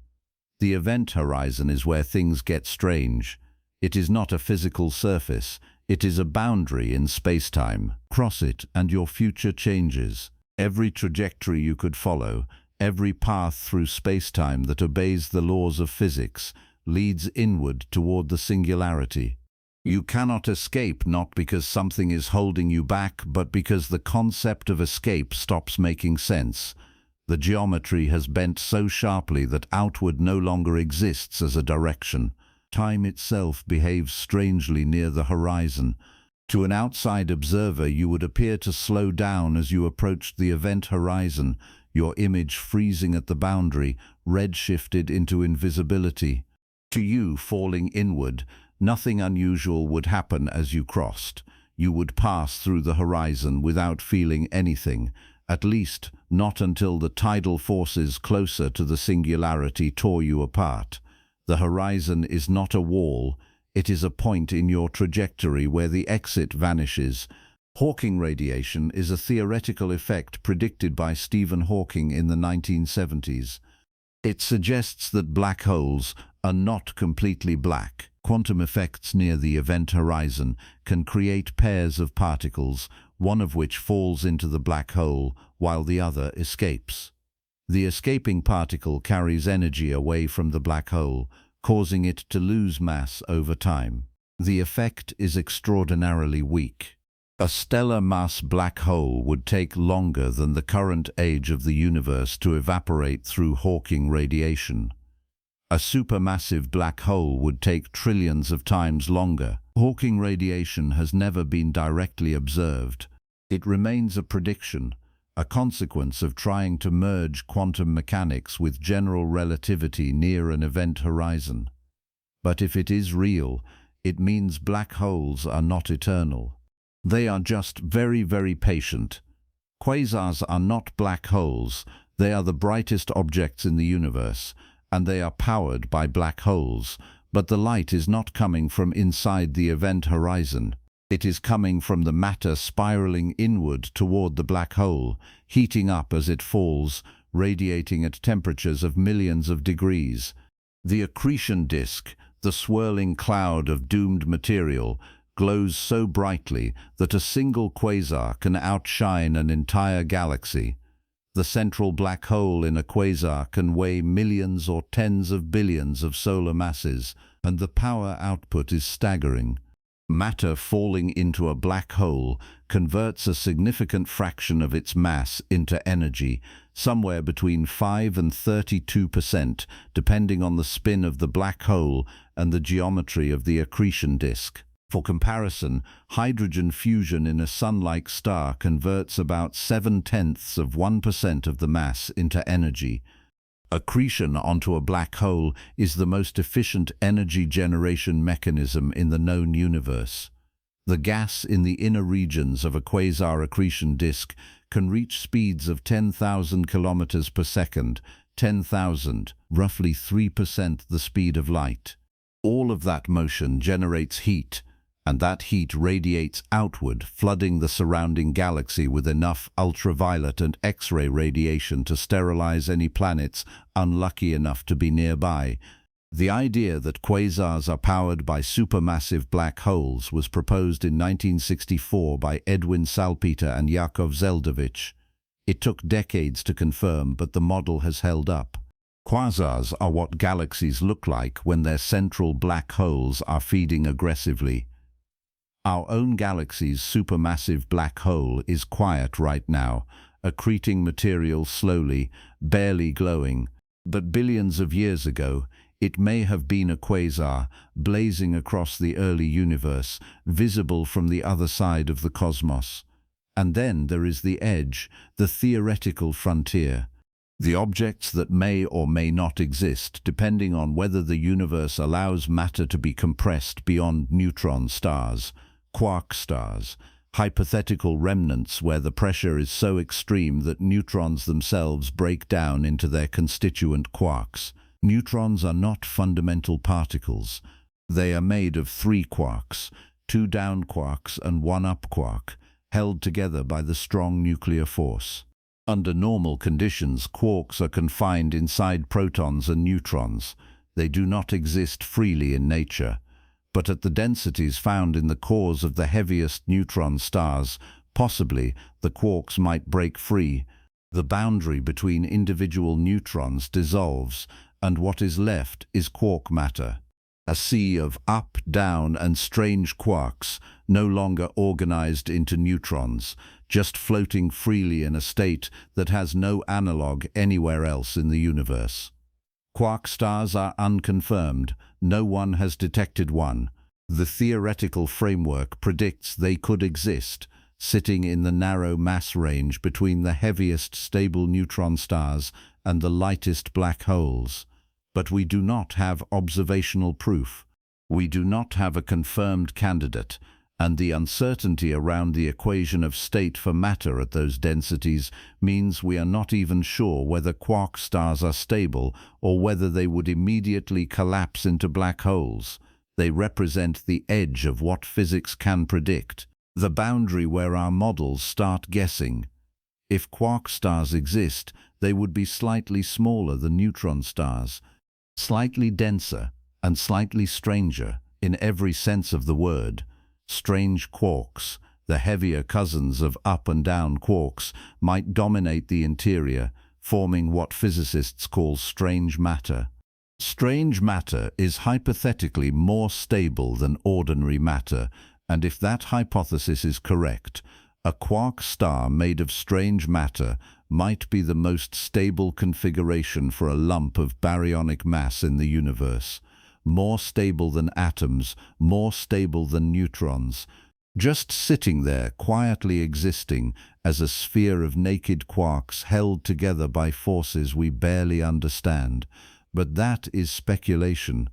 The event horizon is where things get strange. It is not a physical surface. It is a boundary in space-time. Cross it and your future changes. Every trajectory you could follow, every path through space-time that obeys the laws of physics, leads inward toward the singularity. You cannot escape not because something is holding you back, but because the concept of escape stops making sense. The geometry has bent so sharply that outward no longer exists as a direction. Time itself behaves strangely near the horizon. To an outside observer, you would appear to slow down as you approached the event horizon, your image freezing at the boundary, red-shifted into invisibility. To you, falling inward, nothing unusual would happen as you crossed. You would pass through the horizon without feeling anything, at least not until the tidal forces closer to the singularity tore you apart. The horizon is not a wall, it is a point in your trajectory where the exit vanishes. Hawking radiation is a theoretical effect predicted by Stephen Hawking in the 1970s. It suggests that black holes are not completely black. Quantum effects near the event horizon can create pairs of particles, one of which falls into the black hole while the other escapes. The escaping particle carries energy away from the black hole, causing it to lose mass over time. The effect is extraordinarily weak. A stellar mass black hole would take longer than the current age of the universe to evaporate through Hawking radiation. A supermassive black hole would take trillions of times longer. Hawking radiation has never been directly observed. It remains a prediction, a consequence of trying to merge quantum mechanics with general relativity near an event horizon. But if it is real, it means black holes are not eternal. They are just very, very patient. Quasars are not black holes. They are the brightest objects in the universe, and they are powered by black holes. But the light is not coming from inside the event horizon. It is coming from the matter spiraling inward toward the black hole, heating up as it falls, radiating at temperatures of millions of degrees. The accretion disk, the swirling cloud of doomed material, glows so brightly that a single quasar can outshine an entire galaxy. The central black hole in a quasar can weigh millions or tens of billions of solar masses, and the power output is staggering. Matter falling into a black hole converts a significant fraction of its mass into energy, somewhere between 5 and 32%, depending on the spin of the black hole and the geometry of the accretion disk. For comparison, hydrogen fusion in a Sun-like star converts about 0.7% of the mass into energy. Accretion onto a black hole is the most efficient energy generation mechanism in the known universe. The gas in the inner regions of a quasar accretion disk can reach speeds of 10,000 kilometers per second, 10,000, roughly 3% the speed of light. All of that motion generates heat, and that heat radiates outward, flooding the surrounding galaxy with enough ultraviolet and X-ray radiation to sterilize any planets unlucky enough to be nearby. The idea that quasars are powered by supermassive black holes was proposed in 1964 by Edwin Salpeter and Yakov Zeldovich. It took decades to confirm, but the model has held up. Quasars are what galaxies look like when their central black holes are feeding aggressively. Our own galaxy's supermassive black hole is quiet right now, accreting material slowly, barely glowing. But billions of years ago, it may have been a quasar, blazing across the early universe, visible from the other side of the cosmos. And then there is the edge, the theoretical frontier. The objects that may or may not exist, depending on whether the universe allows matter to be compressed beyond neutron stars, quark stars, hypothetical remnants where the pressure is so extreme that neutrons themselves break down into their constituent quarks. Neutrons are not fundamental particles. They are made of 3 quarks, 2 down quarks and 1 up quark, held together by the strong nuclear force. Under normal conditions, quarks are confined inside protons and neutrons. They do not exist freely in nature. But at the densities found in the cores of the heaviest neutron stars, possibly the quarks might break free. The boundary between individual neutrons dissolves, and what is left is quark matter. A sea of up, down, and strange quarks, no longer organized into neutrons, just floating freely in a state that has no analog anywhere else in the universe. Quark stars are unconfirmed. No one has detected one. The theoretical framework predicts they could exist, sitting in the narrow mass range between the heaviest stable neutron stars and the lightest black holes. But we do not have observational proof. We do not have a confirmed candidate, and the uncertainty around the equation of state for matter at those densities means we are not even sure whether quark stars are stable or whether they would immediately collapse into black holes. They represent the edge of what physics can predict, the boundary where our models start guessing. If quark stars exist, they would be slightly smaller than neutron stars, slightly denser and slightly stranger in every sense of the word. Strange quarks, the heavier cousins of up and down quarks, might dominate the interior, forming what physicists call strange matter. Strange matter is hypothetically more stable than ordinary matter, and if that hypothesis is correct, a quark star made of strange matter might be the most stable configuration for a lump of baryonic mass in the universe. More stable than atoms, more stable than neutrons, just sitting there quietly existing as a sphere of naked quarks held together by forces we barely understand. But that is speculation.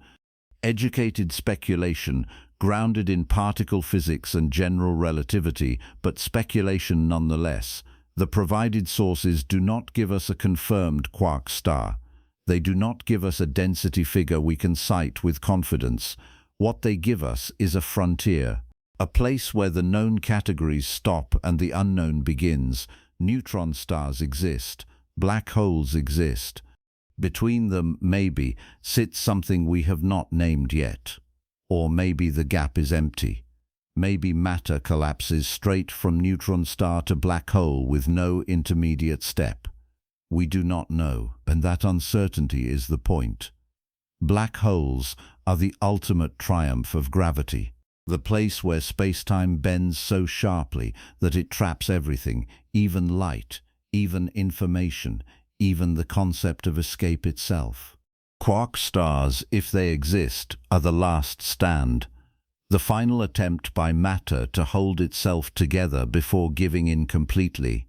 Educated speculation, grounded in particle physics and general relativity, but speculation nonetheless. The provided sources do not give us a confirmed quark star. They do not give us a density figure we can cite with confidence. What they give us is a frontier, a place where the known categories stop and the unknown begins. Neutron stars exist. Black holes exist. Between them, maybe, sits something we have not named yet. Or maybe the gap is empty. Maybe matter collapses straight from neutron star to black hole with no intermediate step. We do not know, and that uncertainty is the point. Black holes are the ultimate triumph of gravity, the place where space-time bends so sharply that it traps everything, even light, even information, even the concept of escape itself. Quark stars, if they exist, are the last stand, the final attempt by matter to hold itself together before giving in completely.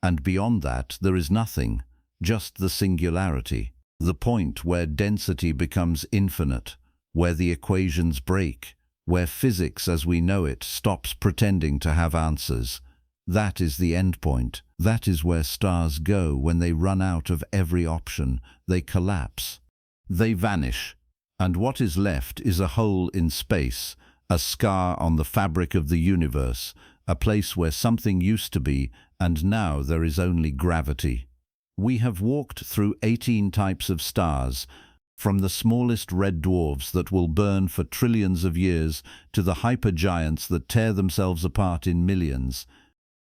And beyond that, there is nothing, just the singularity, the point where density becomes infinite, where the equations break, where physics as we know it stops pretending to have answers. That is the end point. That is where stars go when they run out of every option. They collapse. They vanish. And what is left is a hole in space, a scar on the fabric of the universe, a place where something used to be, and now there is only gravity. We have walked through 18 types of stars, From the smallest red dwarfs that will burn for trillions of years to the hypergiants that tear themselves apart in millions.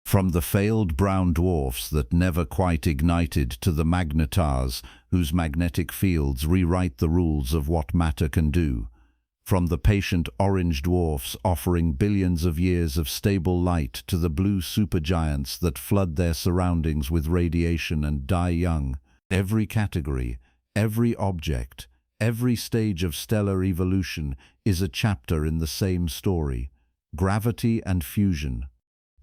From the failed brown dwarfs that never quite ignited to the Magnetars, whose magnetic fields rewrite the rules of what matter can do. From the patient orange dwarfs offering billions of years of stable light to the blue supergiants that flood their surroundings with radiation and die young. Every category, every object, every stage of stellar evolution is a chapter in the same story. Gravity and fusion.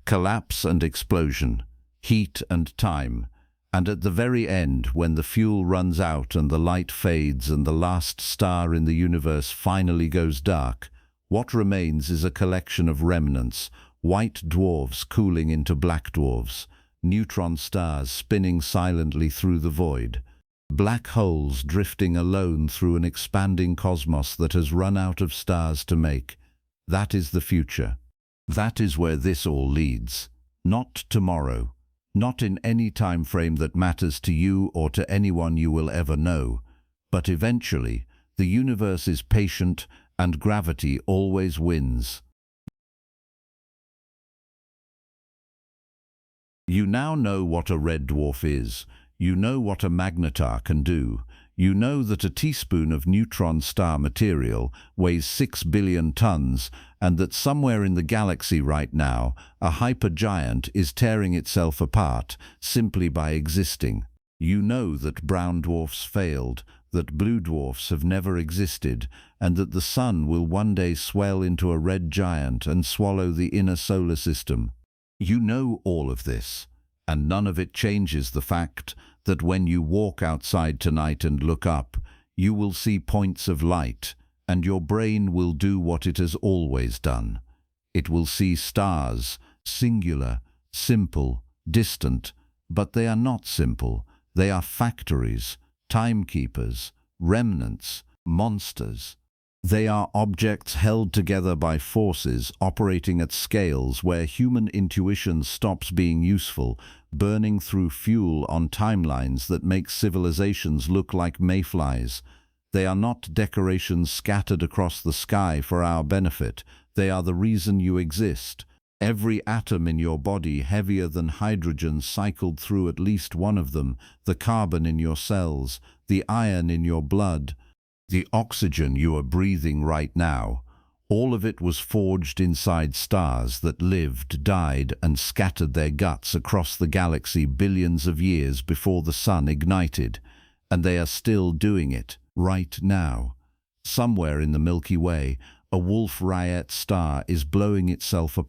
Collapse and explosion, heat and time, and at the very end, when the fuel runs out and the light fades and the last star in the universe finally goes dark, what remains is a collection of remnants, white dwarfs cooling into black dwarfs, neutron stars spinning silently through the void, black holes drifting alone through an expanding cosmos that has run out of stars to make. That is the future. That is where this all leads. Not tomorrow, not in any time frame that matters to you or to anyone you will ever know, but eventually, the universe is patient and gravity always wins. You now know what a red dwarf is. You know what a magnetar can do. You know that a teaspoon of neutron star material weighs 6 billion tons and that somewhere in the galaxy right now, a hypergiant is tearing itself apart simply by existing. You know that brown dwarfs failed, that blue dwarfs have never existed, and that the sun will one day swell into a red giant and swallow the inner solar system. You know all of this, and none of it changes the fact that when you walk outside tonight and look up, you will see points of light, and your brain will do what it has always done. It will see stars, singular, simple, distant, but they are not simple. They are factories, timekeepers, remnants, monsters. They are objects held together by forces operating at scales where human intuition stops being useful, burning through fuel on timelines that make civilizations look like mayflies. They are not decorations scattered across the sky for our benefit. They are the reason you exist. Every atom in your body heavier than hydrogen cycled through at least one of them, the carbon in your cells, the iron in your blood, the oxygen you are breathing right now. All of it was forged inside stars that lived, died, and scattered their guts across the galaxy billions of years before the sun ignited. And they are still doing it, right now. Somewhere in the Milky Way, a Wolf-Rayet star is blowing itself apart.